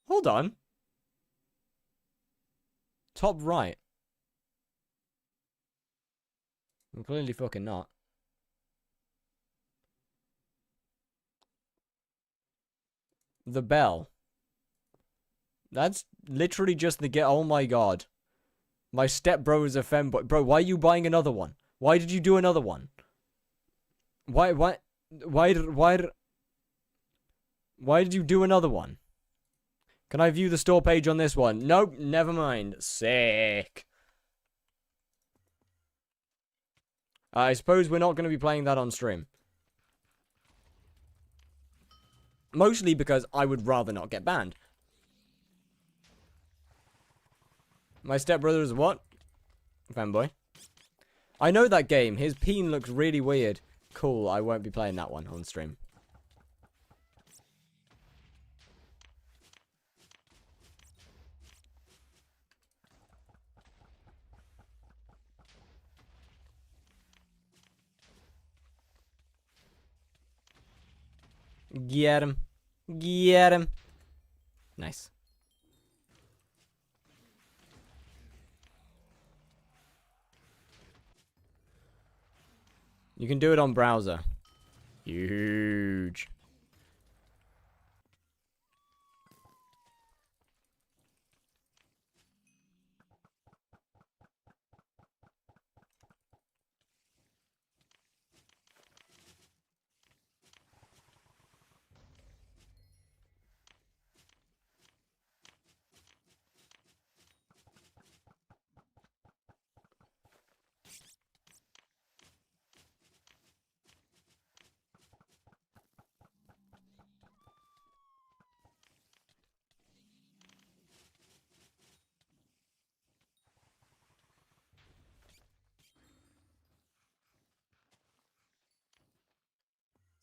Hold on. Top right. I'm clearly fucking not. The bell. That's literally just the get. Oh my god. My stepbro is a femboy. Bro, why are you buying another one? Why did you do another one? Why did you do another one? Can I view the store page on this one? Nope, never mind. Sick. I suppose we're not going to be playing that on stream. Mostly because I would rather not get banned. My stepbrother is what? Fanboy. I know that game. His peen looks really weird. Cool, I won't be playing that one on stream. Get him. Get him. Nice. You can do it on browser. Huge.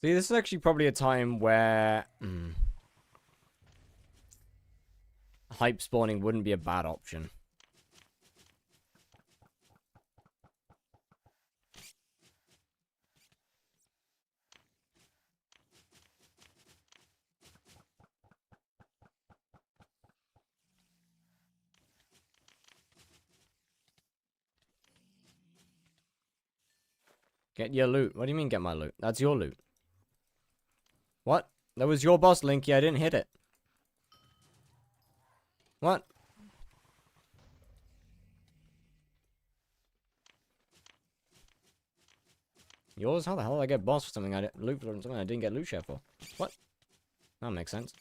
See, this is actually probably a time where hype spawning wouldn't be a bad option. Get your loot. What do you mean get my loot? That's your loot. What? That was your boss, Linky. I didn't hit it. What? Yours? How the hell did I get boss for something I didn't loot for something I didn't get loot share for? What? That makes sense.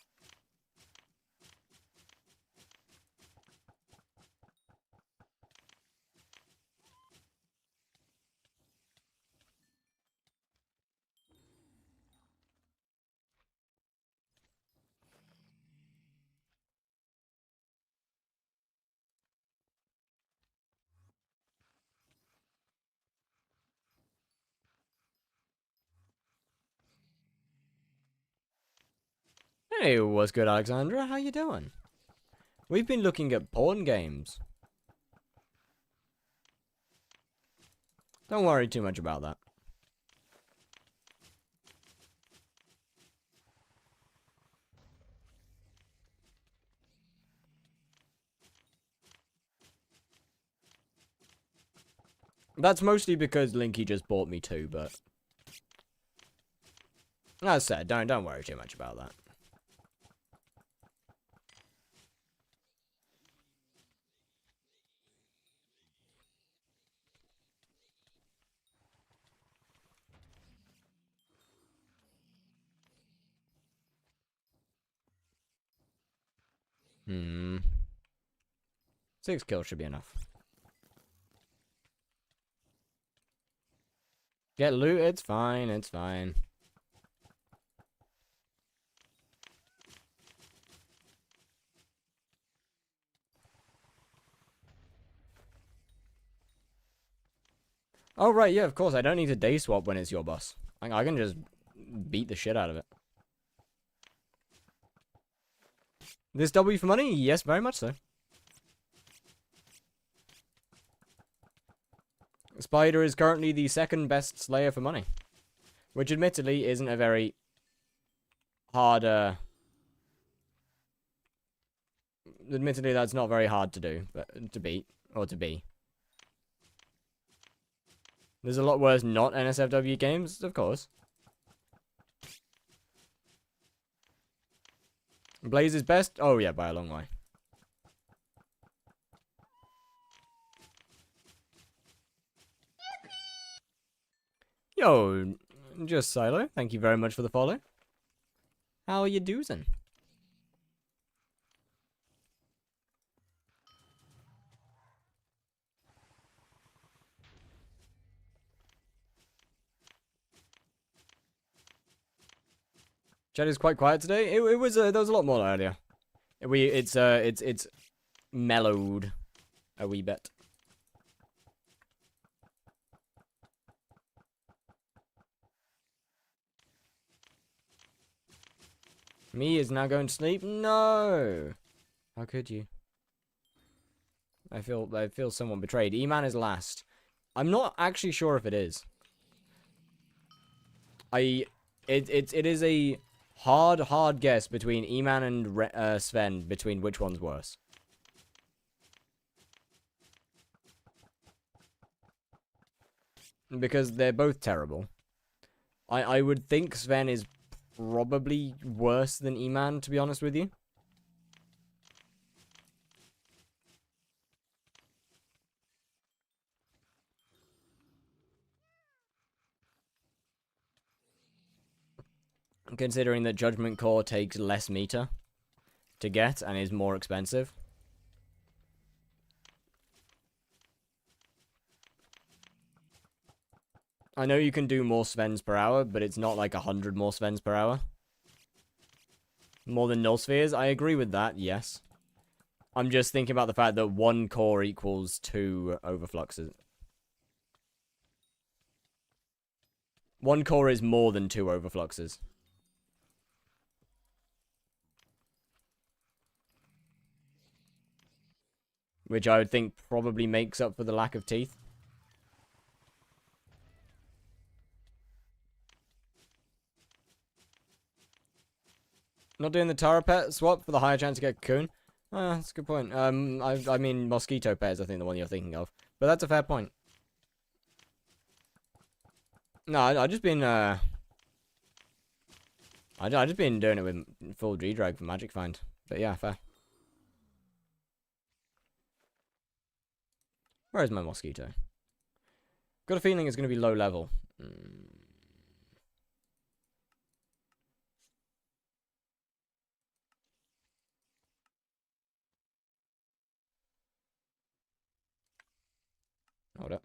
Hey, what's good, Alexandra? How you doing? We've been looking at porn games. Don't worry too much about that. That's mostly because Linky just bought me 2, but... As I said, don't worry too much about that. Hmm. 6 kills should be enough. Get loot, it's fine, it's fine. Oh, right, yeah, of course, I don't need to day swap when it's your boss. I can just beat the shit out of it. This W for money? Yes, very much so. Spider is currently the 2nd best Slayer for money. Which admittedly isn't a very hard, admittedly that's not very hard to do, but to beat, or to be. There's a lot worse not NSFW games, of course. Blaze is best? Oh yeah, by a long way. Yo, just Silo, thank you very much for the follow. How are you doing? Chat is quite quiet today. It was there was a lot more earlier. It's mellowed a wee bit. Me is now going to sleep? No. How could you? I feel somewhat betrayed. E-Man is last. I'm not actually sure if it is. It is a hard guess between E-Man and Sven between which one's worse. Because they're both terrible. I would think Sven is probably worse than E-Man, to be honest with you. Considering that Judgment Core takes less meter to get and is more expensive. I know you can do more Svens per hour, but it's not like 100 more Svens per hour. More than null spheres? I agree with that, yes. I'm just thinking about the fact that 1 core equals 2 overfluxes. 1 core is more than 2 overfluxes. Which I would think probably makes up for the lack of teeth. Not doing the Tara pet swap for the higher chance to get Cocoon? That's a good point. I mean, Mosquito pet is, I think, the one you're thinking of. But that's a fair point. No, I just been, I just been doing it with full G-Drag for Magic Find. But yeah, fair. Where is my Mosquito? Got a feeling it's going to be low level. Hold up.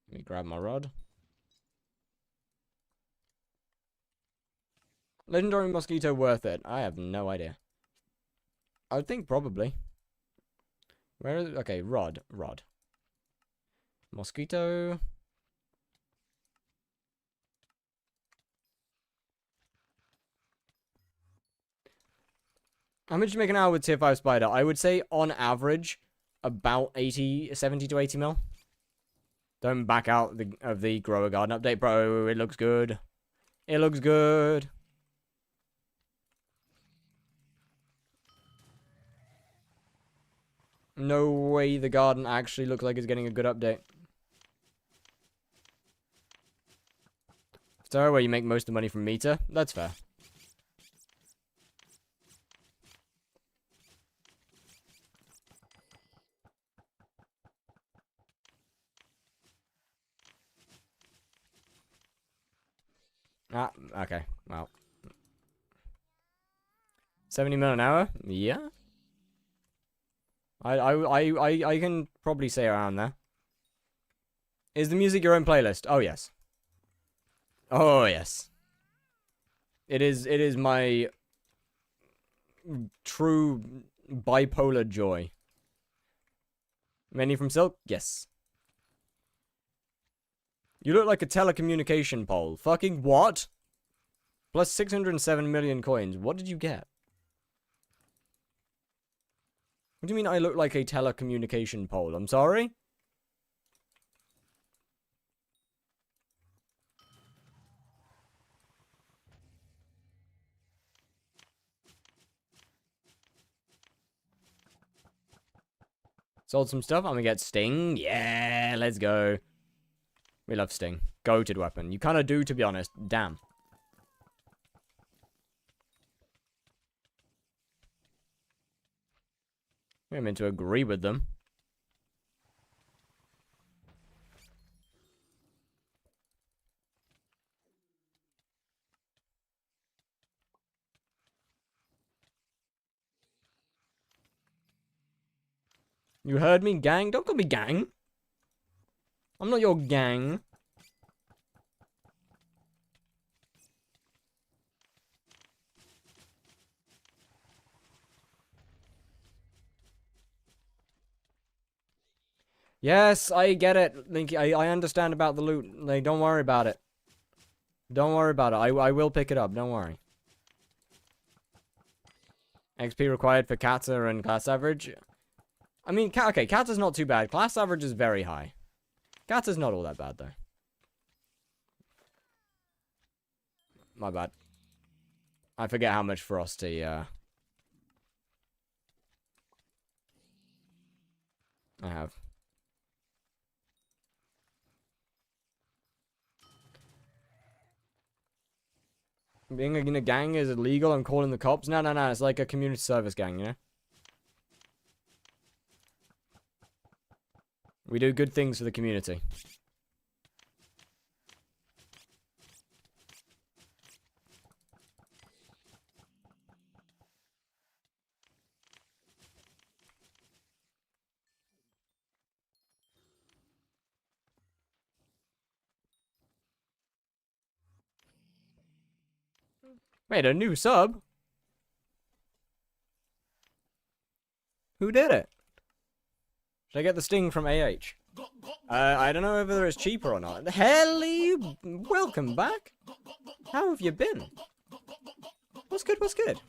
Let me grab my rod. Legendary Mosquito worth it? I have no idea. I would think probably. Where is it? Okay, rod. Mosquito. How much do you make an hour with tier 5 spider? I would say on average about 70 to 80 mil. Don't back out of the grower garden update, bro. It looks good. It looks good. No way the garden actually looks like it's getting a good update. So, where you make most of the money from meter? That's fair. Ah, okay. Well. 70 mil an hour? Yeah. I can probably say around there. Is the music your own playlist? Oh, yes. Oh, yes. It is my true bipolar joy. Many from Silk? Yes. You look like a telecommunication pole. Fucking what? Plus 607 million coins. What did you get? What do you mean I look like a telecommunication pole? I'm sorry? Sold some stuff. I'm gonna get Sting. Yeah, let's go. We love Sting. Goated weapon. You kind of do, to be honest. Damn. I'm meant to agree with them. You heard me, gang? Don't call me gang. I'm not your gang. Yes, I get it, Linky. I understand about the loot. Like, don't worry about it. Don't worry about it. I will pick it up. Don't worry. XP required for Kata and class average. I mean, okay, Kata's not too bad. Class average is very high. Kata's not all that bad, though. My bad. I forget how much Frosty, I have. Being in a gang is illegal. I'm calling the cops. No. It's like a community service gang, you know? We do good things for the community. Wait, a new sub? Who did it? Should I get the Sting from AH? I don't know whether it's cheaper or not. Helly, welcome back. How have you been? What's good, what's good?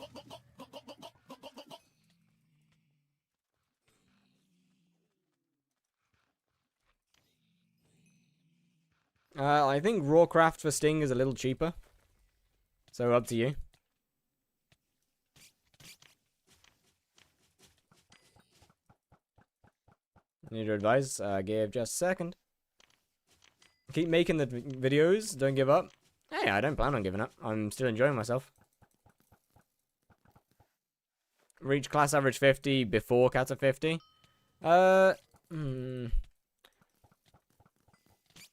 I think Rawcraft for Sting is a little cheaper. So up to you. Need your advice? Give just a second. Keep making the videos. Don't give up. Hey, I don't plan on giving up. I'm still enjoying myself. Reach class average 50 before Kata 50. I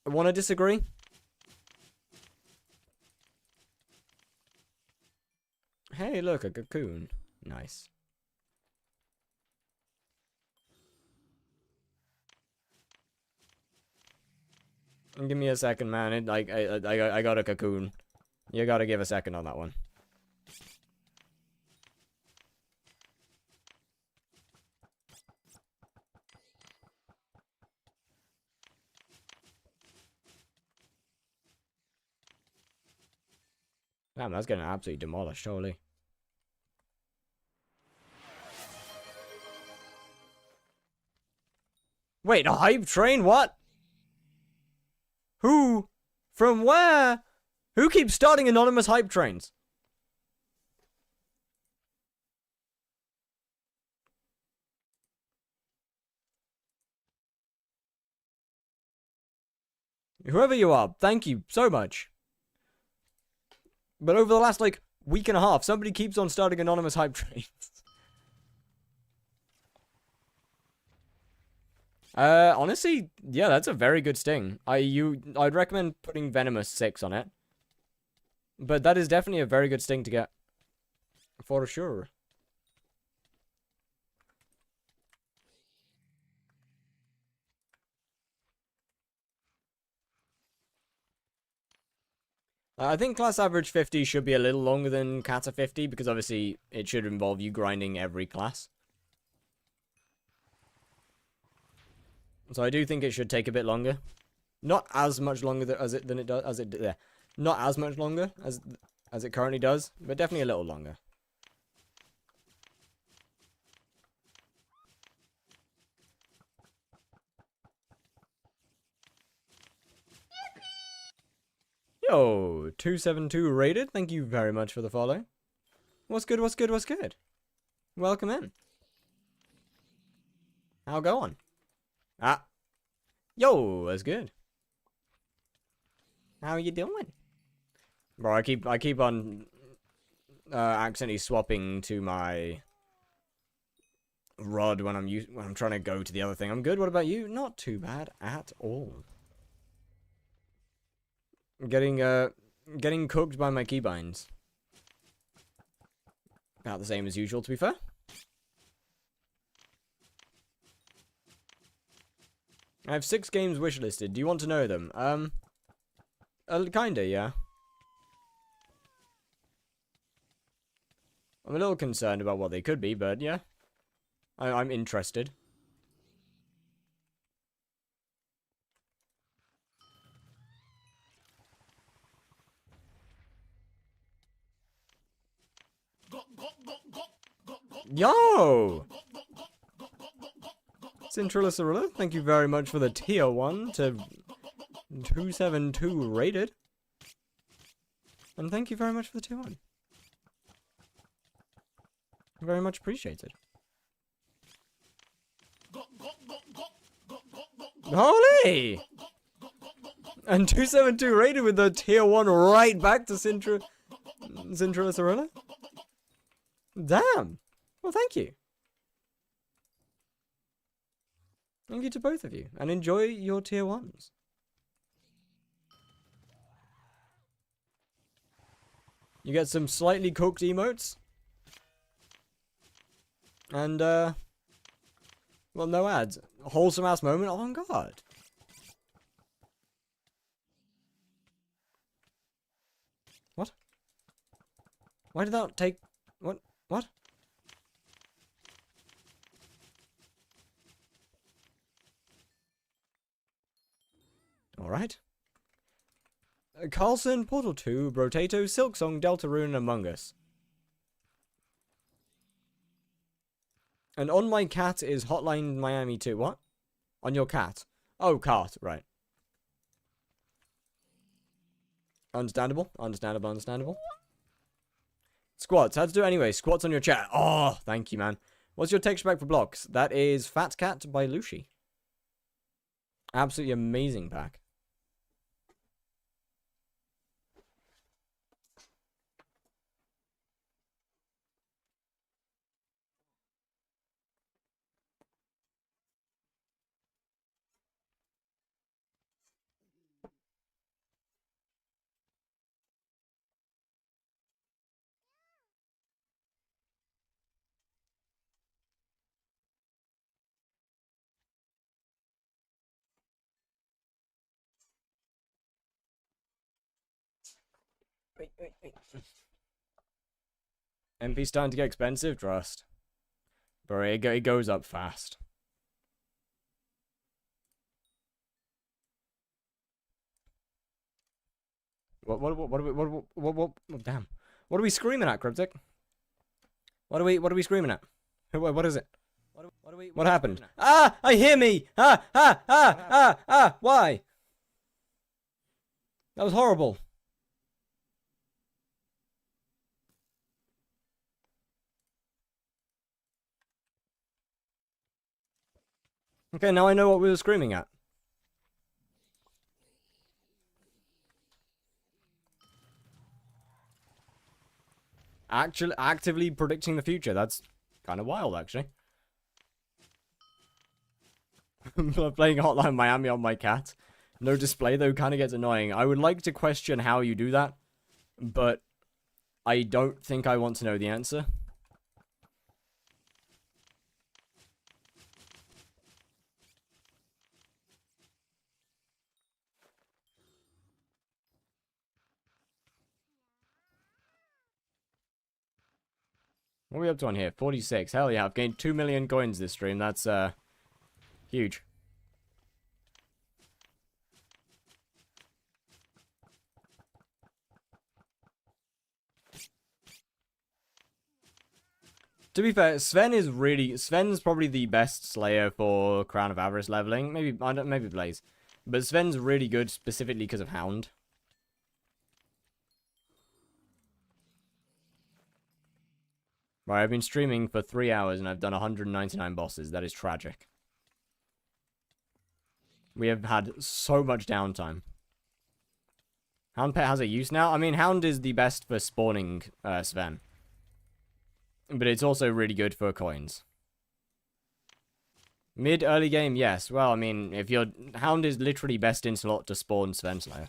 want to disagree. Hey, look, a cocoon. Nice. Give me a second, man. I got a cocoon. You gotta give a second on that one. Damn, that's getting absolutely demolished, holy. Wait, a hype train? What? Who? From where? Who keeps starting anonymous hype trains? Whoever you are, thank you so much. But over the last, like, week and a half, somebody keeps on starting anonymous hype trains. Honestly, yeah, that's a very good sting. I'd recommend putting Venomous 6 on it. But that is definitely a very good sting to get. For sure. I think class average 50 should be a little longer than Kata 50, because obviously it should involve you grinding every class. So I do think it should take a bit longer. Not as much longer not as much longer as it currently does, but definitely a little longer. Yo, 272 rated. Thank you very much for the follow. What's good, what's good, what's good? Welcome in. How going? Ah. Yo, that's good. How you doing? Bro, I keep on accidentally swapping to my rod when I'm trying to go to the other thing. I'm good. What about you? Not too bad at all. Getting cooked by my keybinds. About the same as usual, to be fair. I have 6 games wishlisted. Do you want to know them? Kinda, yeah. I'm a little concerned about what they could be, but yeah. I'm interested. Yo! Cintrilla, thank you very much for the tier 1 to 272 rated. And thank you very much for the tier 1. Very much appreciated. Holy! And 272 rated with the tier 1 right back to Cintrilla. Damn! Well, thank you. Thank you to both of you. And enjoy your tier 1s. You get some slightly cooked emotes. And, well, no ads. Wholesome ass moment. Oh, my God. What? Why did that take... What? What? Alright. Carlson, Portal 2, Brotato, Silksong, Deltarune, and Among Us. And on my cat is Hotline Miami 2. What? On your cat? Oh, cart. Right. Understandable. Understandable. Understandable. Squats. How to do it anyway. Squats on your chat. Oh, thank you, man. What's your texture pack for blocks? That is Fat Cat by Lucy. Absolutely amazing pack. Wait. MP's starting to get expensive, trust. Bro, it goes up fast. What damn. What are we screaming at, Cryptic? What are we screaming at? What is it? What happened? Ah! I hear me! Why? That was horrible. Okay, now I know what we were screaming at. Actually, actively predicting the future. That's kind of wild, actually. Playing Hotline Miami on my cat. No display, though, kind of gets annoying. I would like to question how you do that, but I don't think I want to know the answer. What are we up to on here? 46. Hell yeah, I've gained 2 million coins this stream. That's, huge. To be fair, Sven's probably the best Slayer for Crown of Avarice leveling. Maybe Blaze. But Sven's really good specifically because of Hound. Right, I've been streaming for 3 hours and I've done 199 bosses. That is tragic. We have had so much downtime. Hound Pet has a use now. I mean, Hound is the best for spawning Sven. But it's also really good for coins. Mid-early game, yes. Well, I mean, if your Hound is literally best in slot to spawn Sven Slayer.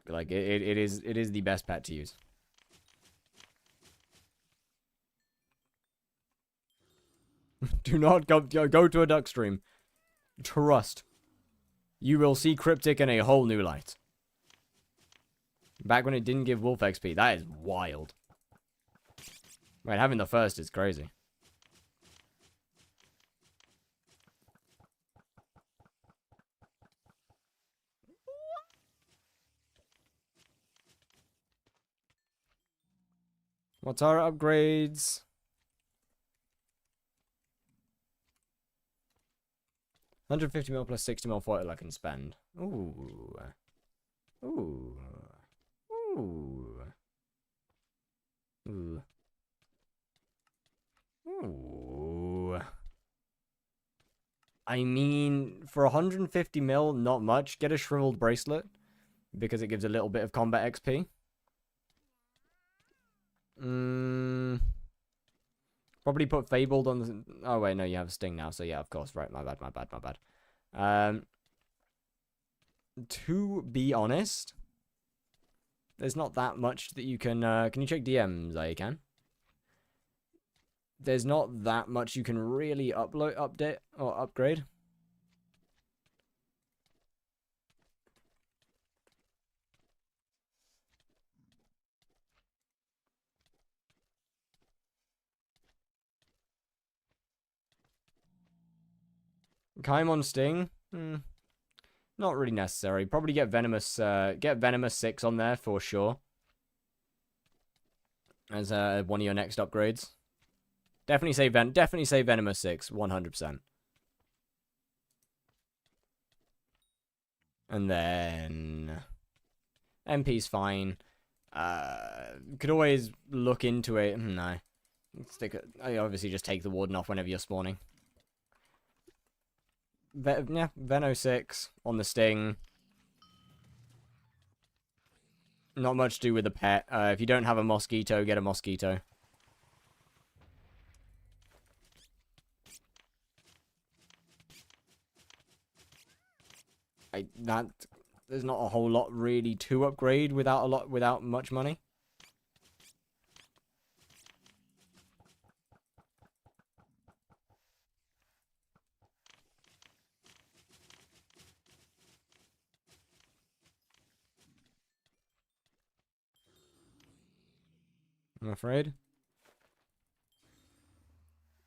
Like, it is the best pet to use. Do not go to a duck stream. Trust. You will see Cryptic in a whole new light. Back when it didn't give Wolf XP. That is wild. Right, having the first is crazy. What's our upgrades? 150 mil plus 60 mil for it I can spend. Ooh. Ooh. Ooh. Ooh. Ooh. I mean, for 150 mil, not much. Get a shriveled bracelet, because it gives a little bit of combat XP. Probably put Fabled on the... Oh, wait, no, you have a Sting now, so yeah, of course. Right, my bad. To be honest, there's not that much that you can... can you check DMs? You can. There's not that much you can really update, or upgrade. Kaimon Sting? Not really necessary. Probably get Venomous 6 on there for sure. As one of your next upgrades. Definitely say Venomous 6, 100%. And then MP's fine. Could always look into it. No. I obviously just take the Warden off whenever you're spawning. Yeah, Veno 6 on the Sting. Not much to do with the pet. If you don't have a Mosquito, get a Mosquito. There's not a whole lot really to upgrade without much money. I'm afraid.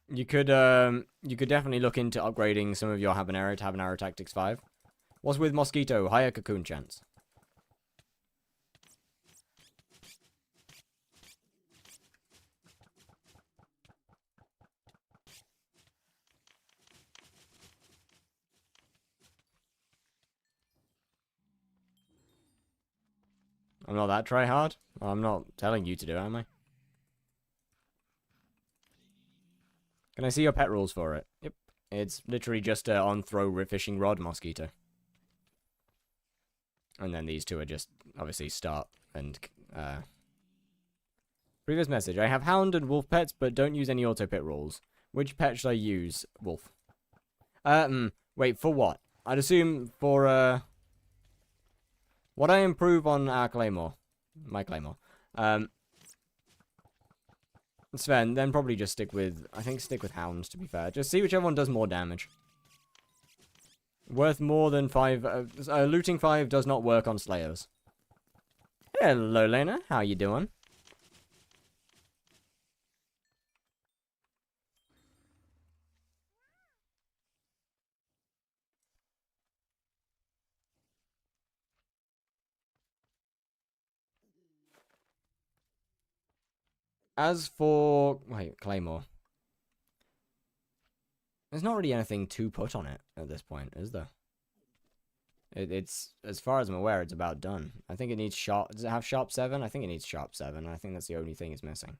You could definitely look into upgrading some of your Habanero to Habanero Tactics 5. What's with Mosquito? Higher cocoon chance. I'm not that try hard. I'm not telling you to do it, am I? Can I see your pet rules for it? Yep. It's literally just a on-throw fishing rod mosquito. And then these two are just, obviously, start and, Previous message. I have hound and wolf pets, but don't use any auto pet rules. Which pet should I use? Wolf. Wait, for what? I'd assume for, what I improve on our Claymore. My Claymore. Sven, then probably just stick with, I think stick with hounds, to be fair. Just see whichever one does more damage. Worth more than 5, looting 5 does not work on slayers. Hello, Lena, how you doing? As for... Wait, Claymore. There's not really anything to put on it at this point, is there? It's, as far as I'm aware, it's about done. I think it needs sharp... Does it have sharp 7? I think it needs sharp 7. I think that's the only thing it's missing.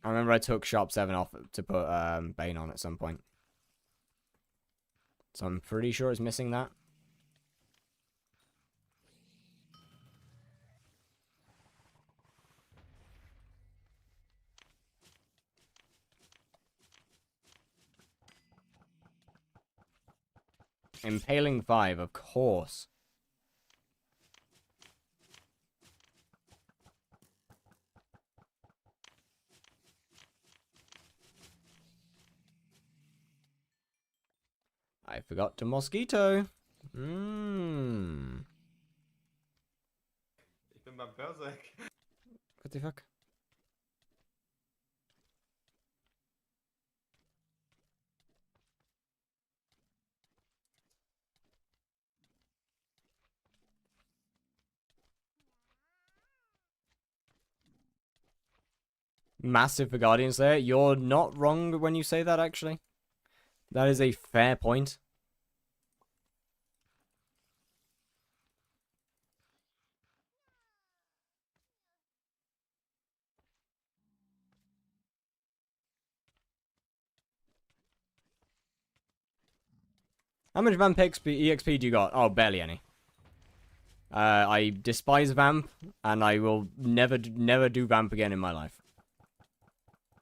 I remember I took sharp 7 off to put Bane on at some point. So I'm pretty sure it's missing that. Impaling 5, of course. I forgot to mosquito. Ich bin beim Berserk. What the fuck? Massive for Guardian Slayer. You're not wrong when you say that, actually. That is a fair point. How much Vamp EXP do you got? Oh, barely any. I despise Vamp, and I will never do Vamp again in my life.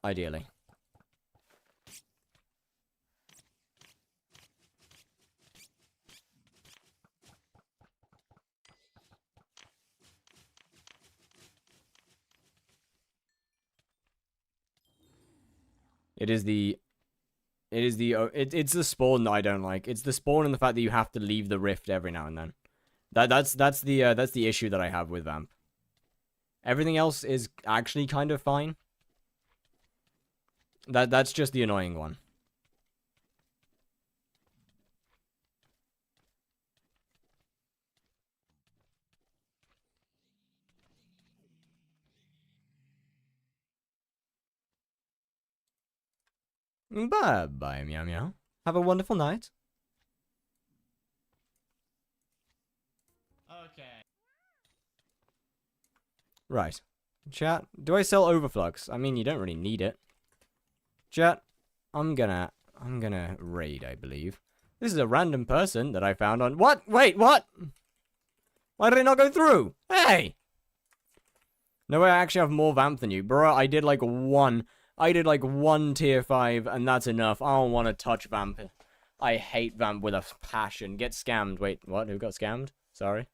Ideally. It's the spawn that I don't like. It's the spawn and the fact that you have to leave the rift every now and then. That's the issue that I have with Vamp. Everything else is actually kind of fine. That's just the annoying one. Bye-bye, meow meow. Have a wonderful night. Okay. Right. Chat, do I sell Overflux? I mean, you don't really need it. Chat, I'm gonna raid, I believe. This is a random person that I found on... What? Wait, what? Why did it not go through? Hey! No way I actually have more Vamp than you. Bro, I did like one tier 5, and that's enough. I don't want to touch Vamp. I hate Vamp with a passion. Get scammed. Wait, what? Who got scammed? Sorry.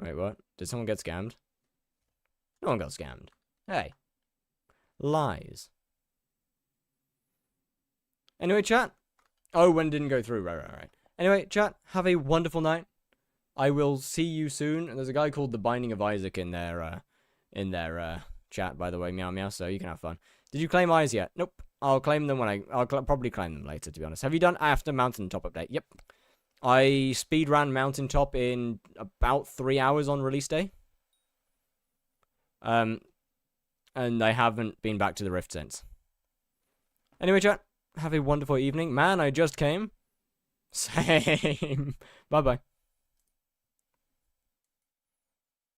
Wait, what? Did someone get scammed? No one got scammed. Hey. Lies. Anyway, chat. Oh, when it didn't go through. Right. Anyway, chat, have a wonderful night. I will see you soon. And there's a guy called The Binding of Isaac in their chat, by the way, meow meow, so you can have fun. Did you claim eyes yet? Nope. I'll claim them when I'll probably claim them later, to be honest. Have you done after Mountaintop update? Yep. I speedran Mountaintop in about 3 hours on release day. And I haven't been back to the Rift since. Anyway, chat, have a wonderful evening. Man, I just came. Same. Bye-bye.